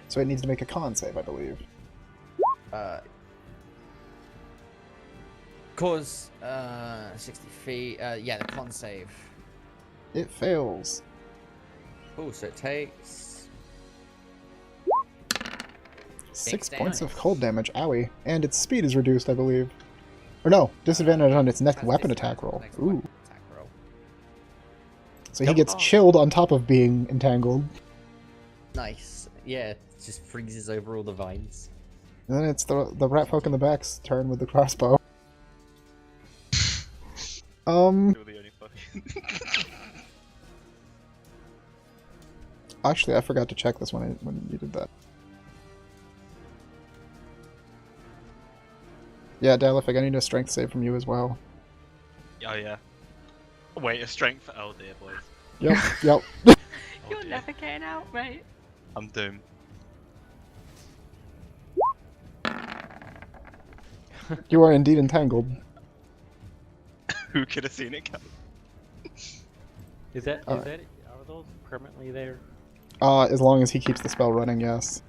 So it needs to make a con save, I believe. Cause 60 feet. Yeah, the con save. It fails. Oh, so it takes 6 damage. points of cold damage. Owie. And its speed is reduced, I believe. Or no, disadvantage on its next Has weapon disadvantage attack on the roll. next Ooh. weapon attack roll. So he gets chilled on top of being entangled. Nice. Yeah, it just freezes over all the vines. And then it's the rat folk in the back's turn with the crossbow. You're the only fucking... Actually, I forgot to check this when you did that. Yeah, Dalifig, I need a strength save from you as well. Oh yeah. Wait, a strength for... Oh dear, boys. Yep, yep. Oh, You're dear. never getting out, right? I'm doomed. You are indeed entangled. Who could have seen it coming? Is that Alright. are those permanently there? As long as he keeps the spell running, yes.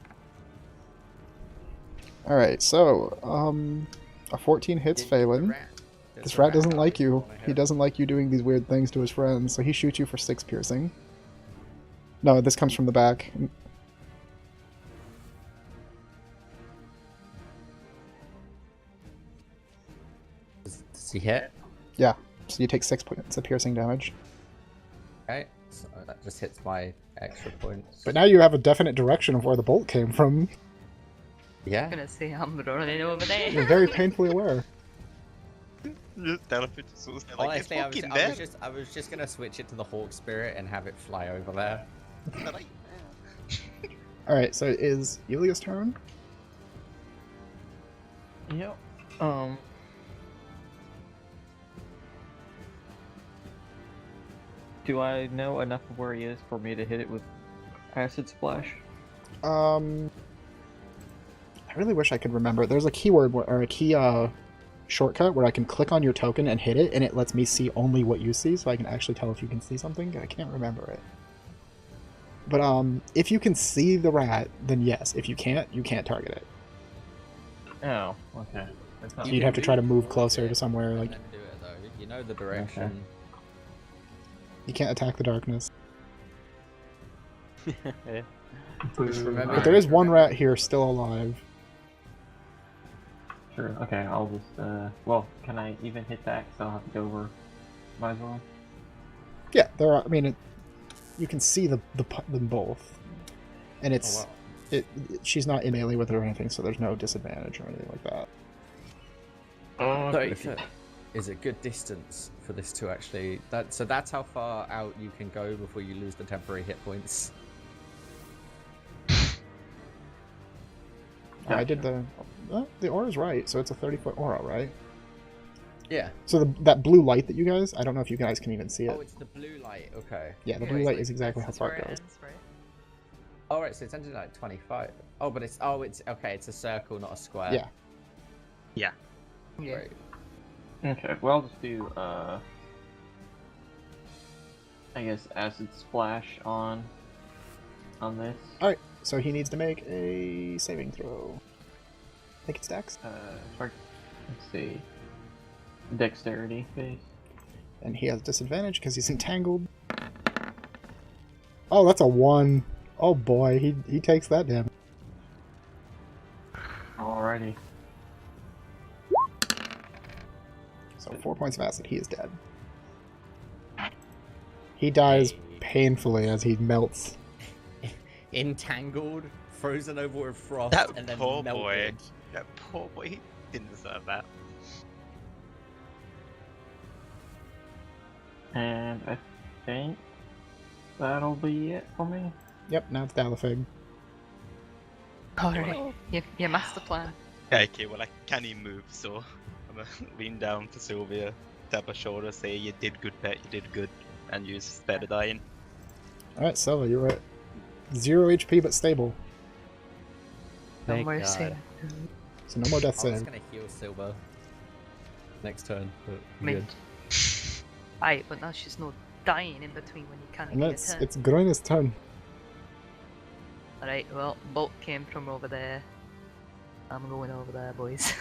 Alright, so, a 14 hits Phelan. This rat doesn't like you. He doesn't like you doing these weird things to his friends, so he shoots you for 6 piercing. No, this comes from the back. Does he hit? Yeah, so you take 6 points of piercing damage. Okay, so that just hits my extra points. But now you have a definite direction of where the bolt came from. Yeah. I'm gonna say I'm running over there. You're very painfully aware. Just Dalifig just sort of like, Honestly, it's fucking dead. I was just gonna switch it to the Hawk Spirit and have it fly over there. Alright, so it is Yulia's turn. Yep. Do I know enough of where he is for me to hit it with acid splash? I really wish I could remember. There's a keyword or a key shortcut where I can click on your token and hit it, and it lets me see only what you see, so I can actually tell if you can see something. I can't remember it. But if you can see the rat, then yes. If you can't target it. Oh, okay. That's not- So you'd have to try to move closer to somewhere. Like And then do it though. You know the direction. you can't attack the darkness. Yeah. Just remember. But there is one rat here still alive. Sure. Okay, I'll just. Well, can I even hit that? So I'll have to go over. Might as well. Yeah, there are. I mean, you can see them both, and it's she's not in melee with her or anything, so there's no disadvantage or anything like that. Oh, So is a good distance for this to actually. So that's how far out you can go before you lose the temporary hit points. I did the aura's right, so it's a 30-foot aura, right? Yeah. So that blue light that you guys, I don't know if you guys can even see it. Oh, it's the blue light. Okay. Yeah, the Yeah, blue it's light like- is exactly how that's far where it goes. ends, right? Oh, right. So it's ended like 25. Oh, but it's okay. It's a circle, not a square. Yeah. Yeah. Yeah. Right. Okay, well, I'll just do, I guess acid splash on this. Alright, so he needs to make a saving throw. I think it's Dex. Let's see. Dexterity base. And he has disadvantage because he's entangled. Oh, that's a 1. Oh boy, he takes that damage. Alrighty. So 4 points of acid, he is dead. He dies painfully as he melts. Entangled, frozen over with frost, That and then poor melted. boy. That poor boy, he didn't deserve that. And I think that'll be it for me. Yep, now it's Dalafig. Alright. You master plan. Yeah, okay, well, can he move, so I'm gonna lean down to Sylvia, tap her shoulder, say, you did good, pet, you did good, and use spare the dying. Alright, Silva, you're at 0 HP but stable. No Thank more God. saving. So no more death I was save. gonna heal Silver next turn, but Me. good. Aye, but now she's not dying in between when you can't And get that's it. it's Groina's turn. Alright, well, bolt came from over there. I'm going over there, boys.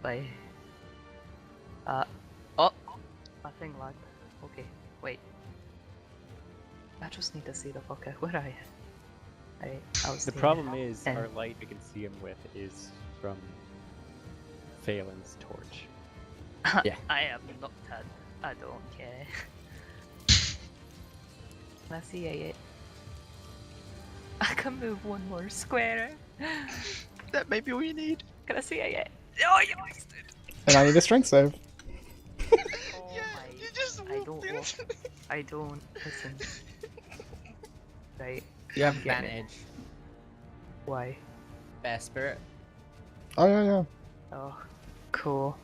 Bye. Oh! My thing lagged. Okay, wait. I just need to see the fucker. Where are you? I was The there. problem is, Yeah. our light we can see him with is from Phelan's torch. Yeah. I am not dead. I don't care. Can I see it? I can move one more square. That may be all you need. Can I see it yet? Oh, you bastard! And I need a strength save. Oh Yeah, my... you just I walked don't in. walk. I don't listen. Right. You have I'm getting it. advantage. Why? Bear spirit. Oh yeah. Oh, cool.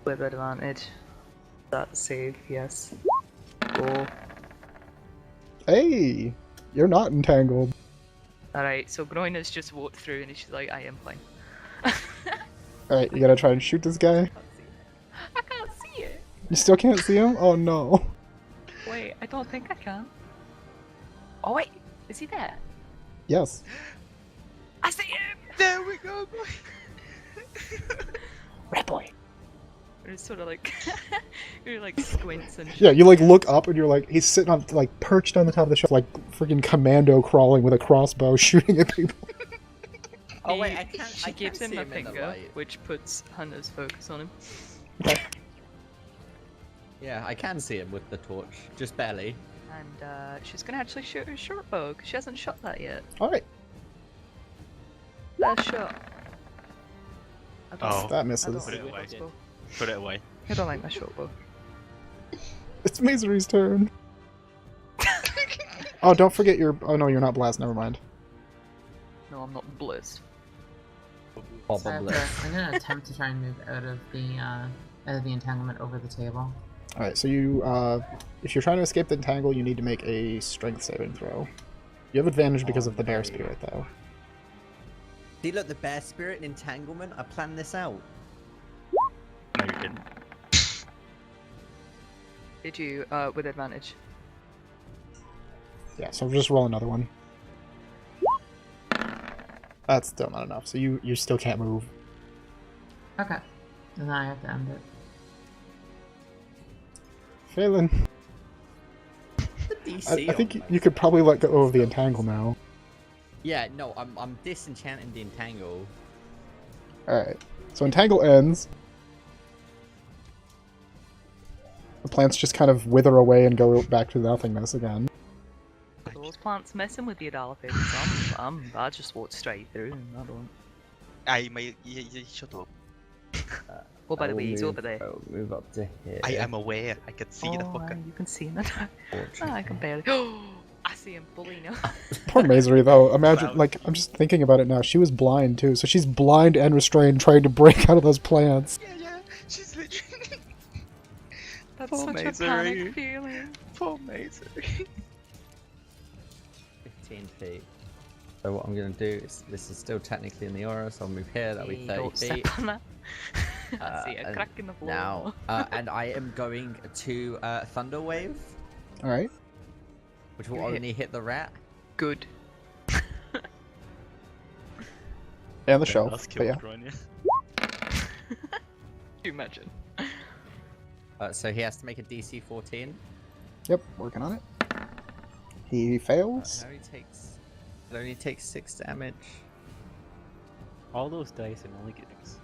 With advantage. That save, yes. Cool. Hey! You're not entangled. Alright, so Groina's just walked through and she's like, I am fine. Alright, you gotta try and shoot this guy. I can't see it! You still can't see him? Oh no. Wait, I don't think I can. Oh wait, is he there? Yes. I see him! There we go, boy. Red boy! It's sort of like, you're like squints and Yeah, you like look up and you're like, he's sitting on, like, perched on the top of the shelf, like freaking commando crawling with a crossbow shooting at people. Oh wait, I can't. She I gives can't him see a him in the finger, light. which puts Hunter's focus on him. Yeah, I can see him with the torch, just barely. And she's gonna actually shoot her short bow, 'cause she hasn't shot that yet. Alright, Last shot. I don't, Oh, that I misses. don't Put it like away. my bow. Put it away. I don't like my short bow. It's Misery's turn. Oh, don't forget your. Oh no, you're not blessed. Never mind. No, I'm not bliss. Probably. I'm gonna attempt to try and move out of the entanglement over the table. All right, so you, if you're trying to escape the entangle, you need to make a strength saving throw. You have advantage because of the bear spirit, though. See, look, the bear spirit and entanglement. I planned this out. No, you didn't. Did you, with advantage? Yeah, so just roll another one. That's still not enough, so you still can't move. Okay. And then I have to end it. Phelan, The DC I think on you could probably let go of the entangle now. Yeah, no, I'm disenchanting the entangle. Alright, so entangle ends. The plants just kind of wither away and go back to nothingness again. Those plants messing with you, Dolphin. I just walked straight through. I don't. Aye, mate, you shut up. Oh, by the I'll way, he's move- over there. I'll move up to here. I am aware. I can see the Oh, fucker. you can see him. I can barely. I see him fully now. Poor Masery, though. Imagine, Wow. like, I'm just thinking about it now. She was blind, too, so she's blind and restrained trying to break out of those plants. Yeah, she's literally. That's Poor such a Masery. panic feeling. Poor Masery. 15 feet. So what I'm going to do is, this is still technically in the aura, so I'll move here, that'll be Hey, 30 don't feet. step on that. I see a And crack in the floor. Now, and I am going to Thunder Wave, Alright. which will You hit- only hit the rat. Good. And the shelf, That's but yeah. killed Ron, Can you imagine? So he has to make a DC 14. Yep, working on it. He fails. It only takes 6 damage. All those dice and only gimmicks.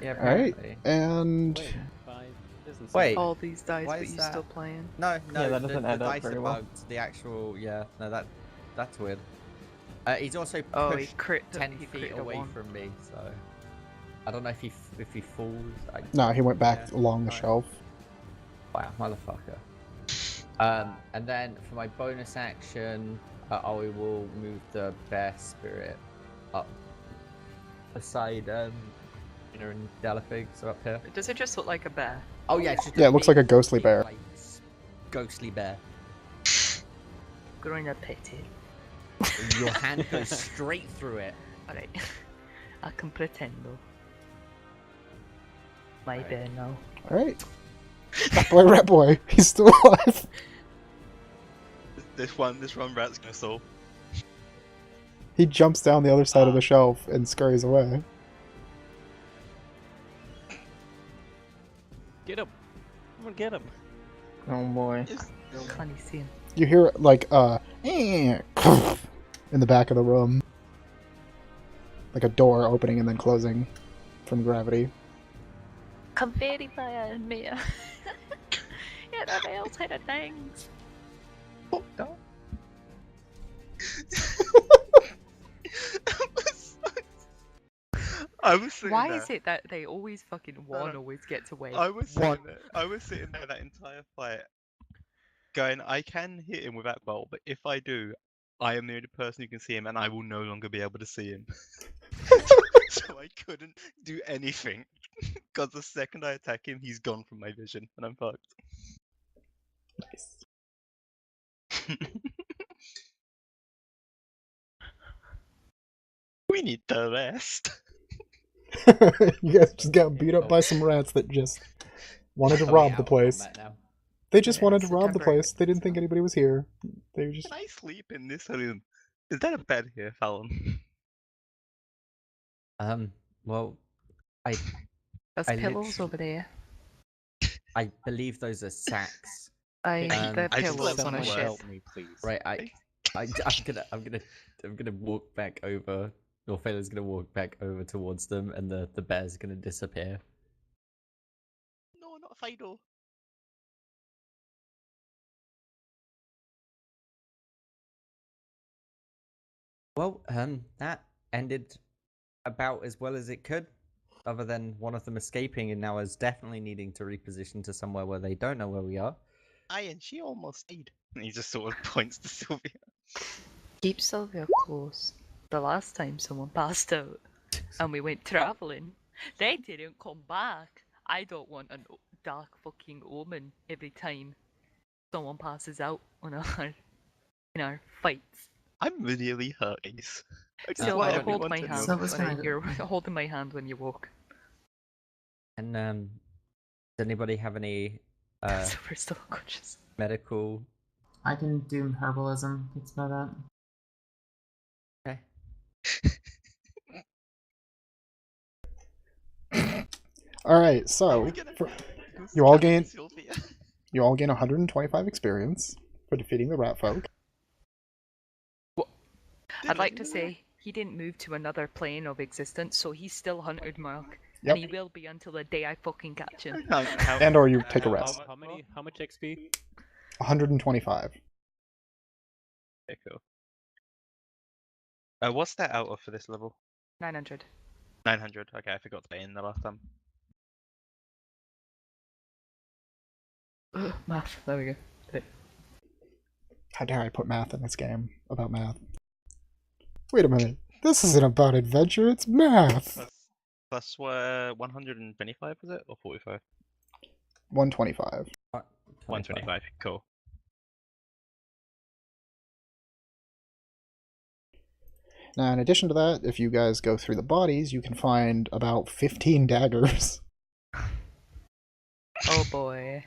Yeah, Alright, apparently. and... Wait, 5. Doesn't Wait. All these dice, Why but is you that? still playing. No, Yeah, that doesn't the add up dice very are well. bugged. The actual, no, that's weird. He's also Oh, he pushed crit. 10 he feet critted a away one. from me, so I don't know if he falls. No, he went back Yeah, along the alright. shelf. Wow, motherfucker. And then for my bonus action, I will move the bear spirit up beside and Delafig, so up here. Does it just look like a bear? Oh yeah, it's just Yeah, it looks like a big, ghostly big, bear. like, ghostly bear. Growing a pity. Your hand goes straight through it. Alright. I can pretend though. My Alright. bear now. Alright. That boy, rat boy, he's still alive. This one rat's gonna solve. He jumps down the other side of the shelf and scurries away. Get him! I'm gonna get him! Oh boy. Can't you see him? You hear, like, in the back of the room. Like a door opening and then closing from gravity. Confetti fire in me. Yeah, that else had a things. Oh, no. I was sitting Why there. is it that they always fucking one always gets away? I was sitting there. I was sitting there that entire fight, going, I can hit him with that bolt, but if I do, I am the only person who can see him, and I will no longer be able to see him. So I couldn't do anything, because the second I attack him, he's gone from my vision, and I'm fucked. Nice. We need the rest. You guys just got beat up by some rats that just wanted to Are we rob out the of place. combat now? They just Yeah, wanted to it's a rob the temporary place. They didn't think anybody was here. They were just... Can I sleep in this room? Is that a bed here, Fallon? Well, I There's I pillows literally- over there. I believe those are sacks. They're I pillows slept on a somewhere ship. else. Help me, please. Right, I'm gonna walk back over. Or Phelan's gonna walk back over towards them, and the bear's gonna disappear. No, not Fido. Well, that ended about as well as it could, other than one of them escaping and now is definitely needing to reposition to somewhere where they don't know where we are. Aye, and she almost died. And he just sort of points to Sylvia. Keep Sylvia close. The last time someone passed out and we went travelling, they didn't come back. I don't want a dark fucking omen every time someone passes out on our in our fights. I'm really hurt, Ace. That's Silver, what I don't everyone hold my to know. hand. Silver's Sorry, gonna- you're holding my hand when you walk. And does anybody have any Silver's still unconscious. medical? I can do herbalism. That's about it. Okay. All right, Are so we gonna do you all Scatman gain- Sylvia? you all gain 125 experience for defeating the rat folk. I'd like to say he didn't move to another plane of existence, so he's still hunted, Mark. Yep. And he will be until the day I fucking catch him. And or you take a rest. How much XP? 125. Okay, cool. What's that out of for this level? 900. 900. Okay, I forgot to pay in the last time. Math. There we go. Did it. How dare I put math in this game about math? Wait a minute. This isn't about adventure, it's math. Plus 125 was it? Or 45? 125. 125, cool. Now, in addition to that, if you guys go through the bodies, you can find about 15 daggers. Oh boy.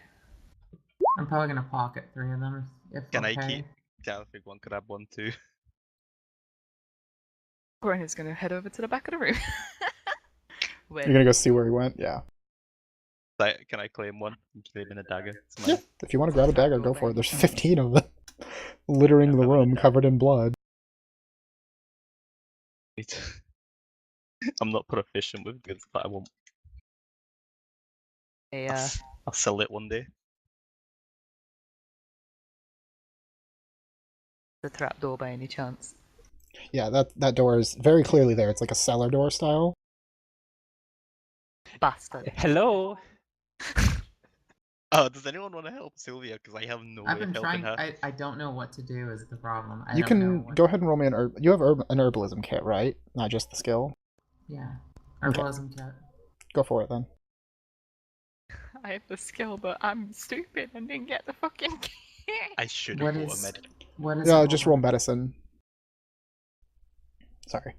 I'm probably gonna pocket 3 of them if Can okay. I keep? Yeah, I think one could have one too. Corin is going to head over to the back of the room. You're gonna go see where he went? Yeah. Like, can I claim one? Claim in a dagger. It's Yeah. mine. If you want to grab a dagger, go for it. There's 15 of them. Littering the room, covered in blood. I'm not proficient with goods, but I won't. I'll sell it one day. The trapdoor by any chance? Yeah, that door is very clearly there. It's like a cellar door style. Bastard. Hello. Oh, does anyone want to help Sylvia? Because I have no I've way of been helping trying. her. I don't know what to do. Is the problem? I You don't know can what- go ahead and roll me an herb. You have an herbalism kit, right? Not just the skill. Yeah. Okay. Herbalism kit. Go for it then. I have the skill, but I'm stupid and didn't get the fucking key. I should What have bought a is? med. What is? Yeah, just roll herbalism? medicine. Sorry.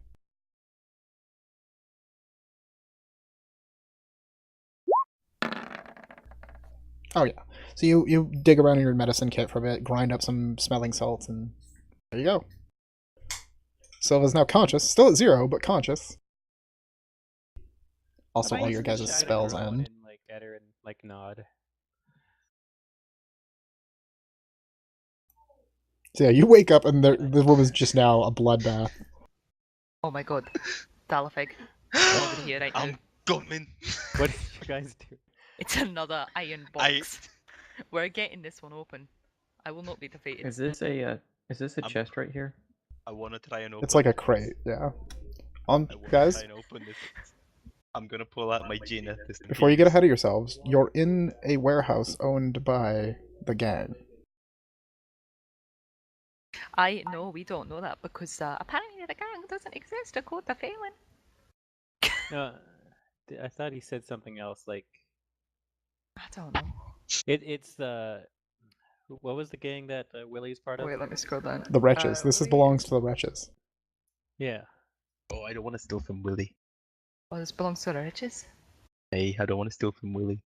Oh yeah. So you dig around in your medicine kit for a bit, grind up some smelling salts, and there you go. Silva's now conscious, still at 0, but conscious. Also, all your guys' spells end. And like at her and like nod. So yeah, you wake up and the room is just now a bloodbath. Oh my god. Dalafig. Over here right now. I'm coming. What did you guys do? It's another iron box. We're getting this one open. I will not be defeated. Is this a chest right here? I want to try and open. It's like a crate, yeah. I want to Guys, try and open this. I'm gonna pull out my Gina. before you get ahead of yourselves, you're in a warehouse owned by the gang. No, we don't know that because apparently the gang doesn't exist according to Phelan. No, I thought he said something else. Like I don't know. it's the what was the gang that Willie's part of? Wait, let me scroll down. The wretches. This belongs to the wretches. Yeah. Oh, I don't want to steal from Willie. Oh, this belongs to the riches. Hey, I don't want to steal from Willie.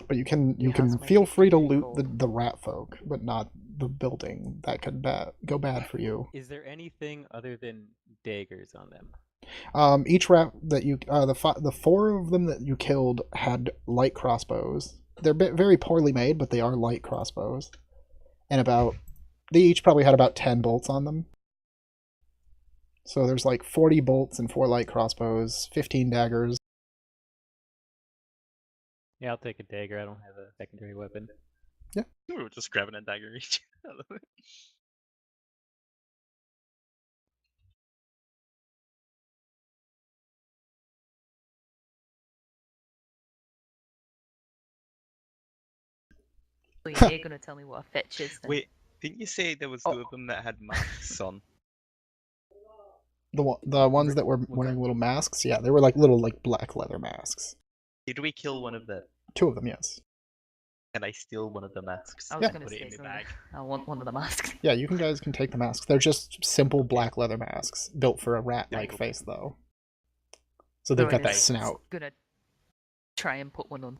But you can has feel my free to gold. loot the rat folk, but not the building. That could go bad for you. Is there anything other than daggers on them? Each rat that you the 4 of them that you killed had light crossbows. They're very poorly made, but they are light crossbows. And they each probably had about 10 bolts on them. So there's like 40 bolts and 4 light crossbows, 15 daggers. Yeah, I'll take a dagger. I don't have a secondary weapon. We were just grabbing a dagger each. I love it. So you're gonna tell me what a fetch is then? Wait, didn't you say there was 2 of them that had masks on? The ones that were wearing little masks, yeah, they were like little black leather masks. Did we kill one of them? 2 of them, yes. Can I steal one of the masks I was and gonna put it say in my so. bag? I want one of the masks. Yeah, you guys can take the masks. They're just simple black leather masks built for a rat-like Simple. face, though. So they've got the Rowan's snout. gonna try and put one on.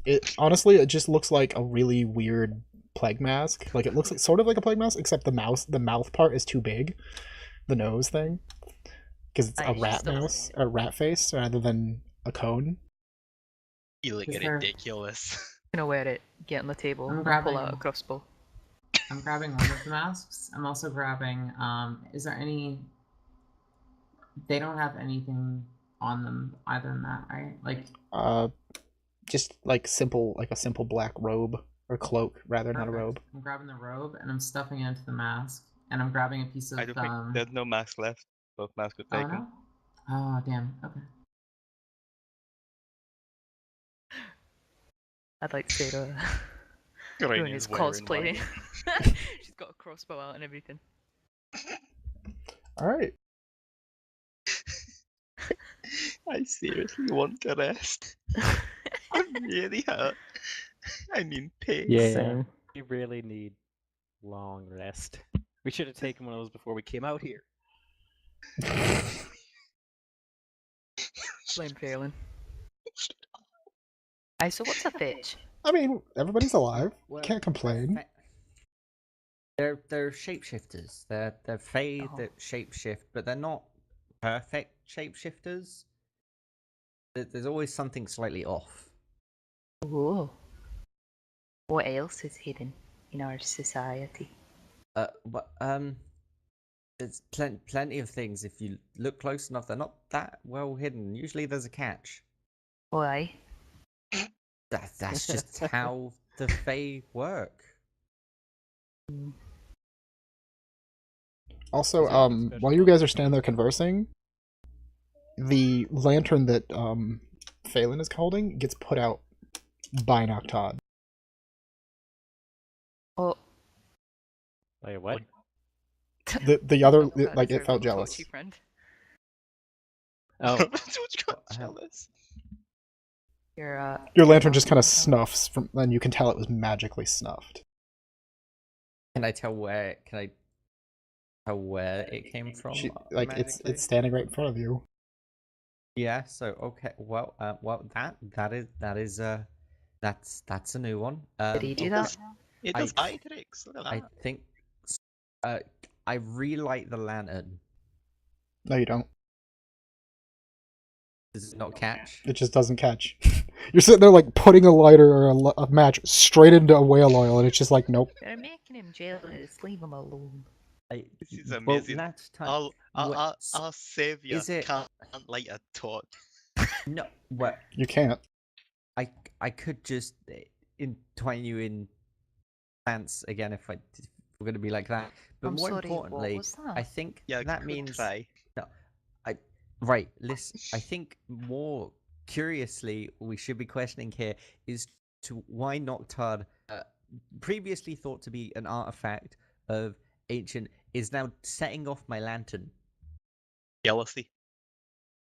It honestly, it just looks like a really weird plague mask. Like it looks like sort of like a plague mask, except the mouth part is too big, the nose thing, because it's a It's rat just a mouse, a rat face, rather than a cone. You look Is there- ridiculous. Gonna wear it, get on the table, I'm and pull out a grabbing- crossbow. I'm grabbing one of the masks. I'm also grabbing. Is there any? They don't have anything on them either than that, right? Like. Just like a simple black robe or cloak, rather, not a Perfect. robe. I'm grabbing the robe and I'm stuffing it into the mask, and I'm grabbing a piece of. I don't think there's no masks left. Both masks were Oh taken. no. Oh damn. Okay. I'd like to say that. Green Doing his is wearing cosplaying. white. She's got a crossbow out and everything. All right. I seriously want to rest. I'm really hurt. I mean, pain. Yeah, Same. we really need long rest. We should have taken one of those before we came out here. Blame Phelan. So what's a fetch? I mean, everybody's alive. Well, Can't complain. They're shapeshifters. They're fae Oh. that shapeshift, but they're not perfect shapeshifters. There's always something slightly off. Whoa. What else is hidden in our society? There's plenty of things. If you look close enough, they're not that well hidden. Usually, there's a catch. Why? That's just how the fae work. Also, Is there anything special while you about guys are standing there conversing, the lantern that Phelan is holding gets put out by Noctod. Oh, Wait, what? The other Noctod like is it our felt little jealous. touchy friend. Oh, George got jealous. Your Your lantern just kind of snuffs from, and you can tell it was magically snuffed. Can I tell where? Can I tell where it came from? Like magically? it's standing right in front of you. Yeah. So okay. Well. That's a new one. did he do that? It does I- eye tricks. Look at I that. think. I relight the lantern. No, you don't. Does it not catch? It just doesn't catch. You're sitting there like putting a lighter or a match straight into a whale oil, and it's just like, nope. They're making him jealous. Leave him alone. This is Well, amazing. next time. Our savior is it- can't light a torch. No. What? You can't. I could just entwine you in pants again if we're going to be like that. But I'm more sorry, what importantly, was that? I think Yeah, that could means try. right. Listen, I think more curiously we should be questioning here is to why Noctard, previously thought to be an artifact of ancient, is now setting off my lantern. Jealousy.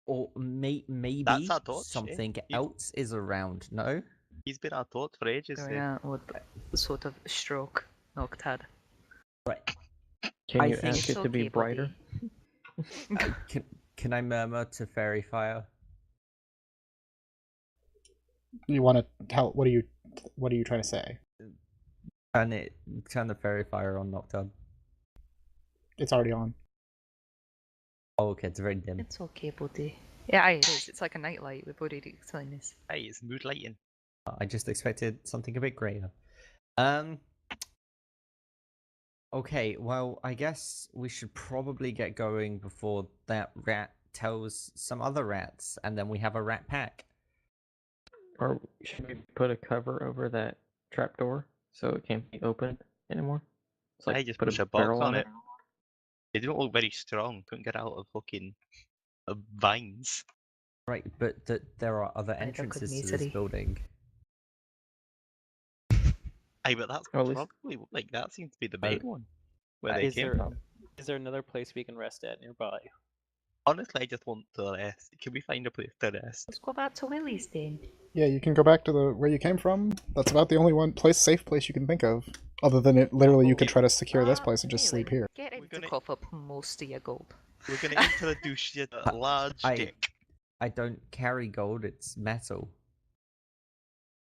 Or maybe That's our torch, yeah. something You- else is around. No. He's been our torch for ages. Going out with a sort of stroke. Noctad. Right. Can I you think ask it to be brighter? Can I murmur to Fairy Fire? You want to tell? What are you trying to say? Turn the Fairy Fire on Nocturne. It's already on. Oh, okay, it's very dim. It's okay, buddy. Yeah, it is. It's like a nightlight. We've already explained this. Hey, it's mood lighting. I just expected something a bit greater. Okay, well, I guess we should probably get going before that rat tells some other rats, and then we have a rat pack. Or should we put a cover over that trapdoor so it can't be opened anymore? It's I just push a box on it. They don't look very strong. Couldn't get out of fucking vines. Right, but there are other I don't entrances need to this to. building. Aye, but that's Or at least- probably like that seems to be the main one where they is came there from. is there another place we can rest at nearby? Honestly, I just want to rest. Can we find a place to rest? Let's go back to Willie's then. Yeah, you can go back to the where you came from. That's about the only safe place you can think of. Other than it, literally, you could try to secure this place and just sleep here. Get ready We're to gonna- cough up most of your gold. We're gonna introduce you to a large dick. I don't carry gold, it's metal.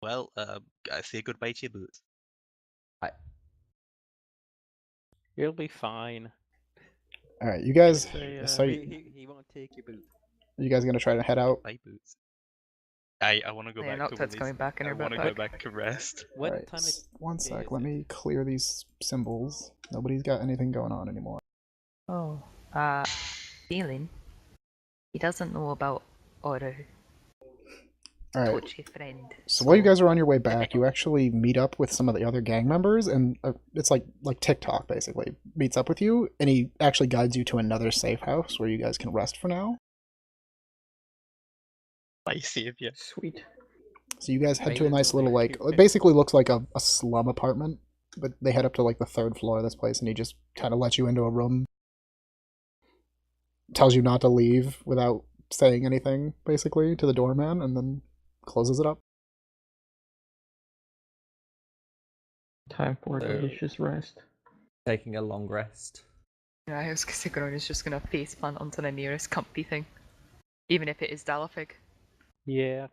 Well, I say goodbye to your boots. You'll be fine. All right, you guys. Say, So he won't take your boot. you guys gonna try to head out? My boots. I want to go Yeah, back to Nocturne's Willie's. coming back in I her want to go back and rest. What Alright, time it one day sec. is Let it? me clear these symbols. Nobody's got anything going on anymore. Oh, feeling. He doesn't know about our All right. touchy friend. So while you guys are on your way back, you actually meet up with some of the other gang members, and it's like TikTok basically meets up with you, and he actually guides you to another safe house where you guys can rest for now. My savior. Sweet. So you guys head to a Phelan's nice little very like cute. it basically looks like a slum apartment, but they head up to like the third floor of this place, and he just kind of lets you into a room, tells you not to leave without saying anything, basically to the doorman, and then closes it up. Time for So- delicious rest. Taking a long rest. Yeah, I was gonna say Gronin's just gonna face plant onto the nearest comfy thing. Even if it is Dalafig. Yeah.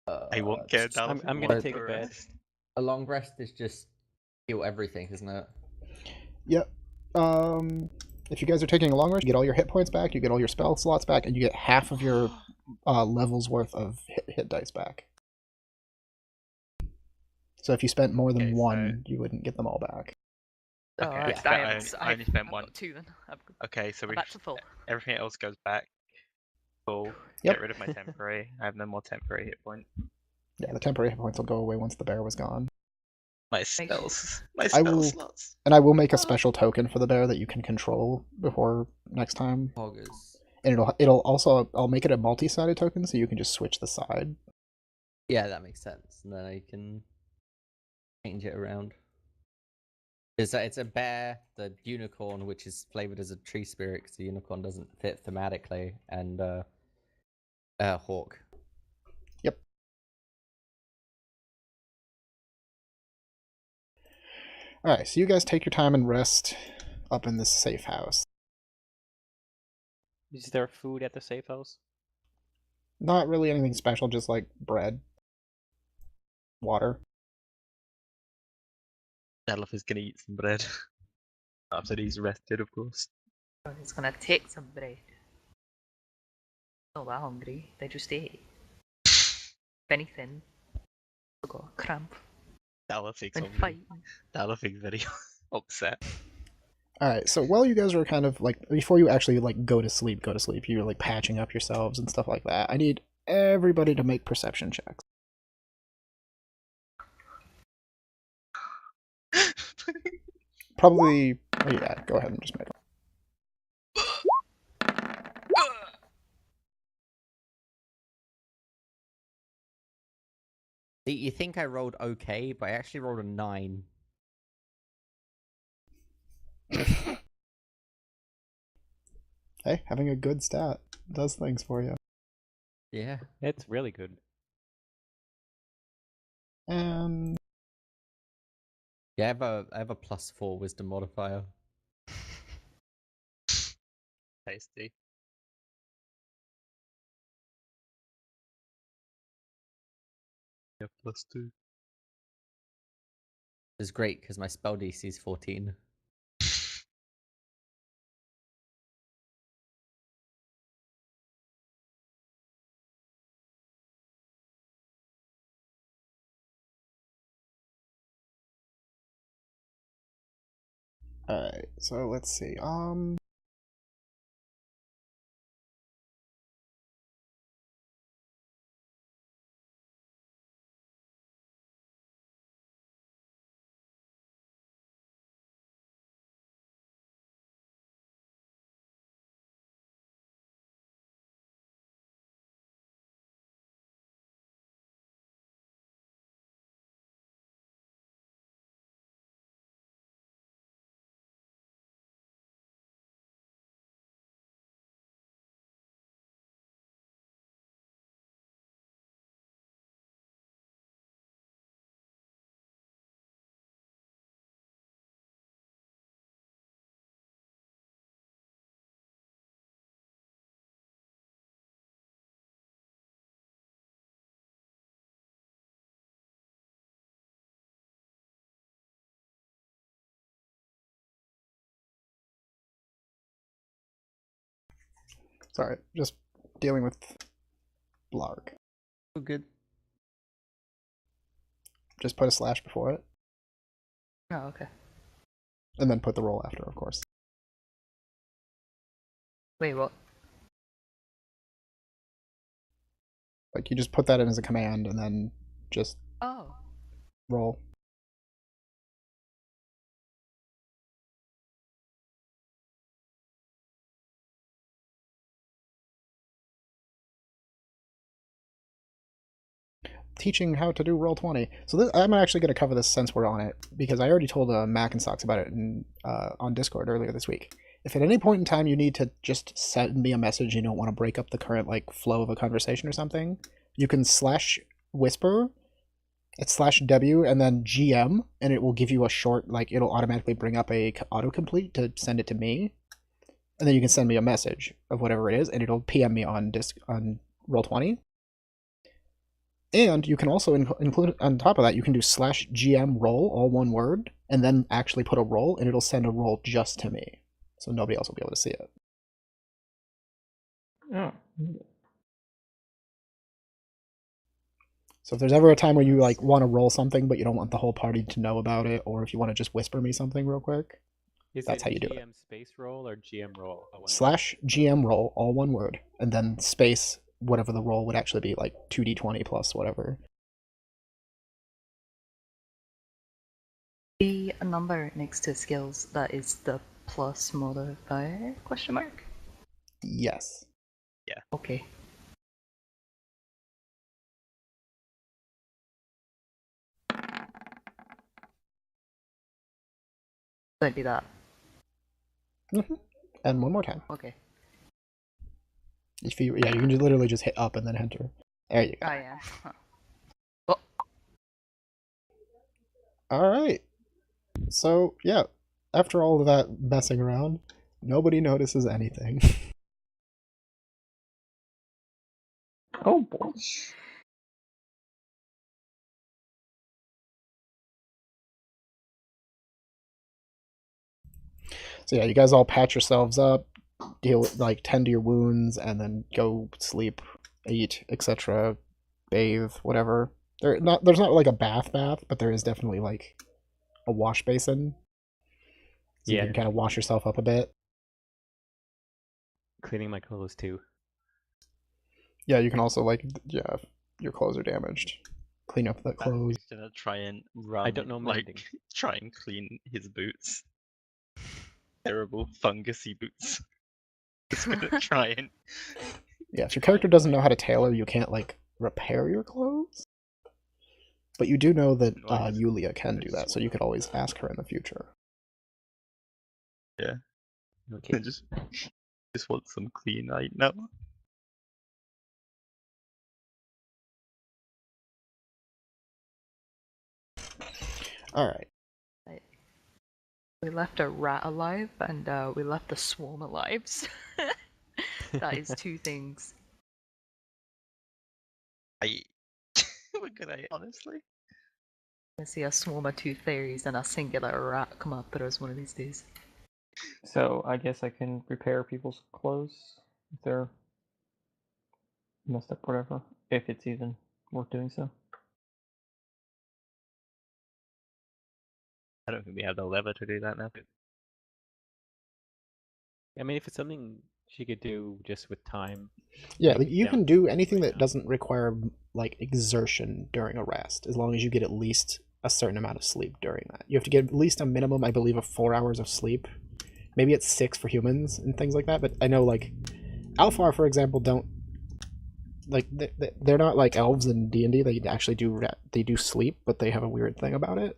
I won't care, Just- Dallas. I'm I gonna want take to a bed. rest. A long rest is just heal everything, isn't it? Yep. If you guys are taking a long rest, you get all your hit points back, you get all your spell slots back, and you get half of your levels worth of hit dice back. So if you spent more than Okay, one, you wouldn't get them all back. Oh, Okay, that's- I I only- haven't. I only spent I've one. got two then. Okay, so I'm we back to full. everything else goes back. Cool. Yep. Get rid of my temporary. I have no more temporary hit points. Yeah, the temporary hit points will go away once the bear was gone. My spells. My I spell will- slots. And I will make a special token for the bear that you can control before next time. Hoggers. And it'll also I'll make it a multi-sided token so you can just switch the side. Yeah, that makes sense. And then I can change it around. It's a bear, the unicorn, which is flavored as a tree spirit, because the unicorn doesn't fit thematically, and hawk. Yep. Alright, so you guys take your time and rest up in this safe house. Is there food at the safe house? Not really anything special, just like bread, water. Dallas is gonna eat some bread. After he's rested, of course. He's gonna take some bread. Not that hungry. They just ate. If anything, I got a cramp. Dallas is Been hungry. fighting. Dallas is very upset. Alright, so while you guys are kind of like before you actually like go to sleep, you're like patching up yourselves and stuff like that. I need everybody to make perception checks. Probably yeah, go ahead and just make them. You think I rolled okay, but I actually rolled a 9. Hey, having a good stat does things for you. Yeah. It's really good. And Yeah, I have a +4 wisdom modifier. Tasty. Yeah, +2. It's great because my spell DC is 14. alright, so let's see. Sorry, just dealing with Blarg. Oh, good. Just put a slash before it, Oh, okay. and then put the roll after, of course. Wait, what? Like, you just put that in as a command, and then just Oh. roll. Teaching how to do Roll20. So this, I'm actually going to cover this since we're on it, because I already told Mac and Socks about it on Discord earlier this week. If at any point in time you need to just send me a message, you don't want to break up the current like flow of a conversation or something, you can /whisper, it's /w and then GM, and it will give you a short, like it'll automatically bring up a autocomplete to send it to me, and then you can send me a message of whatever it is, and it'll PM me on Roll20. And you can also include, on top of that, you can do /GM roll, all one word, and then actually put a roll, and it'll send a roll just to me. So nobody else will be able to see it. Oh. So if there's ever a time where you like want to roll something, but you don't want the whole party to know about it, or if you want to just whisper me something real quick, that's how you do it. GM space roll or GM roll? /GM roll, all one word, and then space whatever the roll would actually be, like 2d20 plus whatever. The number next to skills, that is the plus modifier, question mark? Yes. Okay. So it'd be that. And one more time. Okay. If you, yeah, you can literally just hit up and then enter. There you go. Oh, yeah. Oh. Alright. So, yeah, after all of that messing around, nobody notices anything. Oh boy. So yeah, you guys all patch yourselves up, deal with, like, tend to your wounds, and then go sleep, eat, etc., bathe, whatever. There's not like a bath, but there is definitely like a wash basin. So you can kind of wash yourself up a bit. Cleaning my clothes too. Yeah, you can also like, yeah, if your clothes are damaged, clean up the clothes. He's gonna try and run. I don't know mending. Like, try and clean his boots. Terrible fungusy boots. He's gonna try and. Yeah, if your character doesn't know how to tailor, you can't like repair your clothes. But you do know that Yulia can do that, so you could always ask her in the future. Yeah. Okay. I just want some clean right now. Alright. We left a rat alive, and we left a swarm alive. That is two things. What could I honestly? I see a swarm of two fairies and a singular rat come after us one of these days. So I guess I can repair people's clothes if they're messed up, whatever. If it's even worth doing so. I don't think we have the lever to do that now. I mean, if it's something she could do just with time. Yeah, like, you down can do anything right that now. doesn't require like exertion during a rest, as long as you get at least a certain amount of sleep during that. You have to get at least a minimum, I believe, of 4 hours of sleep. Maybe it's 6 for humans and things like that, but I know like Alfar, for example, don't like they're not like elves in D&D. They actually do sleep, but they have a weird thing about it.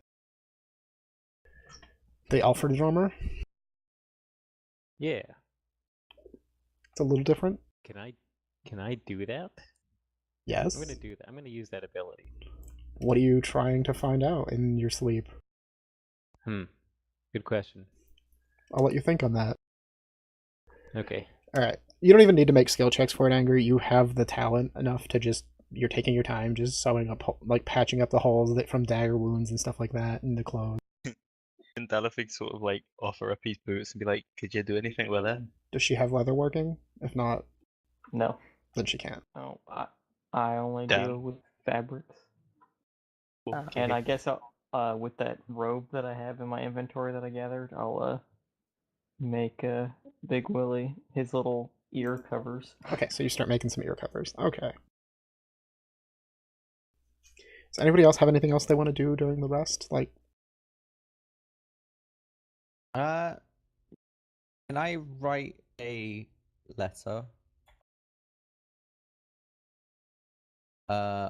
The Alfred drummer. Yeah. It's a little different. Can I do that? Yes. I'm gonna do that. I'm gonna use that ability. What are you trying to find out in your sleep? Good question. I'll let you think on that. Okay. Alright. You don't even need to make skill checks for it, Angry. You have the talent enough to just... You're taking your time just sewing up, like patching up the holes from dagger wounds and stuff like that in the clothes. Can Dalifig sort of like offer up his boots and be like, could you do anything with it? Does she have leather working? If not... No. Then she can't. Oh, I only Damn. deal with fabrics. We'll Oh. give And you- I guess I'll, with that robe that I have in my inventory that I gathered, I'll make Big Willie his little ear covers. Okay, so you start making some ear covers. Okay. Does anybody else have anything else they want to do during the rest? Like, Can I write a letter?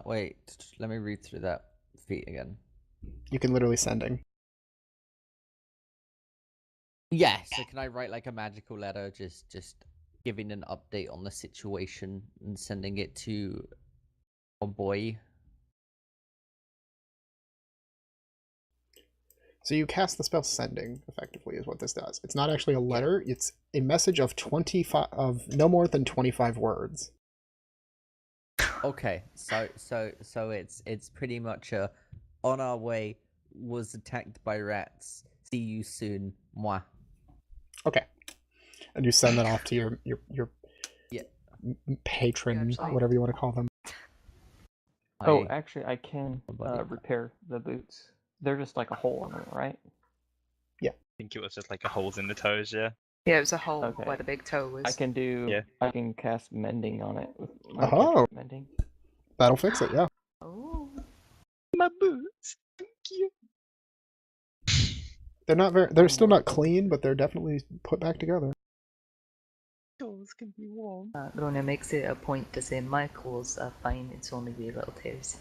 Wait. Let me read through that feat again. you can literally sending. Yeah. So can I write like a magical letter, just giving an update on the situation and sending it to a boy? So you cast the spell sending, effectively, is what this does. It's not actually a letter, it's a message of 25 of no more than 25 words. Okay, so it's pretty much a on our way, was attacked by rats. See you soon, moi. Okay. And you send that off to your Yeah. patron, Actually- whatever you want to call them. Oh, actually, I can buddy. repair the boots. They're just like a hole in them, right? I think it was just like a holes in the toes, yeah. Yeah, it was a hole Okay. where the big toe was. I can do. Yeah. I can cast mending on it with my Oh. cantrip mending. That'll fix it, yeah. Oh. My boots. Thank you. They're still not clean, but they're definitely put back together. Toes can be warm. Rona makes it a point to say my clothes are fine, it's only wee little toes.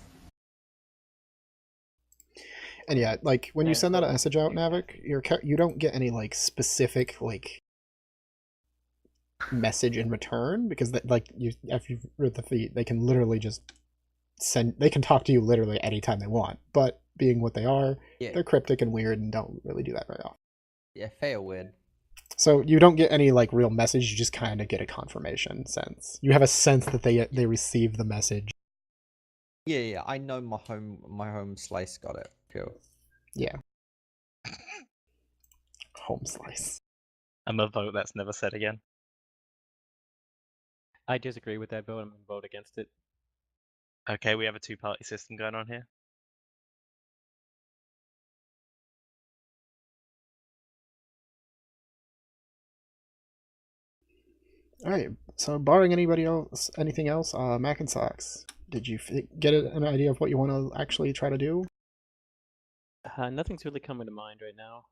And yeah, like when you Yeah, send that so- message out, Navik, you don't get any like specific like message in return because like if you've read the feat, they can literally just they can talk to you literally anytime they want. But being what they are, Yeah. they're cryptic and weird and don't really do that very often. Yeah, fair weird. So you don't get any like real message. You just kind of get a confirmation sense. You have a sense that they receive the message. Yeah, I know my home slice got it. Cool. Yeah. Home slice. I'm a vote that's never said again. I disagree with that vote. I'm going to vote against it. Okay, we have a two-party system going on here. All right. So barring anything else, Mac and Socks, did you get an idea of what you want to actually try to do? Nothing's really coming to mind right now.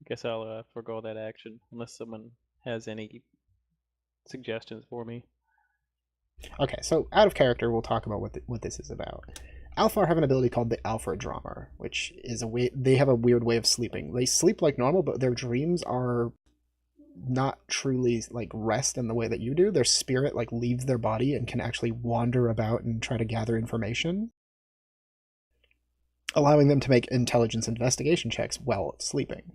I guess I'll forego that action unless someone has any suggestions for me. Okay, so out of character, we'll talk about what this is about. Alpha have an ability called the Alpha Drummer, which is they have a weird way of sleeping. They sleep like normal, but their dreams are not truly like rest in the way that you do. Their spirit like leaves their body and can actually wander about and try to gather information, allowing them to make intelligence investigation checks while sleeping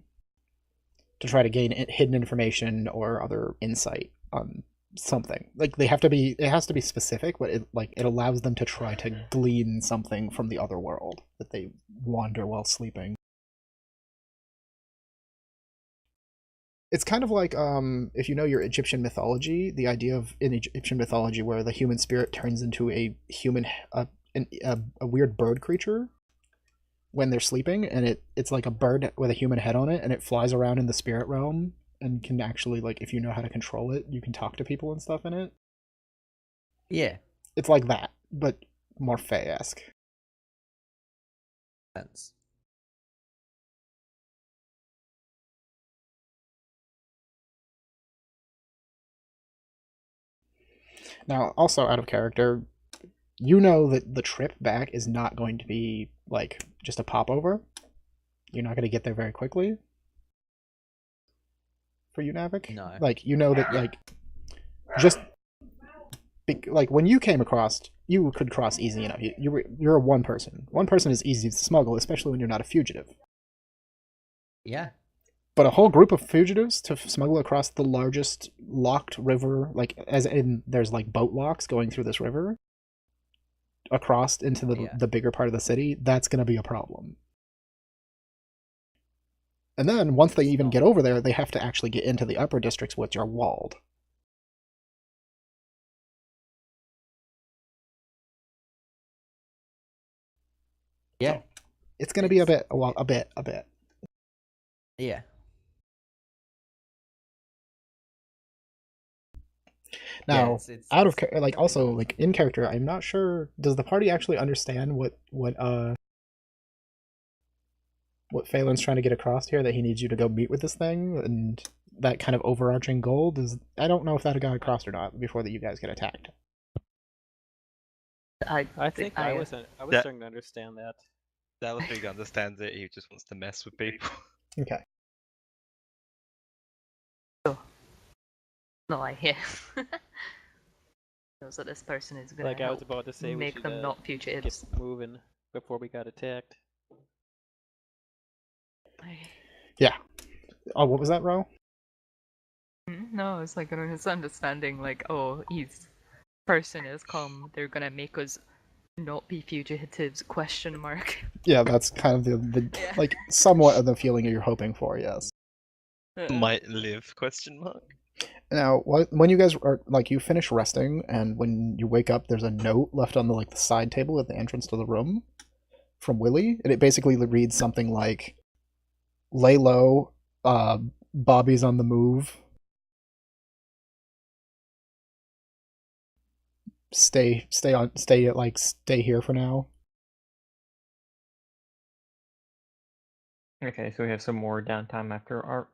to try to gain hidden information or other insight on something. Like it has to be specific, but it allows them to try to glean something from the other world that they wander while sleeping. It's kind of like if you know your Egyptian mythology, the idea of in Egyptian mythology where the human spirit turns into a weird bird creature when they're sleeping, and it's like a bird with a human head on it, and it flies around in the spirit realm and can actually, like, if you know how to control it, you can talk to people and stuff in it. Yeah. It's like that, but more Fae-esque. Sense. Now, also out of character, you know that the trip back is not going to be, like, just a popover. You're not going to get there very quickly. For you, Navik? No. Like, you know that, like, just... like, when you came across, you could cross easy enough. You're a one person. One person is easy to smuggle, especially when you're not a fugitive. Yeah. But a whole group of fugitives to smuggle across the largest locked river, like, as in, there's, like, boat locks going through this river, across into the bigger part of the city, that's going to be a problem. And then, once they even get over there, they have to actually get into the upper districts, which are walled. Yeah. It's gonna be a bit. Yeah. Now, it's out of like also like in character, I'm not sure. Does the party actually understand what Phelan's trying to get across here? That he needs you to go meet with this thing, and that kind of overarching goal. I don't know if that got across or not before that you guys get attacked. I think I was starting to understand that. Dallas understands it. He just wants to mess with people. Okay. No, I hear. Knows that this person is gonna Like I was about to say, we make should them not fugitives. get moving before we got attacked. Yeah. Oh, what was that, Ro? No, it's like his understanding, like, oh, he's person has come. They're gonna make us not be fugitives? ? Yeah, that's kind of the like somewhat of the feeling you're hoping for. Yes. Might live ? Now, when you guys are like you finish resting, and when you wake up, there's a note left on the side table at the entrance to the room from Willie, and it basically reads something like, "Lay low, Bobby's on the move. Stay here for now." Okay, so we have some more downtime after our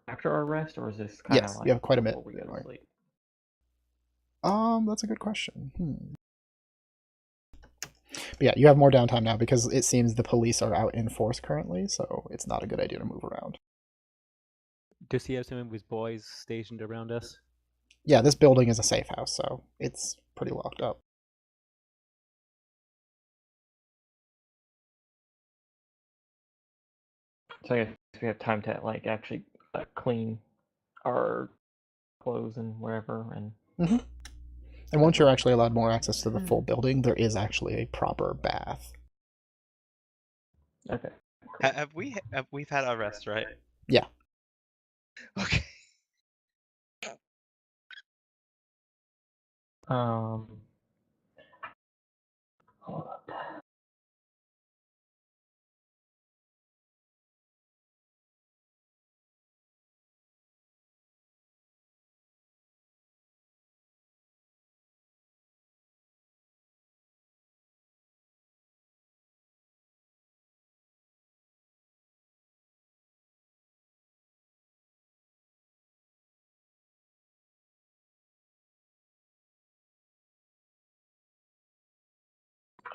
rest, or is this kind of Yes, like you have quite a bit. before we go to sleep? That's a good question. But yeah, you have more downtime now because it seems the police are out in force currently, so it's not a good idea to move around. Does he have some of his boys stationed around us? Yeah, this building is a safe house, so it's pretty locked up. So I guess we have time to actually clean our clothes and whatever, and. And once you're actually allowed more access to the full building, there is actually a proper bath. Okay. We've had our rest, right? Yeah. Okay. Hold up.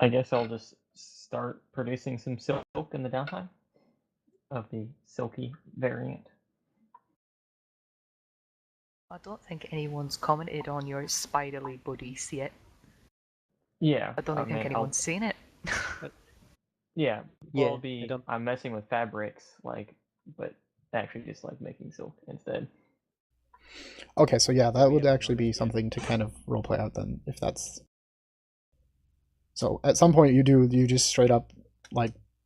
I guess I'll just start producing some silk in the downtime of the silky variant. I don't think anyone's commented on your spiderly bodies yet. Yeah. I don't think anyone's seen it. Yeah. Well, Yeah. I'm messing with fabrics, but actually just making silk instead. Okay, so yeah, that would actually be something to kind of roleplay out then, if that's. So at some point you just straight up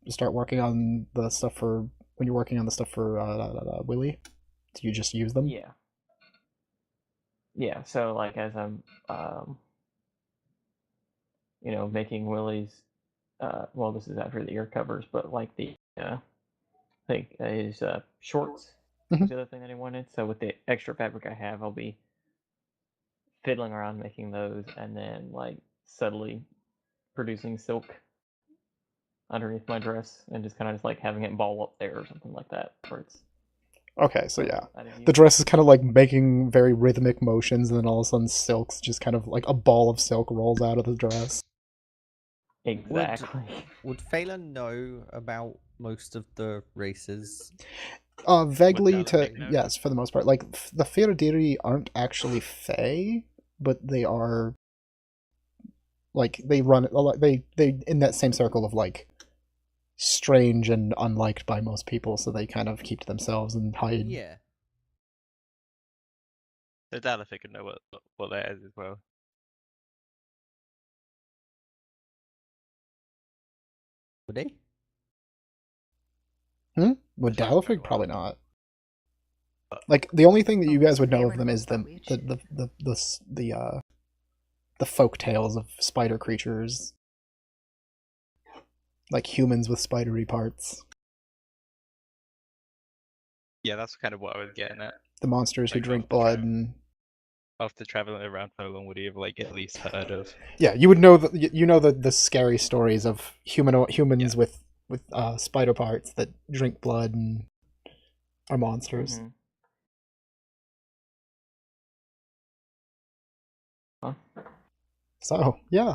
start working on the stuff for when you're working on the stuff for Willie. Do you just use them? Yeah. Yeah. So as I'm making Willie's well, this is after the ear covers, but the I think his shorts was the other thing that I wanted. So with the extra fabric I have, I'll be fiddling around making those, and then subtly producing silk underneath my dress, and just kind of having it ball up there or something like that. Where it's okay, so yeah, the dress is kind of making very rhythmic motions, and then all of a sudden, silk's just kind of a ball of silk rolls out of the dress. Exactly. Would Phelan know about most of the races? Vaguely yes, for the most part. The Fiordiri aren't actually Fae, but they are they run they in that same circle of strange and unliked by most people, so they kind of keep to themselves and hide. Yeah. So Dalify could know what that is as well. Would he? Would Dalify? Probably not. The only thing that you guys would know of them is the folk tales of spider creatures. like humans with spidery parts. Yeah, that's kind of what I was getting at. The monsters who Like, drink off the blood trail. and After traveling around, how long would you have like at least heard of? yeah, you would know the scary stories of humans Yeah. with spider parts that drink blood and are monsters. Mhm. Huh? So yeah,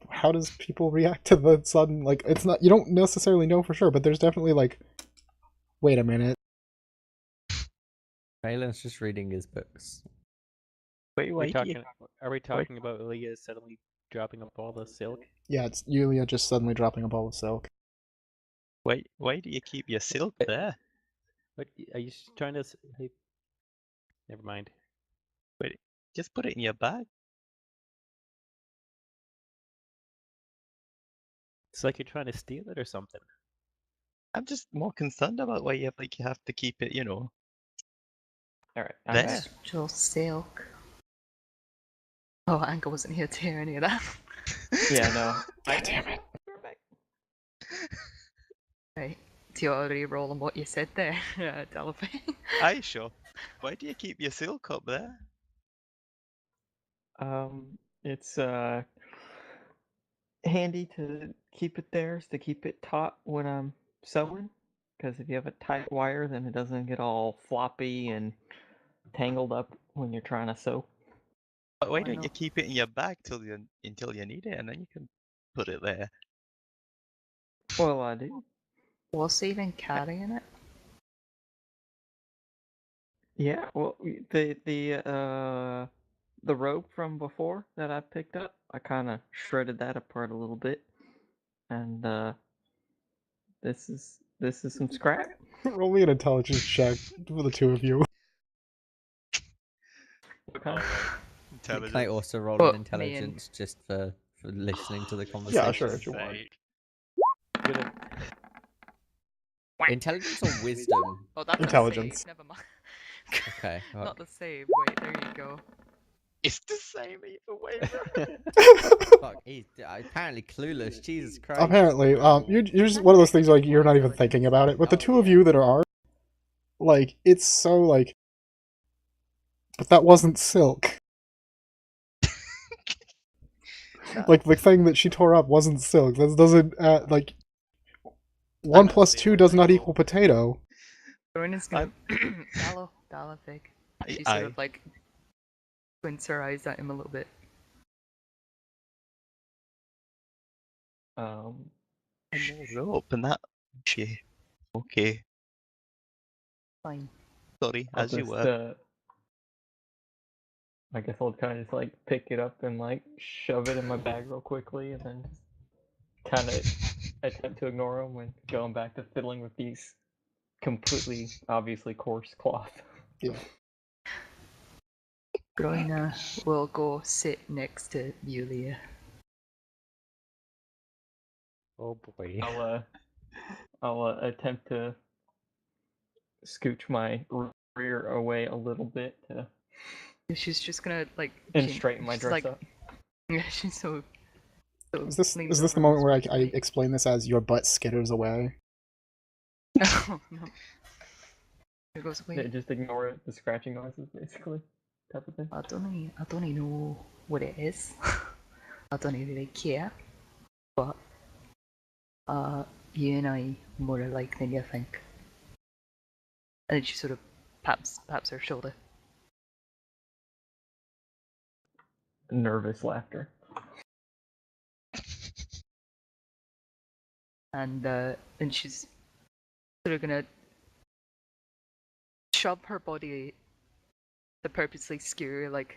how does people react to the sudden like? It's not, you don't necessarily know for sure, but there's definitely like, wait a minute. Phelan's just reading his books. Wait, Are we talking about Leah suddenly dropping up all the silk? Yeah, it's Yulia just suddenly dropping a ball of silk. why do you keep your silk there? What are you trying to? Hey, never mind. Wait, just put it in your bag. It's like you're trying to steal it or something. I'm just more concerned about why you have to keep it, All right. there. Menstrual silk. Oh, Anka wasn't here to hear any of that. Yeah, no. God damn it. Right. Do you already roll on what you said there, Delphi? Are you sure? Why do you keep your silk up there? It's handy to keep it there, to keep it taut when I'm sewing. Because if you have a tight wire, then it doesn't get all floppy and tangled up when you're trying to sew. But why Why don't you not? keep it in your bag until you need it, and then you can put it there? Well, I do. Was even carrying it? Yeah. Well, the rope from before that I picked up, I kind of shredded that apart a little bit, and this is some scrap. Roll me an intelligence check for the two of you. What kind? Intelligence. Can I also roll Well, an intelligence just for listening to the Yeah, conversation? sure, if you want. Intelligence or wisdom? Oh, that's Intelligence. a save. Never mind. Okay. Not the save. Wait, there you go. It's the same either way. Fuck, he's apparently clueless. Jesus Christ. Apparently, you're just one of those things like you're not even thinking about it. With the two of you that are, like, it's so like, but that wasn't silk. Like the thing that she tore up wasn't silk. That doesn't like 1 plus 2 does not equal potato. Rowan's gonna Dalafig. She sort of like squints her eyes at him a little bit. Rope and that shit. Okay. Fine. Sorry, I'll as you just, were. I guess I'll kind of just like pick it up and like shove it in my bag real quickly, and then kind of attempt to ignore them when going back to fiddling with these completely obviously coarse cloth. Yeah. Groina will go sit next to Yulia. Oh boy. I'll attempt to scooch my rear away a little bit to She's just gonna like and straighten my dress like, up. Yeah, she's so. Is this leans the over moment where I respectfully. explain this as your butt skitters away? Oh no. It goes away. Just ignore the scratching noises, basically, type of thing. I don't even know what it is. I don't even really care. But you and I more alike than you think. And then she sort of pats her shoulder. Nervous laughter. And she's sort of gonna shove her body to purposely skew, like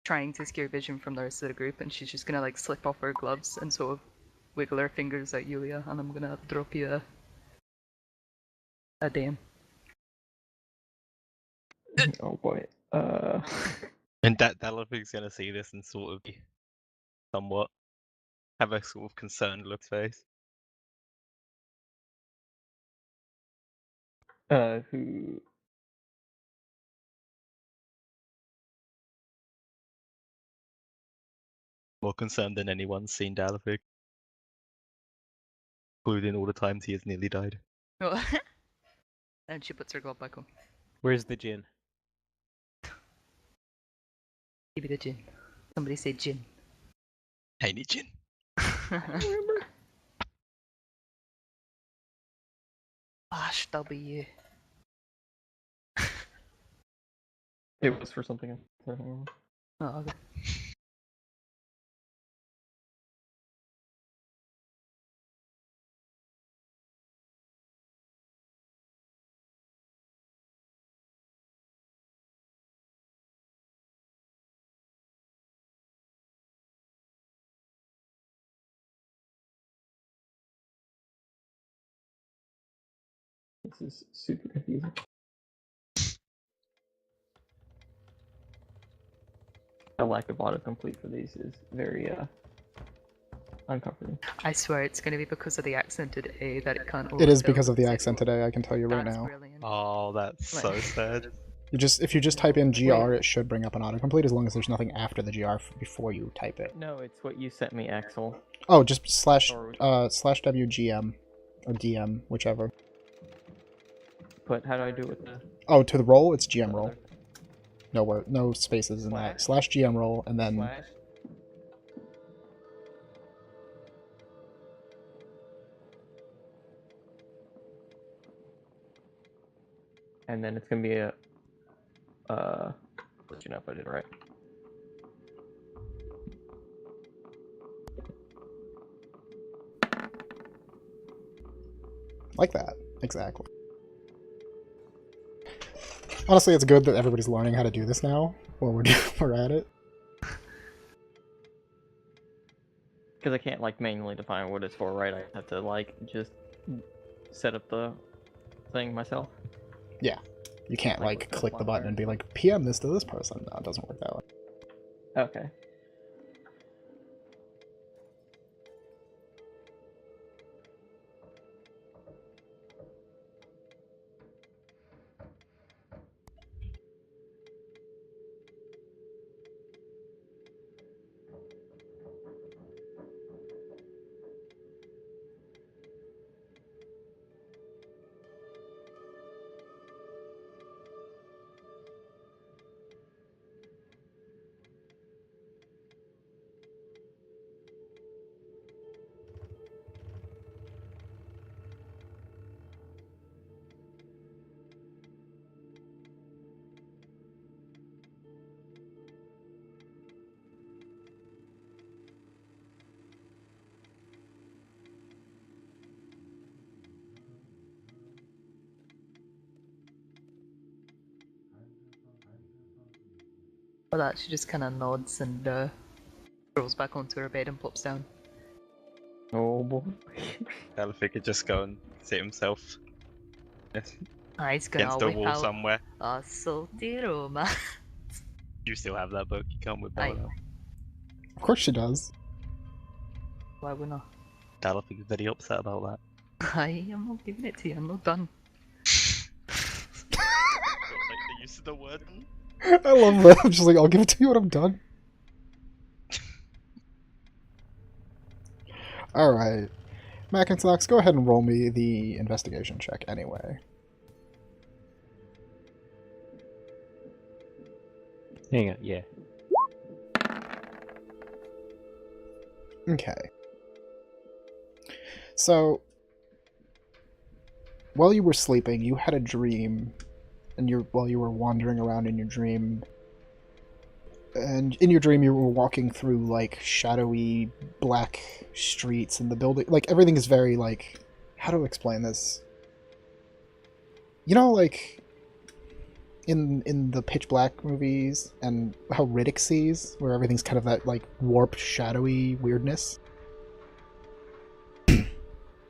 trying to skew vision from the rest of the group, and she's just gonna like slip off her gloves and sort of wiggle her fingers at Yulia, and I'm gonna drop you a DM. Oh boy. And Dalafig's gonna see this and sort of be somewhat have a sort of concerned look face. Who? More concerned than anyone's seen Dalafig. including all the times he has nearly died. Oh. And she puts her glove back on. Where's the gin? Give me the gin. Somebody say gin. I need gin. Gosh, W. It was for something. Oh, okay. This is super confusing. The lack of autocomplete for these is very uncomfortable. I swear it's going to be because of the accented A that it can't. It is autofill. because of the accent today. I can tell you right That's now. brilliant. Oh, that's so sad. If you just type in GR, it should bring up an autocomplete as long as there's nothing after the GR before you type it. No, it's what you sent me, Axel. Oh, just slash WGM or DM, whichever. But how do I do it with the? Oh, to the roll, it's GM roll. No spaces in that. Slash GM roll, and then Slash? And then it's gonna be a let you know if I did it right. like that. Exactly. Honestly, it's good that everybody's learning how to do this now while we're at it. Because I can't like manually define what it's for, right? I have to like just set up the thing myself. Yeah. You can't like click the button and be like, PM this to this person. No, it doesn't work that way. Okay. For that, she just kind of nods and rolls back onto her bed and plops down. Oh boy. Gothic could just go and sit himself He's gonna against a whip wall out somewhere. a salty Roma. You still have that book, you can't whip that Aye. one out. Of course she does. Why wouldn't Gothic is very upset about that. I? I'm not giving it to you, I'm not done. Don't like the use of the word. I love that. I'm just like, I'll give it to you when I'm done. Alright. Mac and Sox, go ahead and roll me the investigation check anyway. Hang on, yeah. Okay. So, while you were sleeping, you had a dream, and while you were wandering around in your dream, and in your dream you were walking through, like, shadowy black streets, and the building, like, everything is very, like, how to explain this? You know, like, in the Pitch Black movies, and how Riddick sees, where everything's kind of that, like, warped, shadowy weirdness?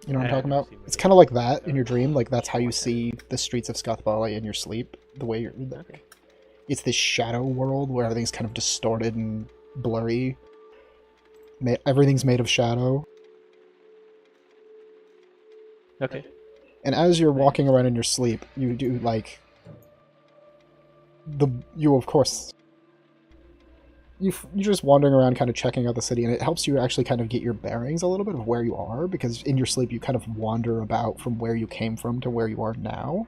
You know what I'm talking about? It's kind of like that in your dream. Like, that's how you see the streets of Scáthbhaile in your sleep. The way you're... Like, it's this shadow world where everything's kind of distorted and blurry. Everything's made of shadow. Okay. And as you're walking around in your sleep, you do, like... You, of course... you're just wandering around, kind of checking out the city, and it helps you actually kind of get your bearings a little bit of where you are, because in your sleep you kind of wander about from where you came from to where you are now.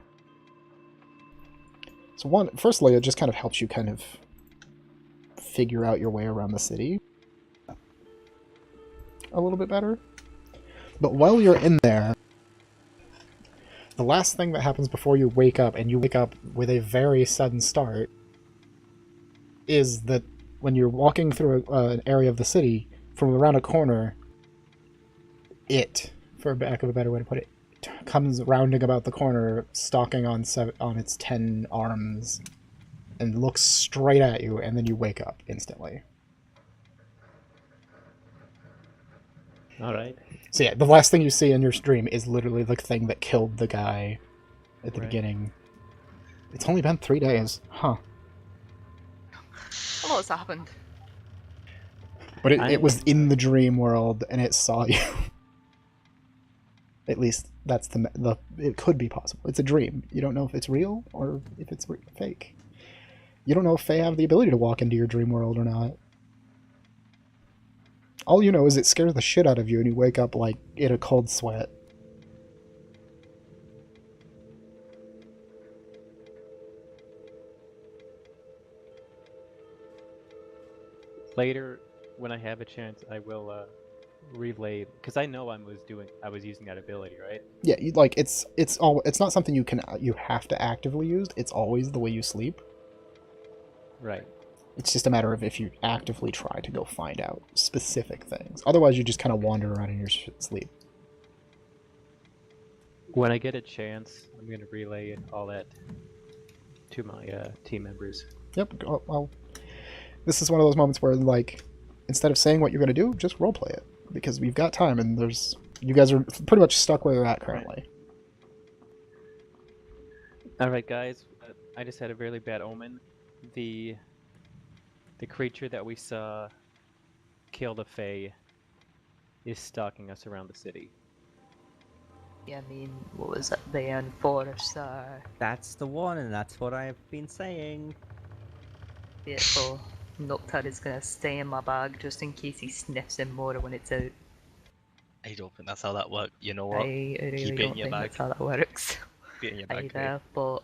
So firstly, it just kind of helps you kind of figure out your way around the city a little bit better. But while you're in there, the last thing that happens before you wake up, and you wake up with a very sudden start, is that when you're walking through an area of the city, from around a corner, for lack of a better way to put it, comes rounding about the corner, stalking on its 10 arms, and looks straight at you, and then you wake up instantly. Alright. So yeah, the last thing you see in your stream is literally the thing that killed the guy at the beginning. It's only been 3 days. Huh. A lot's happened. But it was in the dream world, and it saw you. At least that's it could be possible. It's a dream. You don't know if it's real or if it's fake. You don't know if Fae have the ability to walk into your dream world or not. All you know is it scares the shit out of you and you wake up like in a cold sweat. Later, when I have a chance, I will relay, because I know I was using that ability, right? Yeah, it's not something you have to actively use. It's always the way you sleep. Right. It's just a matter of if you actively try to go find out specific things. Otherwise, you just kind of wander around in your sleep. When I get a chance, I'm going to relay all that to my team members. Yep. Well, this is one of those moments where, like, instead of saying what you're going to do, just roleplay it. Because we've got time, and you guys are pretty much stuck where you're at currently. Alright, guys. I just had a really bad omen. The creature that we saw kill the Fae is stalking us around the city. Yeah, I mean, what was it? The Enforcer. That's the one, and that's what I've been saying. Beautiful. Nocturne is gonna stay in my bag just in case he sniffs in more when it's out. I don't think that's how that works. You know what? I really Keep it don't in your think bag. that's how that works. Keep it in your bag. Either, but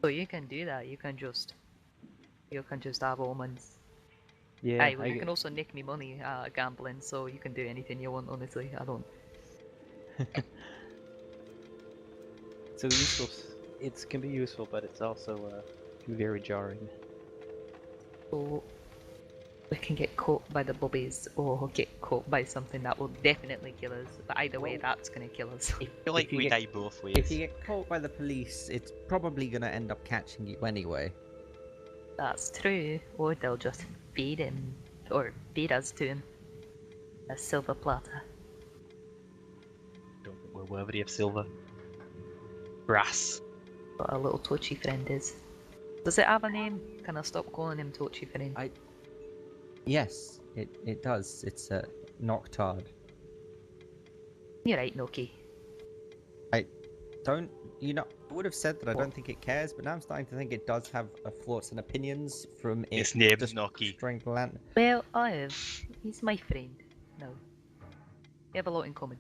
so you can do that. You can just have omens. Yeah, Aye, well, you can also nick me money gambling, so you can do anything you want. Honestly, I don't. So useful. It can be useful, but it's also very jarring. So we can get caught by the bobbies or get caught by something that will definitely kill us. But either way, that's gonna kill us. I feel like we die both ways. If you get caught by the police, it's probably going to end up catching you anyway. That's true. Or they'll just feed him or feed us to him. A silver platter. Don't think we're worthy of silver. Brass. What our little Tochi friend is. Does it have a name? Can I stop calling him Tochi friend? Yes, it does. It's a Noctard. You're right, Noki. I would have said that I don't think it cares, but now I'm starting to think it does have thoughts and opinions from Its name's Noki. Well, I have. He's my friend. No. We have a lot in common.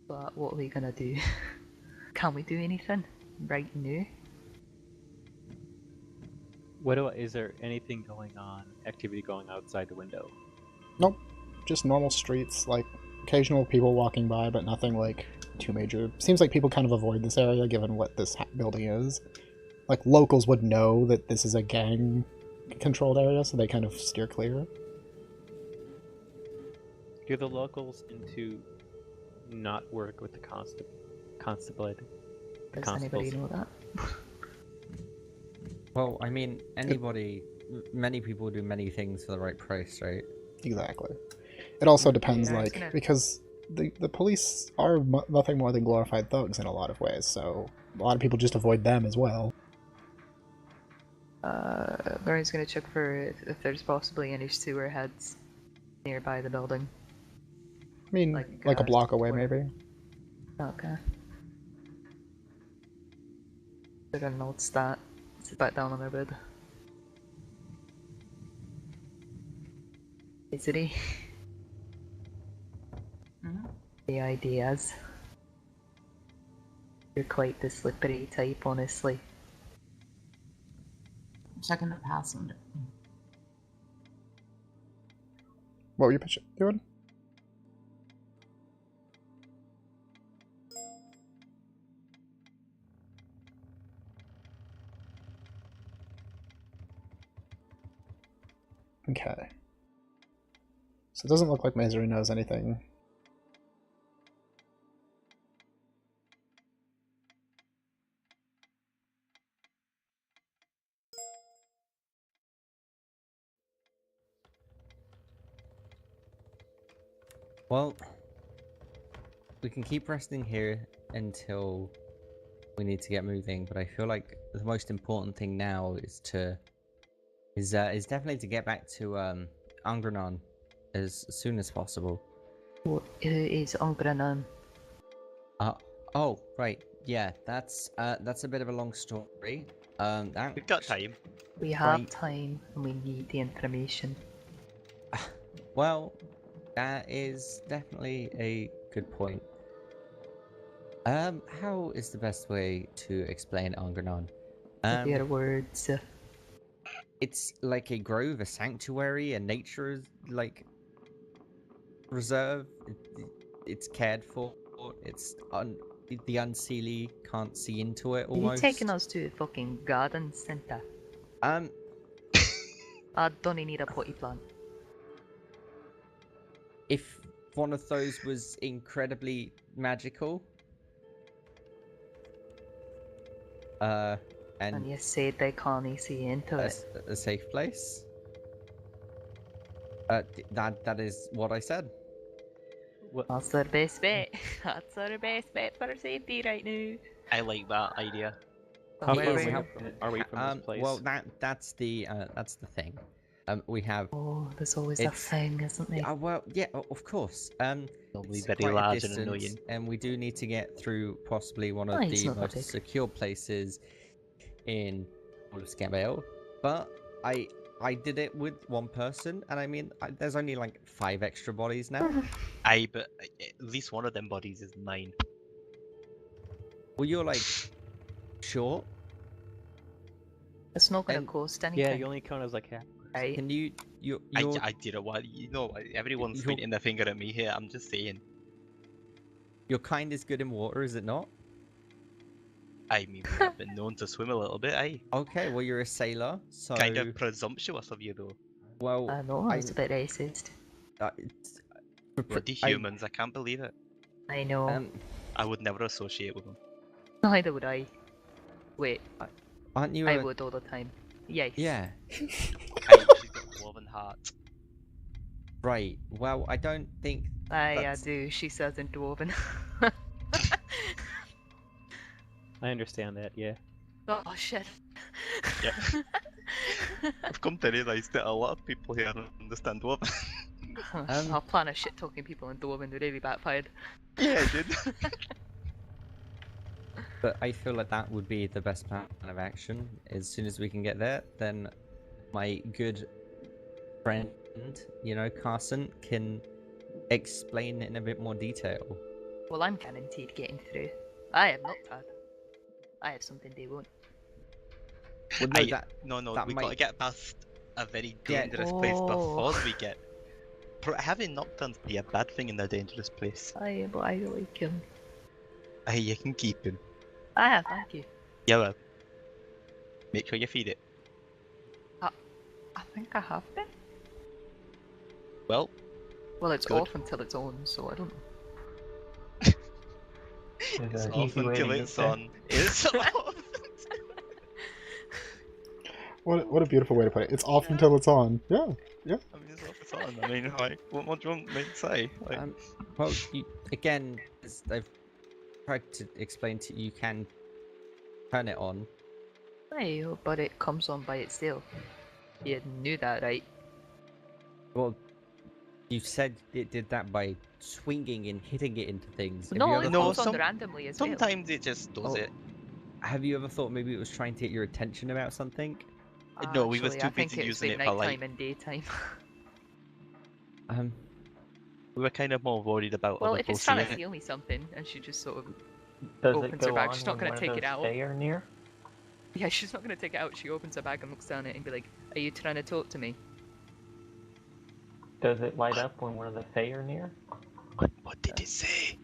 But what are we gonna do? Can we do anything right now? Is there anything going on, activity going outside the window? Nope. Just normal streets, like occasional people walking by, but nothing like too major. Seems like people kind of avoid this area given what this building is. Like locals would know that this is a gang controlled area, so they kind of steer clear. Do the locals into not work with the constable? Does anybody know that? Well, I mean, many people do many things for the right price, right? Exactly. It also depends, Yeah, like, because the police are nothing more than glorified thugs in a lot of ways, so a lot of people just avoid them as well. Gary's gonna check for if there's possibly any sewer heads. nearby the building. I mean, like a block away, toward- maybe. Okay. They're gonna notice that. Sit back down on their bed. Is it Mhm. the ideas? You're quite the slippery type, honestly. Checking the passenger. What were you doing? Okay. So it doesn't look like Misery knows anything. Well, we can keep resting here until we need to get moving, but I feel like the most important thing now is definitely to get back to Angranon as soon as possible. What is Ongrenon? Oh, right. Yeah, that's a bit of a long story. We've got time. We have Right. time and we need the information. Well, that is definitely a good point. How is the best way to explain Angranon? With your words. It's like a grove, a sanctuary, a nature like reserve. It's cared for. It's the unseelie can't see into it Are you almost. taking us to a fucking garden centre? Um, I don't need a potty plant. if one of those was incredibly magical, And and you said they can't see into it. a safe place. That is what I said. That's our best bet. That's our best bet for our safety right now. I like that idea. How Where far we- are we from this place? Well, that's the thing. We have. Oh, there's always a It's- thing, isn't there? Well, yeah, of course. Probably It's very quite a large and distance, annoying. and we do need to get through possibly one of Oh, it's the not that most big. secure places in all of Scáthbhaile. But I did it with one person, and I mean, there's only like 5 extra bodies now. Aye, but at least one of them bodies is mine. Well, you're like short. It's not going to And- cost anything. Yeah, you only count as like half. Right? Can you're I did it. What you know? Everyone's you're- pointing their finger at me here. I'm just saying. your kind is good in water, is it not? I mean, we have been known to swim a little bit. Aye, Okay, well you're a sailor, so kind of presumptuous of you though. well. I know, I was a bit racist. It's- Bloody humans! I can't believe it. I know. I would never associate with them. Neither would I. Wait, Aren't you? I would all the time. Yes. Yeah. Aye, she's got a dwarven heart. Right. Well, I don't think. I That's- do. She says in Dwarven. I understand that, yeah. Oh shit. Yeah. I've come to realise that a lot of people here don't understand dwarven. I'll plan a shit talking people in Dwarven who really backfired. Yeah, I did. But I feel like that would be the best plan of action. As soon as we can get there, then my good friend, Carson, can explain in a bit more detail. Well, I'm guaranteed getting through. I have not had. I have something they won't. Well, no, Aye, no, that we might- gotta get past a very Yeah. dangerous place before Oh. we get. Having nocturnes be a bad thing in a dangerous place. But I like him. Aye, you can keep him. I have, thank you. Yeah, well. Make sure you feed it. I think I have been. Well, Well, it's Good. off until it's on, so I don't know. it's off until it's on. It's off. What a beautiful way to put it. It's off until it's on. Yeah. I mean, it's off, it's on. I mean, like, what more do you want me to say? Like, Well, again, as I've tried to explain to you, you can turn it on. Aye, but it comes on by itself. You knew that, right? Well, You said it did that by swinging and hitting it into things. Have you No, ever it No, goes thought, on randomly as well. Sometimes it just does Oh. it. have you ever thought maybe it was trying to get your attention about something? No, we were Actually, too I think busy it's using been it for, like- nighttime and daytime. We were kind of more worried about Well, other if it's people trying to seeing it. steal me something, and she just sort of Does opens it her go bag, on she's not when gonna one take of it those out. Fae are near? Yeah, she's not gonna take it out. She opens her bag and looks down at it and be like, "Are you trying to talk to me?" Does it light up when one of the Fae are near? What did it say?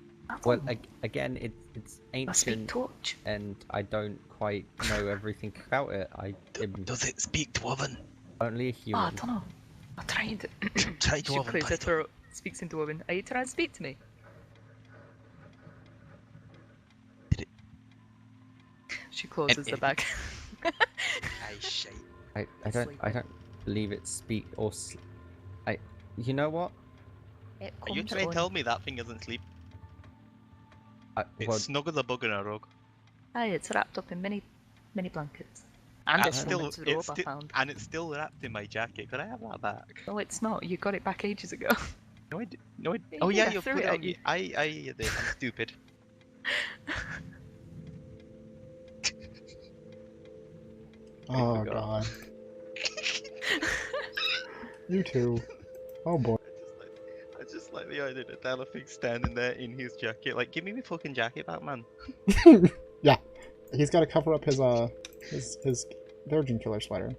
Well, again, it's A speak ancient, torch. and I don't quite know everything about it. I am Does it speak Dwarven? only a Oh, I human. don't know. I'm trying to. Try She Dwarven, clears her Python. throat, speaks in Dwarven. Are you trying to speak to me? Did it- She closes the bag. Aye, shite. I don't believe it speak or. You know what? It Are you comes trying to on. tell me that thing isn't sleep? It's Well, snug as a bug in a rug. Aye, it's wrapped up in many blankets. And That's this still, woman's robe it's I sti- found. and it's still wrapped in my jacket. Could I have that back? No, it's not. You got it back ages ago. No, I did. No, I... Yeah, Oh you yeah, did, I you threw put it it at on. you. I did. I'm stupid. Oh forgot. god. You too. Oh boy. I just like the idea that Delphine standing there in his jacket. Like, give me my fucking jacket back, man. Yeah. He's got to cover up his virgin killer sweater.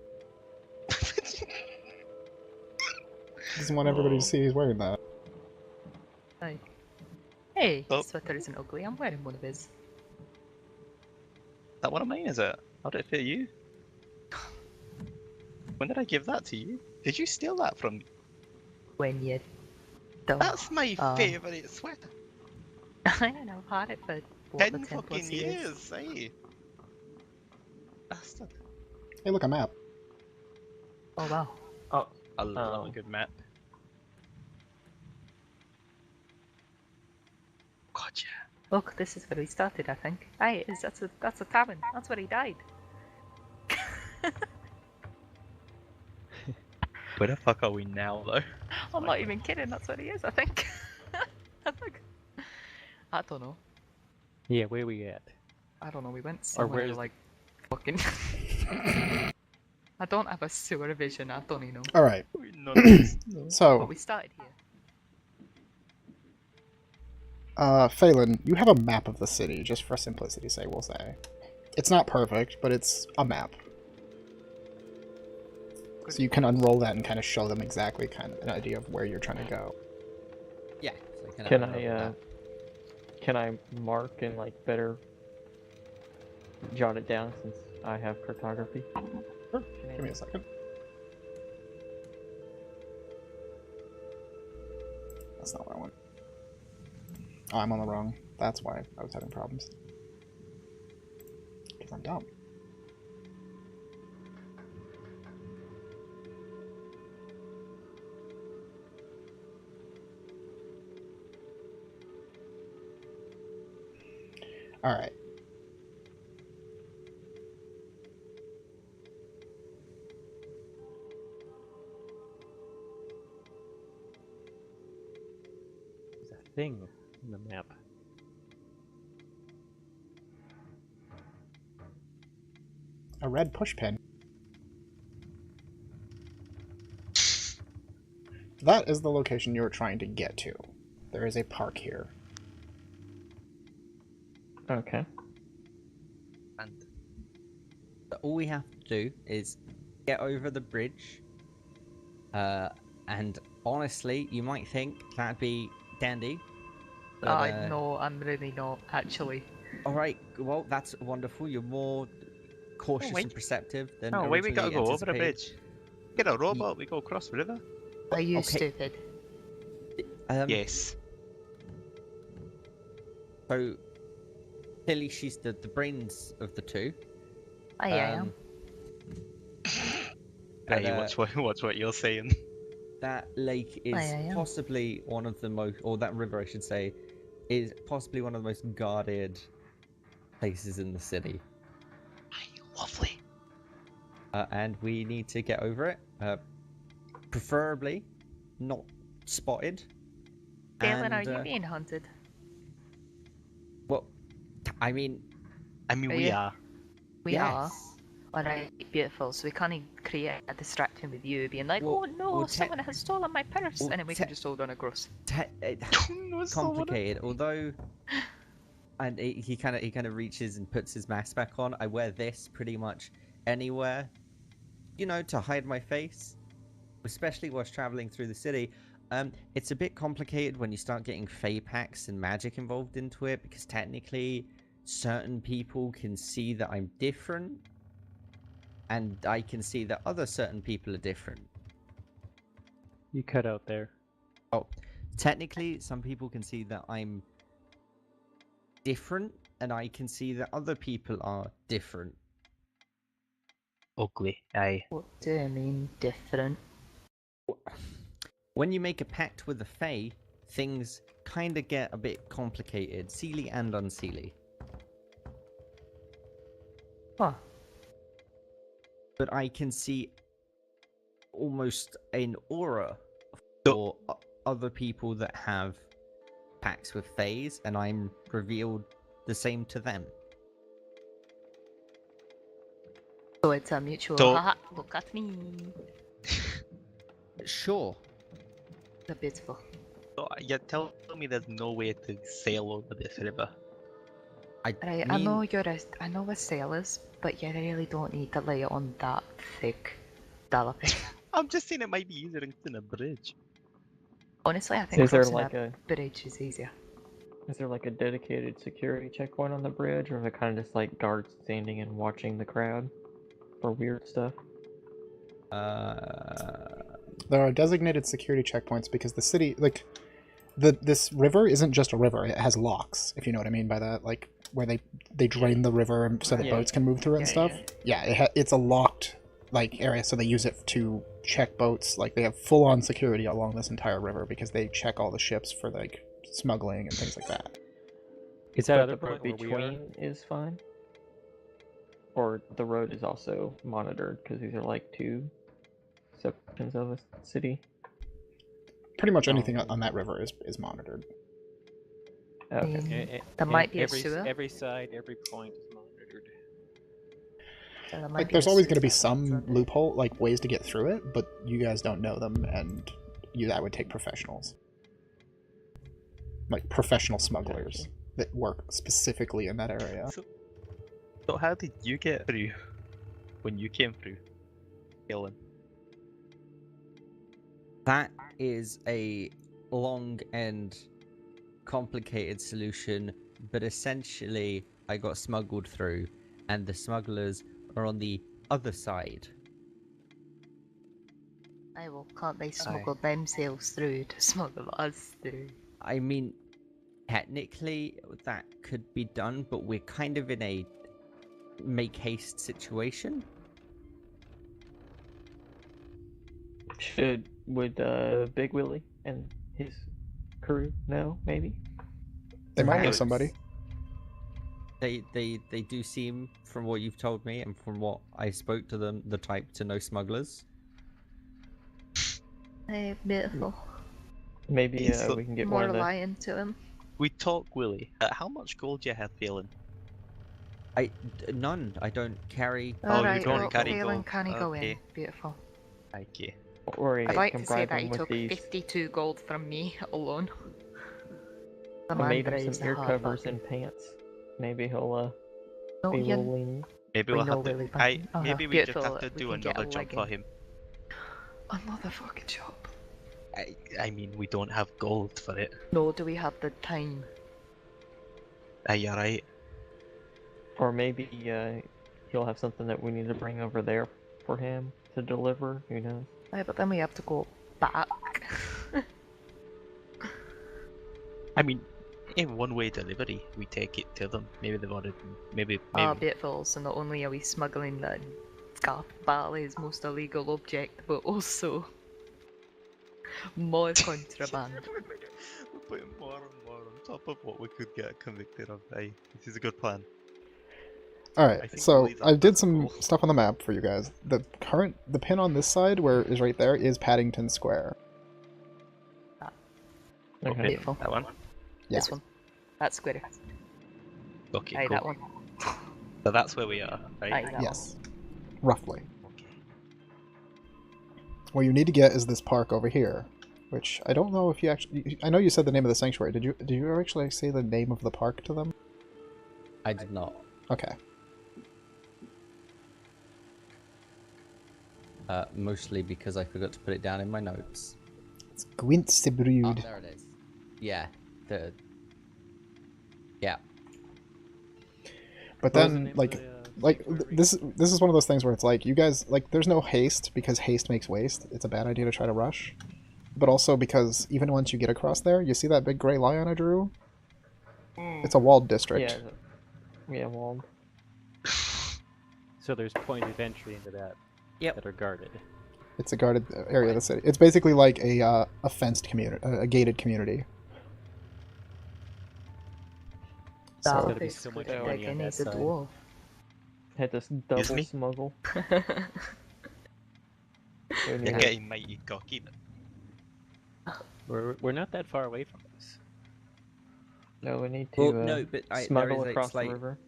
Doesn't want everybody to see he's wearing that. Aye. Hey, Oh. this sweater isn't ugly. I'm wearing one of his. That one of mine, is it? How did it fit you? When did I give that to you? Did you steal that from me? When you don't. That's my Um, favourite sweater. I don't know. I've had it for what, 10 the 10 plus fucking years. years, eh? Bastard. Hey, look, a map. Oh wow. Oh, I love Oh. a good map. God, yeah. Look, this is where we started. I think. Aye, it is. That's a tavern. That's where he died. Where the fuck are we now, though? I'm not even kidding. That's where he is. I think. I think. I don't know. Yeah, where we at? I don't know. We went Or somewhere where's like fucking. I don't have a sewer vision. I don't even know. Alright. None of us. But So, we started here. Phelan, you have a map of the city, just for simplicity's sake, we'll say. It's not perfect, but it's a map. So you can unroll that and kind of show them exactly kind of an idea of where you're trying to go. Yeah. So Can I mark and like better jot it down since I have cartography? Sure. Give me a second. That's not what I want. Oh, I'm on the wrong. That's why I was having problems. Because I'm dumb. Alright. There's a thing in the map. A red pushpin. That is the location you're trying to get to. There is a park here. Okay. And all we have to do is get over the bridge. And honestly, you might think that'd be dandy. But, No, I'm really not actually. All right. Well, that's wonderful. You're more cautious wait. and perceptive than no, wait, we gotta originally go over the anticipated. bridge. Get a rowboat, we go across the river. Are you Okay. stupid? Yes. So clearly, she's the brains of the two. I am. But, Hey, watch what you're saying. that lake is am. possibly one of the most, or that river, I should say, is possibly one of the most guarded places in the city. Lovely. And we need to get over it. Preferably not spotted. Galen, are and, you being hunted? Well, I mean, I mean, Are we you? are. We are. yes. Alright, beautiful. So we can't create a distraction with you being like, Well- oh no, well, te- someone has stolen my purse, well, and then we can just hold on a gross. No, Complicated, although, and he kind of reaches and puts his mask back on. I wear this pretty much anywhere, to hide my face, especially whilst traveling through the city. It's a bit complicated when you start getting fey packs and magic involved into it, because technically certain people can see that I'm different, and I can see that other certain people are different. You cut out there. Oh, technically some people can see that I'm different, and I can see that other people are different. Ugly, aye. What do you mean, different? When you make a pact with the Fae, things kind of get a bit complicated, seelie and unseelie. Huh. But I can see almost an aura So- for other people that have pacts with Faes, and I'm revealed the same to them. So it's a mutual, So- haha, look at me. Sure. They're beautiful. So you're telling me there's no way to sail over this river? Right, I know I know what sail is, but you really don't need to lay it on that thick dollopy. I'm just saying it might be easier than a bridge. Honestly, I think Is there crossing like a bridge is easier. is there like a dedicated security checkpoint on the bridge, or is it kind of just like guards standing and watching the crowd for weird stuff? There are designated security checkpoints because the city, like, this river isn't just a river. It has locks, if you know what I mean by that. Like, where they drain the river so that Yeah. boats can move through it and Yeah, stuff. Yeah, it's a locked, like, area, so they use it to check boats. Like, they have full-on security along this entire river because they check all the ships for, like, smuggling and things like that. Is that But other the road point where we are? between is fine? Or the road is also monitored, because these are like two sections of a city? Pretty much anything on that river is monitored. Okay. There might be a every, sewer. Every side, every point is monitored. So there might Like, be there's a always sewer going to be that runs some under it. loophole, like, ways to get through it, but you guys don't know them, and that would take professionals. Like, professional smugglers that work specifically in that area. So how did you get through when you came through, Galen? That is a long and complicated solution, but essentially I got smuggled through, and the smugglers are on the other side. Aye, well, can't they smuggle themselves through to smuggle us through? I mean, technically that could be done, but we're kind of in a make haste situation. Would Big Willie and his crew know, maybe? They might know Perhaps. somebody. They do seem, from what you've told me and from what I spoke to them, the type to know smugglers. Aye, beautiful. Maybe So- we can get More one of the... lying to him. We talk, Willie. How much gold do you have, Galen? None. I don't carry. you Alright, don't well, carry Galen gold. can he go in? Okay. Beautiful. Okay. Or I'd like to say bribe that him he with took these. 52 gold from me alone. The I man made him braves some the ear hard covers button. and pants. Maybe he'll No, be a you little lenient. Maybe We we'll know have to. Willie I Bunting. Oh, maybe we just beautiful, have to we do can get another a job for legging. him. Another fucking job. I mean, we don't have gold for it. No, do we have the time? You're right. Or maybe he'll have something that we need to bring over there for him to deliver. Who knows? Aye, but then we have to go back. I mean, in one-way delivery, we take it to them. Maybe they've ordered. Maybe. Ah, beautiful. So not only are we smuggling the Scáthbhaile's most illegal object, but also more contraband. We're putting more and more on top of what we could get convicted of. Aye, this is a good plan. I Alright, think so Willie's I up did for some goal. stuff on the map for you guys. The pin on this side, where is right there, is Paddington Square. Okay. Beautiful. That one. Yeah. This one. That square. Okay, Aye, cool. that one. So that's where we are, right? Aye, that Yes. Roughly. Okay. What you need to get is this park over here, which I don't know if you actually. I know you said the name of the sanctuary. Did you actually say the name of the park to them? I did not. Okay. Mostly because I forgot to put it down in my notes. It's Oh, Gwintsebrud. there it is. Yeah. Yeah. But What was the then, name of like, the, sanctuary? this is one of those things where it's like you guys like there's no haste because haste makes waste. It's a bad idea to try to rush. But also because even once you get across there, you see that big gray lion I drew? It's a walled district. Yeah, walled. So there's points of entry into that that are guarded. It's a guarded area of the city. It's basically like a fenced community, a gated community. That So, gotta be is so much good. money on Like, that he's a side. dwarf. Had this double Excuse me? smuggle. So we need You're to- getting mighty cocky. We're not that far away from this. No, we need to Well, no, but smuggle there is across like, the river,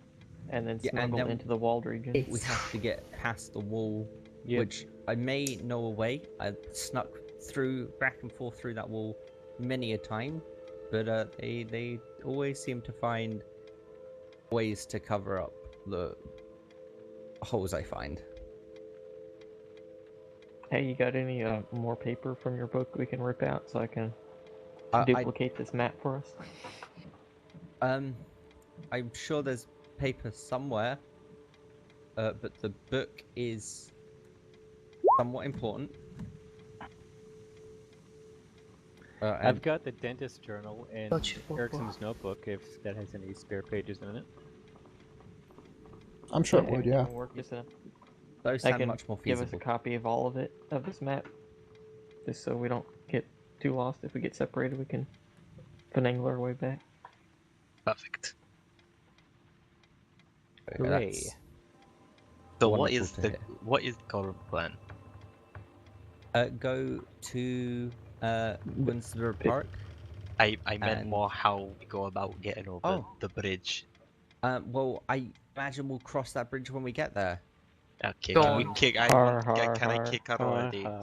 and then Yeah, and smuggle then- into the walled region. we have to get past the wall, Yep. which I may know a way. I snuck through, back and forth through that wall many a time, but they always seem to find ways to cover up the holes I find. Hey, you got any more paper from your book we can rip out so I can I- duplicate this map for us? I'm sure there's paper somewhere, but the book is somewhat important. And I've got the dentist journal and Gotcha. Erickson's notebook if that has any spare pages in it. I'm sure it would, we yeah. can work this out. those I sound can much more give us a feasible. copy of all of it, of this map, just so we don't get too lost. If we get separated, we can finagle our way back. Perfect. Okay, Hooray. that's So wonderful to hear. what is the current plan? Go to Windsor Park. I meant And- more how we go about getting over Oh. the bridge. Well, I imagine we'll cross that bridge when we get there. Okay, Don't. can we kick? Har, Can I har, kick her har, already? har.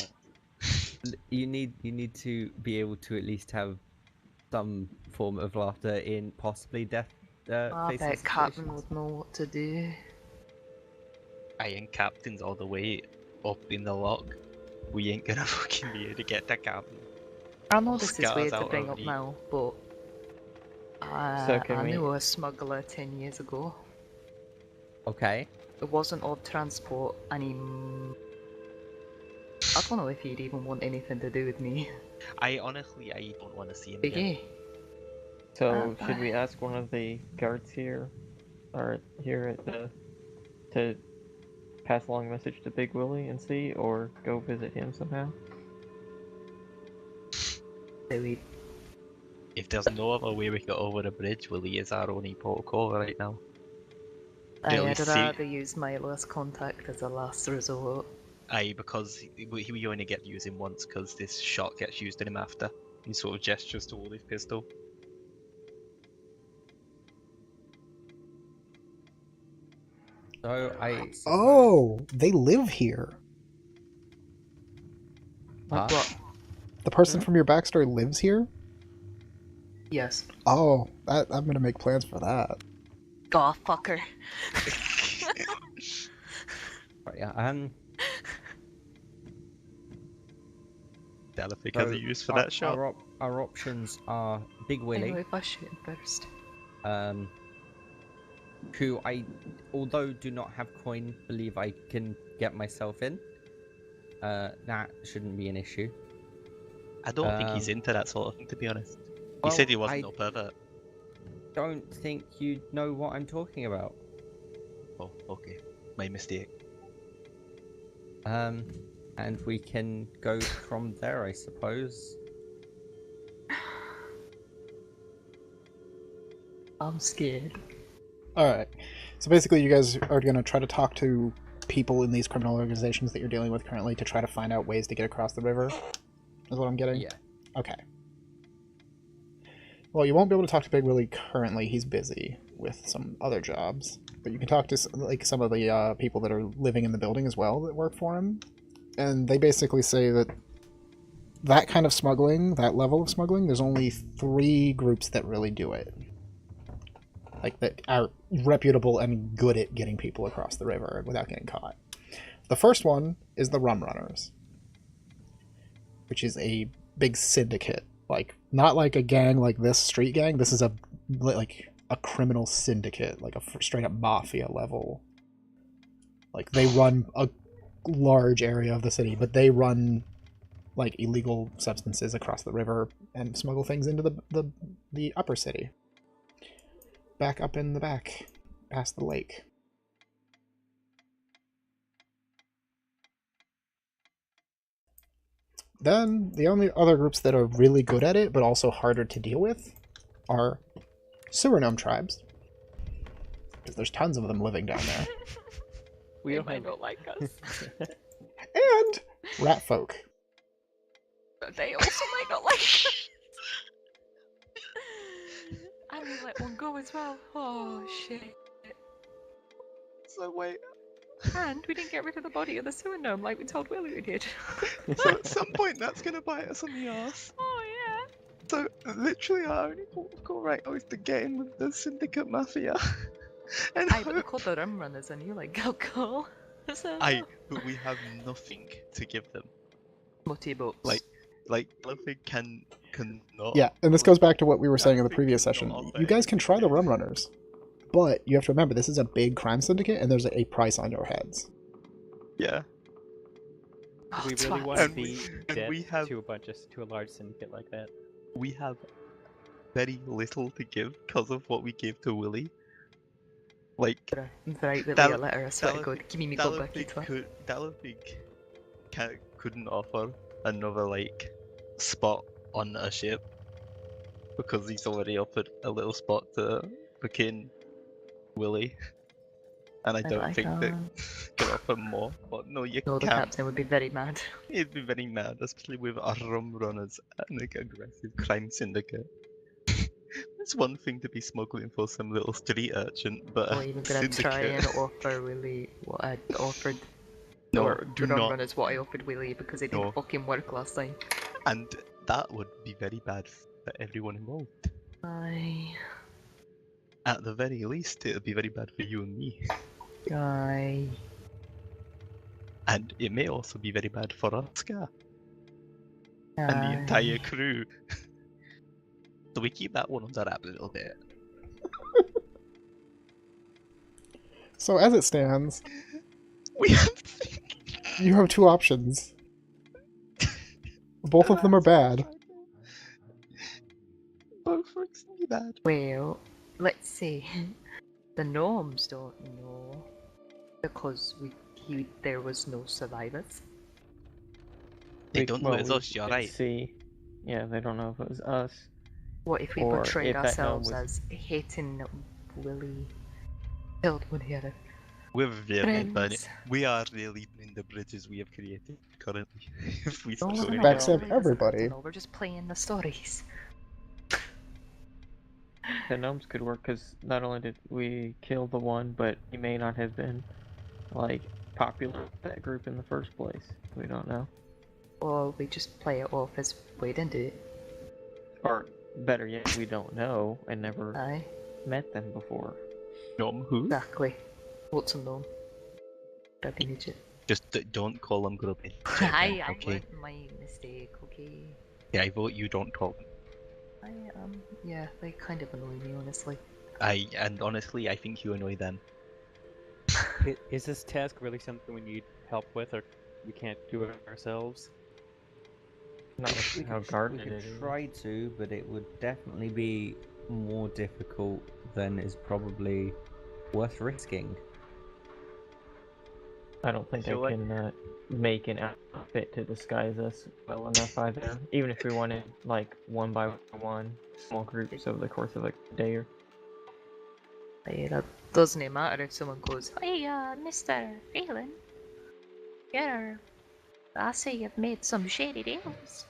You need to be able to at least have some form of laughter in possibly death. I facing bet Captain situations. would know what to do. Iron Captain's all the way up in the lock. We ain't gonna fucking be able to get to Captain. I know this is Scars weird to out bring up already. now, but So can I we- knew a smuggler 10 years ago. Okay. It wasn't odd transport, and he... I don't know if he'd even want anything to do with me. I honestly, I don't want to see him Big again. A. So should we ask one of the guards here, or here at the, to pass along a message to Big Willie and see, or go visit him somehow? So we... If there's no other way we get over the bridge, Willie is our only protocol right now. At I'd least see- rather use my last contact as a last resort. Aye, because we only get to use him once because this shot gets used on him after. He sort of gestures toward his pistol. So I. Oh, they live here. Huh? What? The person from your backstory lives here? Yes. Oh, I'm gonna make plans for that. Gaw fucker. Right, yeah. Delicate So has a use for that shot. Our options are Big I know Willie, if I shoot him first. who I, although do not have coin, believe I can get myself in. That shouldn't be an issue. I don't think he's Um, into that sort of thing, to be honest. He well, said he wasn't I no pervert. don't think you know what I'm talking about. Oh, okay. My mistake. And we can go from there, I suppose. I'm scared. Alright. So basically, you guys are gonna try to talk to people in these criminal organizations that you're dealing with currently to try to find out ways to get across the river? Is what I'm getting? Yeah. Okay. Well, you won't be able to talk to Big Willie currently. He's busy with some other jobs. But you can talk to like some of the people that are living in the building as well that work for him. And they basically say that that kind of smuggling, that level of smuggling, there's only 3 groups that really do it. Like, that are reputable and good at getting people across the river without getting caught. The first one is the Rum Runners, which is a big syndicate. Like, not like a gang like this street gang. This is a criminal syndicate, like a straight up mafia level. Like, they run a large area of the city, but they run like illegal substances across the river and smuggle things into the upper city. Back up in the back, past the lake. Then, the only other groups that are really good at it, but also harder to deal with, are sewer gnome tribes. Because there's tons of them living down there. We They don't might have... not like us. And rat folk. But they also might not like us. And we let one go as well. Oh shit. So wait, And we didn't get rid of the body of the sewer gnome like we told Willie we did. so at some point that's gonna bite us on the ass. Oh yeah. So literally our only port of call right now is to get in with the syndicate mafia. And Aye, but they're called the Rum Runners and you like alcohol. So... but we have nothing to give them. Motorboats. Like nothing cannot. Yeah, and this goes back to what we were saying in the Nothing previous cannot session. offer You guys can try the anything. Rum Runners, but you have to remember this is a big crime syndicate and there's a price on your heads. Yeah. Oh, Do we really twats. want to And we- be and dead we have- to a large syndicate like that? We have very little to give because of what we gave to Willie. Like Right, Willie, Dal- a letter, I swear to God. Give me me go back, you twat. Dalafig couldn't offer another like spot on a ship because he's already offered a little spot to fucking Willie, and I don't think that can offer more. But no, you No, the can't. captain would be very mad. He'd be very mad, especially with our rum runners and like aggressive crime syndicate. It's one thing to be smuggling for some little street urchin, but Or a even gonna try syndicate. and offer Willie what I offered. No, or do Rum not. Runners what I offered Willie because it didn't No. fucking work last time. And that would be very bad for everyone involved. Aye. At the very least, it would be very bad for you and me. Aye. And it may also be very bad for Oscar and the entire crew. So we keep that one under wrap a little bit. So as it stands, We have you have 2 options. Both of them are bad. both are extremely bad. Well, let's see. The gnomes don't know because there was no survivors. They don't know it's we us, you're could right. See, yeah, they don't know if it was us. What if we Or portrayed if that gnome ourselves was- as hating Willie? Killed one here. We're really burning. Friends. We are really burning the bridges we have created currently. If we Don't start worry, doing Backstab Willie doesn't have to everybody. know, we're just playing the stories. The gnomes could work because not only did we kill the one, but he may not have been like popular with that group in the first place. We don't know. Or we just play it off as we didn't do it. Or better yet, we don't know and never Aye, met them before. Gnome who? exactly. What's a gnome? Grubby midget. Just don't call them grubby. Aye, I okay. learned my mistake, okay? Yeah, I vote you don't call them. Yeah, they kind of annoy me, honestly. And honestly, I think you annoy them. Is this task really something we need help with, or we can't do it ourselves? Not We with how could, garden we it could is. try to, but it would definitely be more difficult than is probably worth risking. I don't think I Feel like- can make an outfit to disguise us well enough either. Even if we wanted like one by one, small groups over the course of like a day or. Aye, that doesn't matter if someone goes, "Hey, Mr. Phelan, I see you've made some shady deals."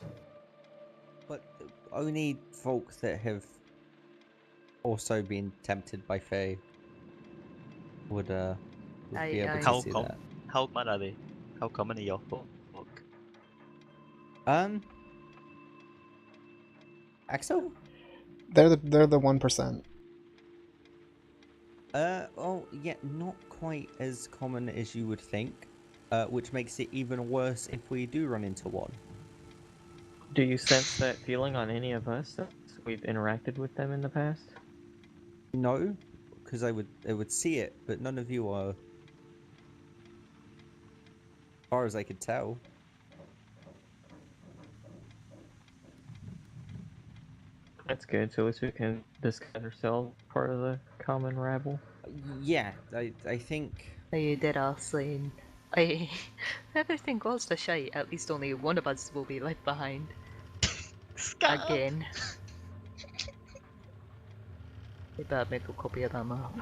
But only folks that have also been tempted by Faye would be able to How see com- that. How common are they? How common are your folk? Axel? They're the 1%. Oh, yeah, not quite as common as you would think, which makes it even worse if we do run into one. Do you sense that feeling on any of us since we've interacted with them in the past? No, because I would see it, but none of you are. As far as I could tell. That's good, so at least we can discuss ourselves part of the common rabble. Yeah, I think. You did ask, Lane. Everything goes to shite. At least only one of us will be left behind. Again. We better make a copy of that map.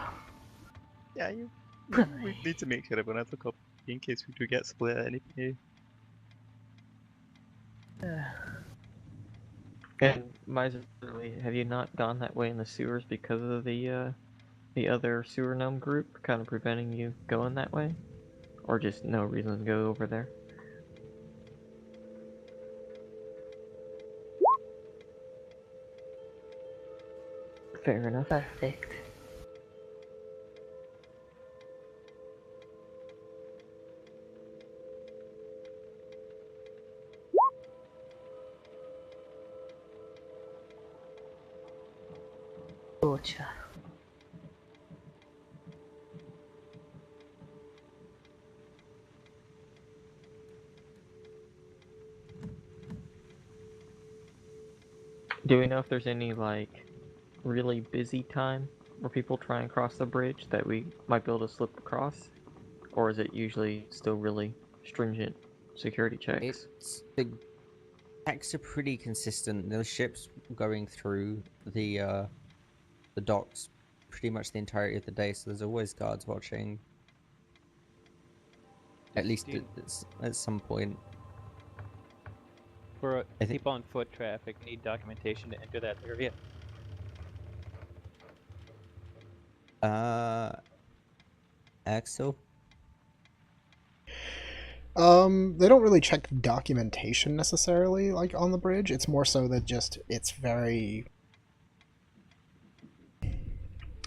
Yeah, we need to make sure everyone has a copy in case we do get split at any point. And miserly, have you not gone that way in the sewers because of the other sewer gnome group kind of preventing you going that way? Or just no reason to go over there? Fair enough. Perfect. Gotcha. Do we know if there's any, like, really busy time where people try and cross the bridge that we might be able to slip across? Or is it usually still really stringent security checks? The checks are pretty consistent. The ships going through the docks pretty much the entirety of the day, so there's always guards watching. At least at some point. For people on foot traffic, need documentation to enter that area. Axel? They don't really check documentation necessarily, like, on the bridge. It's more so that just, it's very...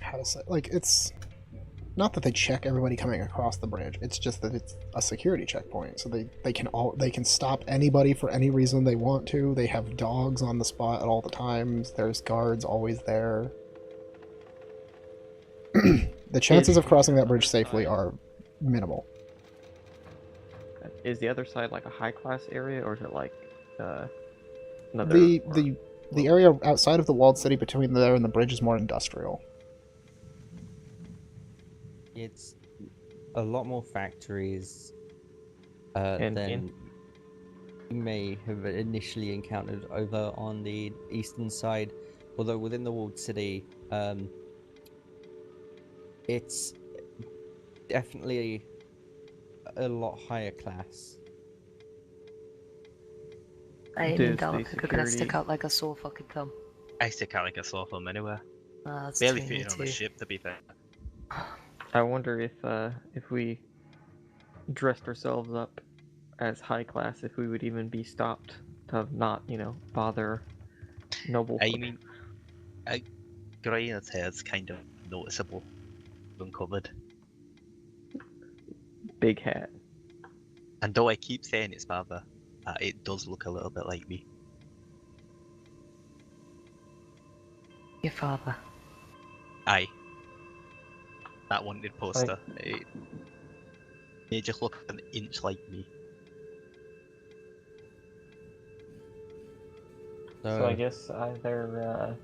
How to say... Like, it's... Not that they check everybody coming across the bridge, it's just that it's a security checkpoint, so they can stop anybody for any reason they want to. They have dogs on the spot at all the times, there's guards always there. The chances of crossing that bridge safely are minimal. Is the other side like a high-class area, or is it like another... The area outside of the walled city between there and the bridge is more industrial. It's a lot more factories than you may have initially encountered over on the eastern side. Although within the walled city, it's definitely a lot higher class. I mean, Dalek, gonna stick out like a sore fucking thumb. I stick out like a sore thumb anywhere. That's Barely between fitting me on the too. ship, to be fair. I wonder if we dressed ourselves up as high class, if we would even be stopped to not, bother noble folk. I mean, Grainer's hair's kind of noticeable, uncovered. Big hat. And though I keep saying it's father, it does look a little bit like me. Your father. Aye. That wanted poster. It just looked an inch like me. So I guess either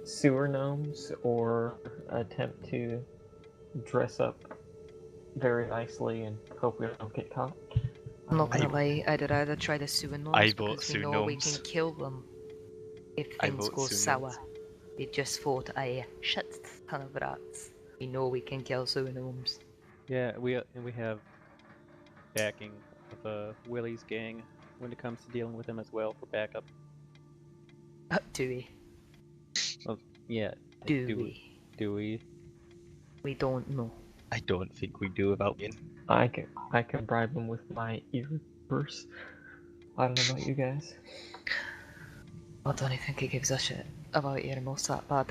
sewer gnomes or attempt to dress up very nicely and hope we don't get caught. I'm not gonna lie, I'd rather try the sewer gnomes I vote because we sewer know we gnomes. can kill them if I things vote go sewer sour. gnomes. We just fought a shit ton of rats. We know we can kill sewer gnomes. Yeah, we have backing of Willie's gang when it comes to dealing with them as well for backup. Do we? Well, yeah, Do Do we? Do we? We don't know. I don't think we do without in. I can bribe him with my ear purse. I don't know about you guys. I don't even think he gives a shit about animals that bad.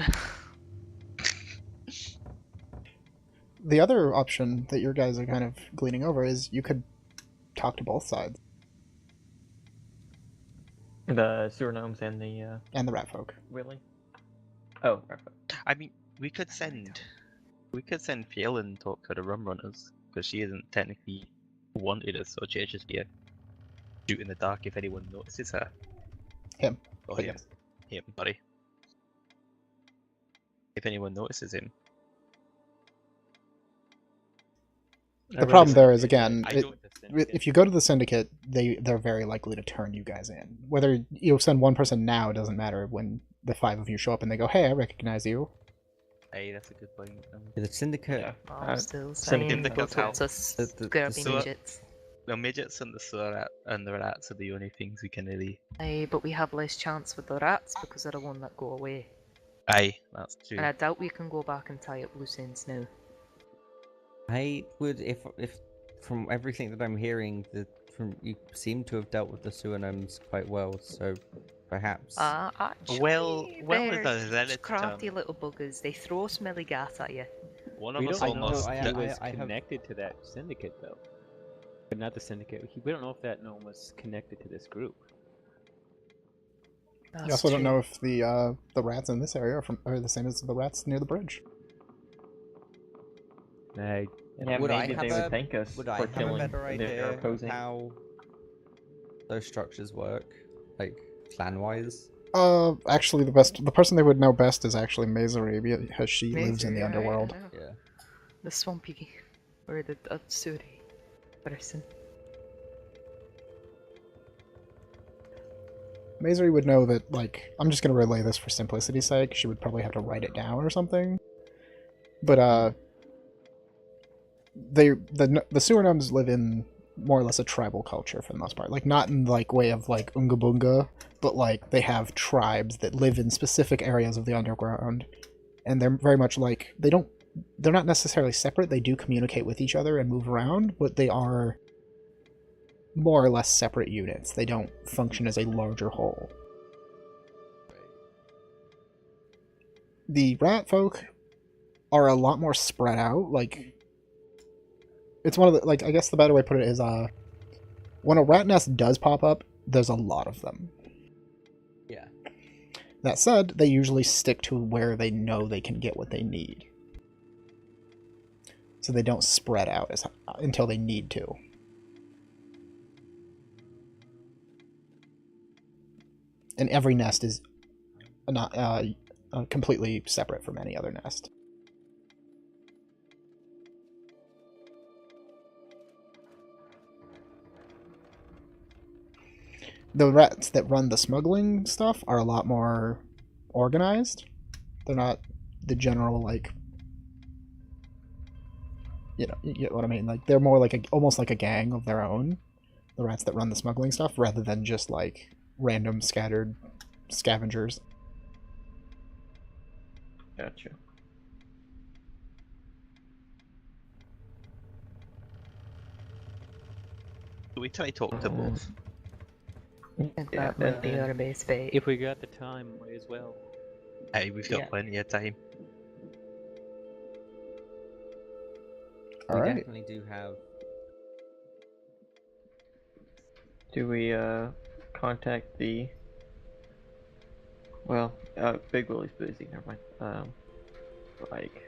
The other option that your guys are kind of gleaning over is you could talk to both sides The sewer gnomes and the and the rat folk. Willy. Oh, perfect. I mean, we could send Fiel and talk to the rum runners because she isn't technically wanted as such. It's just be a shoot in the dark if anyone notices her. Him. Or But him. yes. Him, sorry. If anyone notices him. The problem there is, again, I don't. if you go to the syndicate, they're very likely to turn you guys in. Whether you send one person now, it doesn't matter when the 5 of you show up and they go, "Hey, I recognize you." Hey, that's a good point. The syndicate. Yeah. I'm still Syndicate saying the go girls' talk house. to scurvy sewer- midgets. The midgets and the sewer rat and the rats are the only things we can really. Aye, but we have less chance with the rats because they're the one that go away. Aye, that's true. And I doubt we can go back and tie up loose ends now. I would, if from everything that I'm hearing, you seem to have dealt with the sewer gnomes quite well, so perhaps. Actually, Well is they're a relative crafty term. little buggers. They throw smelly gas at you. One of We us don't know almost. if he was I have- connected to that syndicate, though. But not the syndicate. We don't know if that gnome was connected to this group. That's You also don't true. know if the rats in this area are the same as the rats near the bridge. I Yeah, Would I maybe have they a- would thank us Would for I have a killing better their idea opposing. how those structures work, like clan-wise? Actually, the person they would know best is actually Mazery, because she lives in the Maybe, underworld. I know. Yeah. The swampy or the Atsuri person. Mazery would know that, like, I'm just gonna relay this for simplicity's sake. She would probably have to write it down or something. But the sewer gnomes live in more or less a tribal culture for the most part. Like, not in like way of like Unga Bunga, but like they have tribes that live in specific areas of the underground, and they're very much like they're not necessarily separate. They do communicate with each other and move around, but they are more or less separate units. They don't function as a larger whole. The rat folk are a lot more spread out. Like, it's one of the, like, I guess the better way to put it is, when a rat nest does pop up, there's a lot of them. Yeah. That said, they usually stick to where they know they can get what they need. So they don't spread out until they need to. And every nest is not completely separate from any other nest. The rats that run the smuggling stuff are a lot more organized. They're not the general, like, you get what I mean. Like, they're more like almost like a gang of their own. The rats that run the smuggling stuff, rather than just like random scattered scavengers. Gotcha. Do we try to talk to both? I think that might be our best bet. If we got the time, might as well. Hey, we've got Yeah. plenty of time. We Alright. definitely do have. Do we contact the? Well, Big Willie's busy. Never mind. Like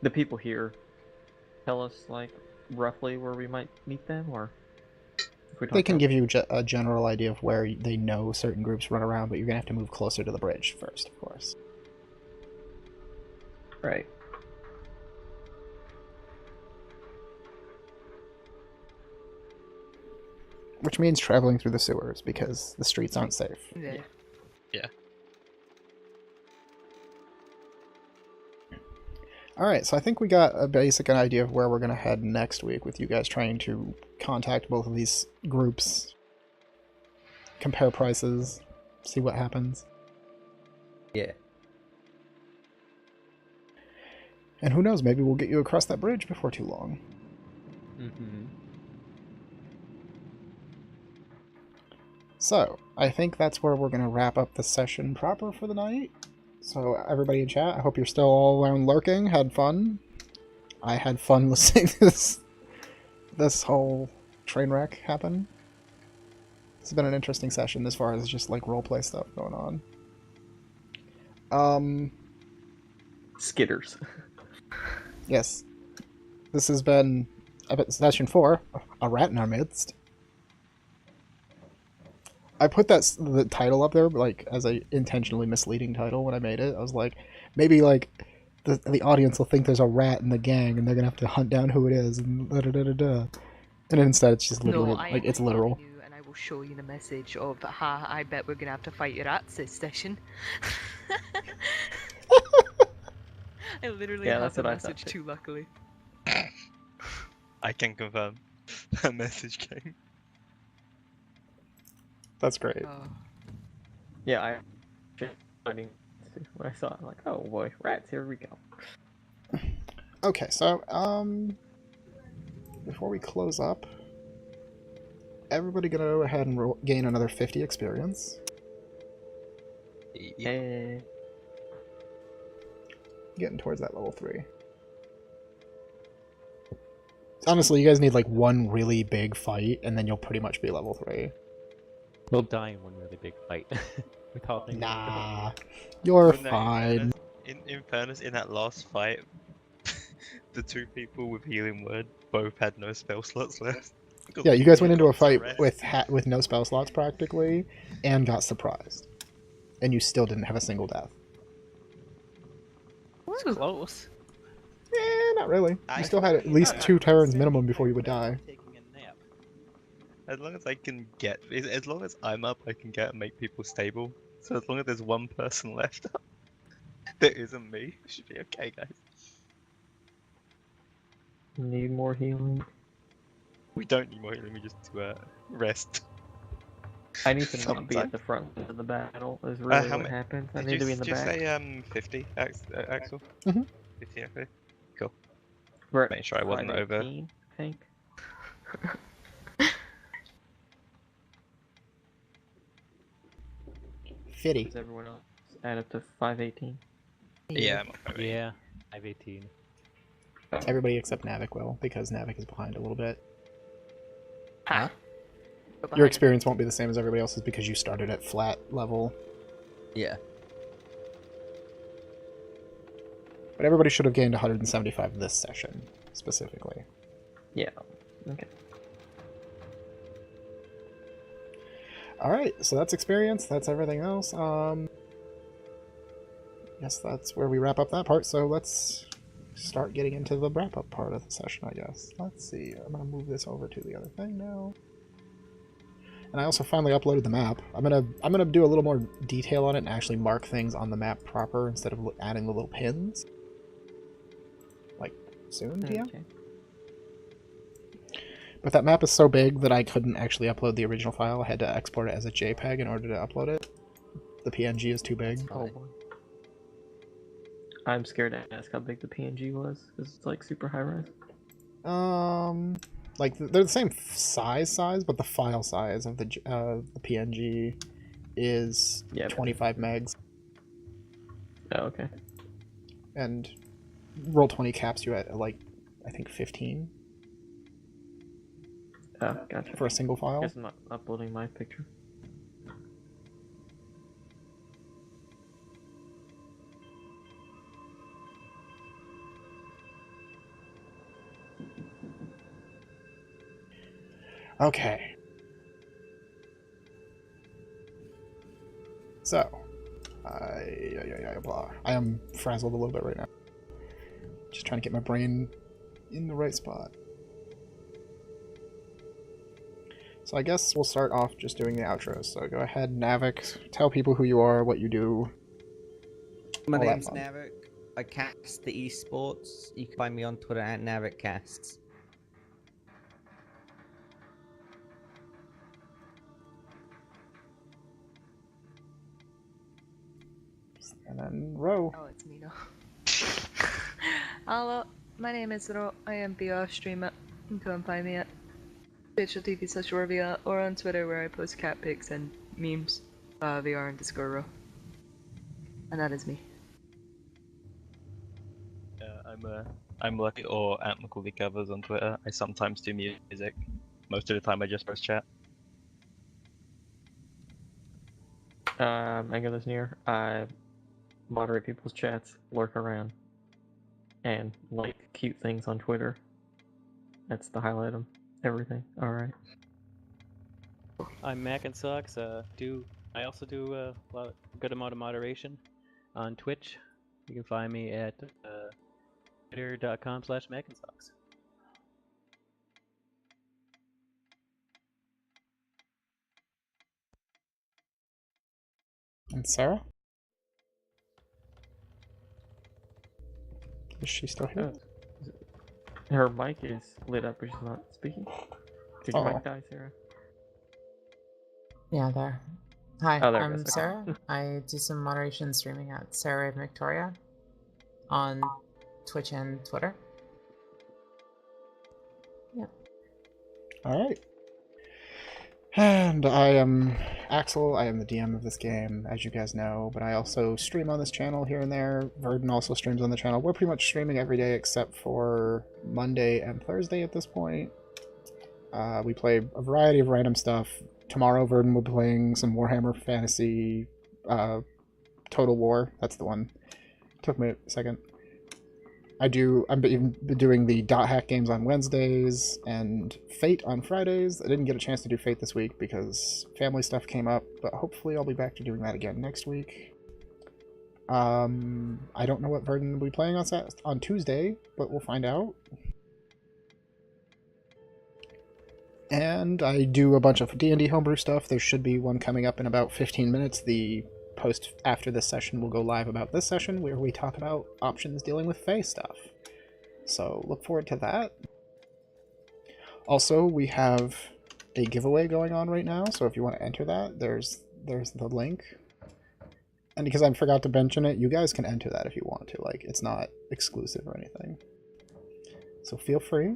the people here tell us like roughly where we might meet them, or if we They talk can to give you a general idea of where they know certain groups run around, but you're gonna have to move closer to the bridge first, of course. right. Which means traveling through the sewers, because the streets aren't safe. Yeah. Yeah. Alright, so I think we got a basic idea of where we're going to head next week, with you guys trying to contact both of these groups, compare prices, see what happens. Yeah. And who knows, maybe we'll get you across that bridge before too long. Mm-hmm. So, I think that's where we're going to wrap up the session proper for the night. So, everybody in chat, I hope you're still all around lurking, had fun. I had fun listening to this whole train wreck happen. It's been an interesting session as far as just like roleplay stuff going on. Skitters. Yes. This has been session 4, A Rat in Our Midst. I put the title up there like as a intentionally misleading title when I made it. I was like, maybe like the audience will think there's a rat in the gang and they're gonna have to hunt down who it is and da da da da da. And instead it's just literally like it's literal. And I will show you the message of, ha, I bet we're gonna have to fight your rats this session. I literally have the message too, luckily. I can confirm. That message came. That's great. Yeah, when I saw it, I'm like, oh boy, rats, here we go. Okay, so, before we close up, everybody gonna go ahead and gain another 50 experience. Yeah. Getting towards that level 3. Honestly, you guys need like one really big fight, and then you'll pretty much be level 3. We'll die in one really big fight. Without thinking. Nah, you're Well, no, fine. In fairness, in that last fight, the two people with healing word both had no spell slots left. Yeah, you guys went into a fight with no spell slots practically, and got surprised, and you still didn't have a single death. It's close. Not really. You still had at least 2 turns minimum before you would die. As long as I can as long as I'm up, I can get and make people stable. So as long as there's one person left that isn't me, it should be okay, guys. Need more healing. We don't need more healing, we just to rest. I need to not be at the front of the battle, is really what happens. I need to be in the back. Did you say 50, Axel? Mm-hmm. 50, okay. Cool. We're making sure I wasn't over. 518, I think. Fitty. Does everyone else add up to 518? Yeah, I'm up 518. Yeah, 518. Everybody except Navik will, because Navik is behind a little bit. Huh? Your experience won't be the same as everybody else's because you started at flat level. Yeah. But everybody should have gained 175 this session, specifically. Yeah. Okay. Alright, so that's experience, that's everything else. Guess that's where we wrap up that part, so let's start getting into the wrap-up part of the session, I guess. Let's see, I'm gonna move this over to the other thing now. And I also finally uploaded the map. I'm gonna do a little more detail on it and actually mark things on the map proper instead of adding the little pins. Like, soon, yeah? Okay. But that map is so big that I couldn't actually upload the original file. I had to export it as a JPEG in order to upload it. The PNG is too big. Oh boy. I'm scared to ask how big the PNG was, because it's like super high res. Like they're the same size, but the file size of the PNG is 25 megs. Oh, okay. And Roll20 caps you at like I think 15. Oh, gotcha. For a single file. Guess I'm not uploading my picture. Okay. So, I am frazzled a little bit right now. Just trying to get my brain in the right spot. So I guess we'll start off just doing the outros. So go ahead, Navik, tell people who you are, what you do. My name's Navik. I cast the esports. You can find me on Twitter at NavikCasts. And then Ro. Oh, it's me now. Hello, my name is Ro. I am VR streamer. You can come find me at twitch.tv/VR or on Twitter where I post cat pics and memes, VR and Discord Ro. And that is me. I'm Lucky or @McCooley Covers on Twitter. I sometimes do music. Most of the time I just post chat. Megalith's near. I moderate people's chats, lurk around, and like cute things on Twitter. That's the highlight of everything. Alright. I'm Mac and Socks. I also do a good amount of moderation on Twitch. You can find me at twitter.com/MacandSocks. And Sarah? Is she still here? Her mic is lit up, but she's not speaking. Did your mic die, Sarah? Yeah, there. Hi, Oh, there it I'm goes, okay. Sarah. I do some moderation streaming at Sarah and Victoria on Twitch and Twitter. Yeah. Alright. And I am Axel. I am the DM of this game, as you guys know, but I also stream on this channel here and there. Verdon also streams on the channel. We're pretty much streaming every day except for Monday and Thursday at this point. We play a variety of random stuff. Tomorrow, Verdon will be playing some Warhammer Fantasy Total War. That's the one. Took me a second. I'm been doing the Dot Hack games on Wednesdays and Fate on Fridays. I didn't get a chance to do Fate this week because family stuff came up, but hopefully I'll be back to doing that again next week. I don't know what Verdon will be playing on Tuesday, but we'll find out. And I do a bunch of D&D homebrew stuff. There should be one coming up in about 15 minutes. The post after this session will go live about this session, where we talk about options dealing with Fae stuff. So look forward to that. Also, we have a giveaway going on right now, so if you want to enter that, there's the link. And because I forgot to mention it, you guys can enter that if you want to. Like, it's not exclusive or anything. So feel free.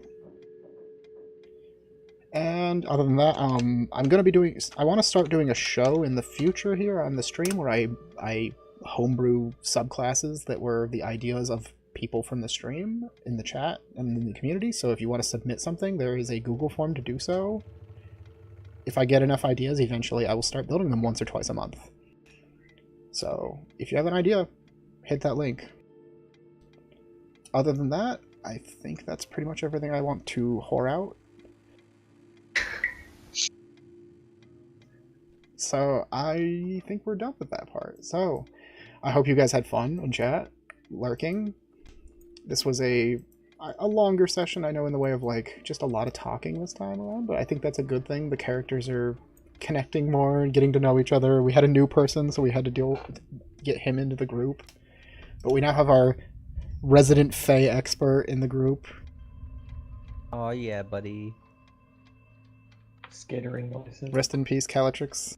And other than that, I want to start doing a show in the future here on the stream where I homebrew subclasses that were the ideas of people from the stream in the chat and in the community. So if you want to submit something, there is a Google form to do so. If I get enough ideas, eventually I will start building them once or twice a month. So if you have an idea, hit that link. Other than that, I think that's pretty much everything I want to whore out. So I think we're done with that part. So I hope you guys had fun in chat, lurking. This was a longer session, I know, in the way of like just a lot of talking this time around, but I think that's a good thing. The characters are connecting more and getting to know each other. We had a new person, so we had to get him into the group. But we now have our resident Fae expert in the group. Oh yeah, buddy. Skittering noises. Rest in peace, Calatrix.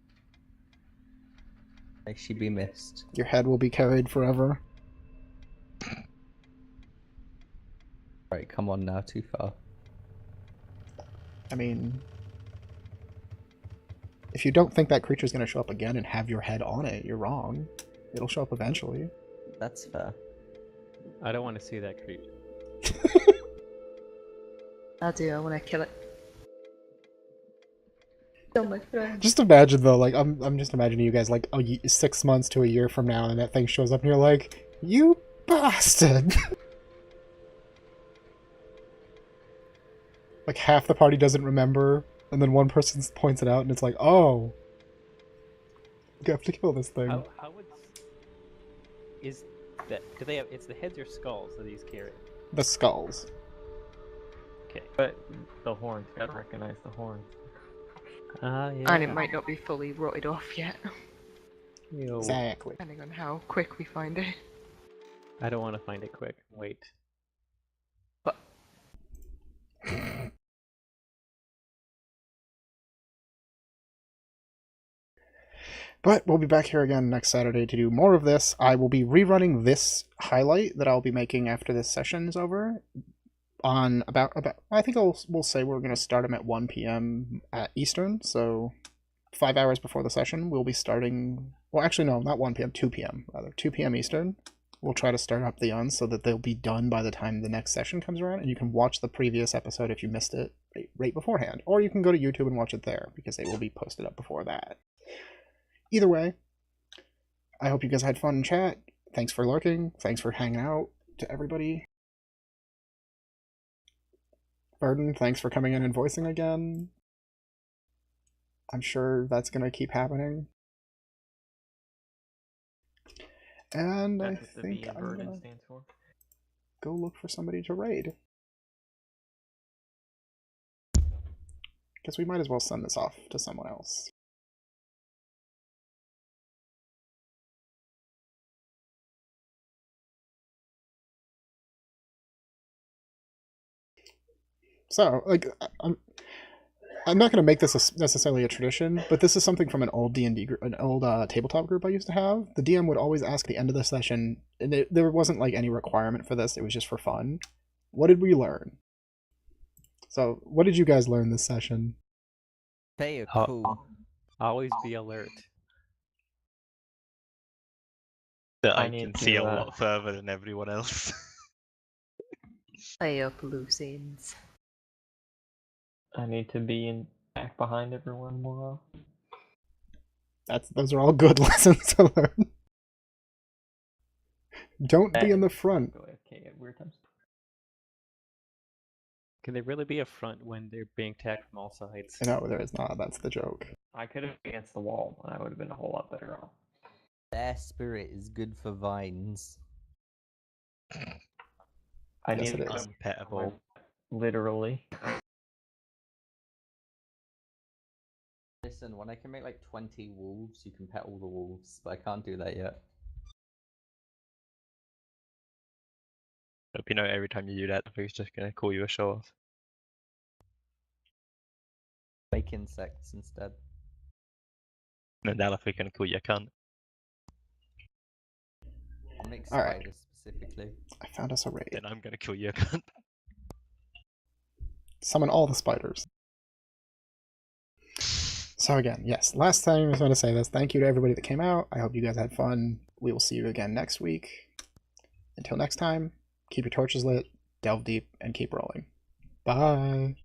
May she be missed. Your head will be carried forever. Right, come on now, too far. I mean, if you don't think that creature's going to show up again and have your head on it, you're wrong. It'll show up eventually. That's fair. I don't want to see that creature. I do, I want to kill it. Kill my friend. Just imagine though, like I'm just imagining you guys like 6 months to a year from now, and that thing shows up, and you're like, "You bastard!" Like half the party doesn't remember, and then one person points it out, and it's like, "Oh, you have to kill this thing." How would is that? Do they have? It's the heads or skulls that these carry? The skulls. Okay. But the horns, gotta recognize the horns. Yeah. And it might not be fully rotted off yet, Yo. Exactly. depending on how quick we find it. I don't want to find it quick. Wait. But But we'll be back here again next Saturday to do more of this. I will be rerunning this highlight that I'll be making after this session is over. On about I think we'll say we're going to start them at 1 p.m. at Eastern, so 5 hours before the session we'll be starting. Well, actually no, not 1 p.m. 2 p.m. rather 2 p.m. Eastern. We'll try to start up the uns so that they'll be done by the time the next session comes around, and you can watch the previous episode if you missed it right beforehand, or you can go to YouTube and watch it there because they will be posted up before that. Either way, I hope you guys had fun in chat. Thanks for lurking. Thanks for hanging out to everybody. Burden, thanks for coming in and voicing again. I'm sure that's going to keep happening. And I think I'm going to go look for somebody to raid. Guess we might as well send this off to someone else. So, like, I'm not going to make this necessarily a tradition, but this is something from an old D&D group, an old tabletop group I used to have. The DM would always ask at the end of the session, and there wasn't like any requirement for this, it was just for fun. What did we learn? So, what did you guys learn this session? They are cool. Always be alert. That I I need can to, see a lot further than everyone else. Play up loose-ends. I need to be back behind everyone more often. Those are all good lessons to learn. Don't be in the front. Go AFK at weird times. Can they really be a front when they're being attacked from all sides? No, there is not. That's the joke. I could have been against the wall, and I would have been a whole lot better off. Their spirit is good for vines. I Yes, need it to is. Unpettable. literally. Listen, when I can make like 20 wolves, you can pet all the wolves, but I can't do that yet. Hope you know every time you do that, the thing's just gonna call you a show off. Make insects instead. And then Dalafy gonna call you a cunt. I'll make All right. spiders specifically. I found us a raid. Then I'm gonna call you a cunt. Summon all the spiders. So again, yes, last time I was going to say this. Thank you to everybody that came out. I hope you guys had fun. We will see you again next week. Until next time, keep your torches lit, delve deep, and keep rolling. Bye.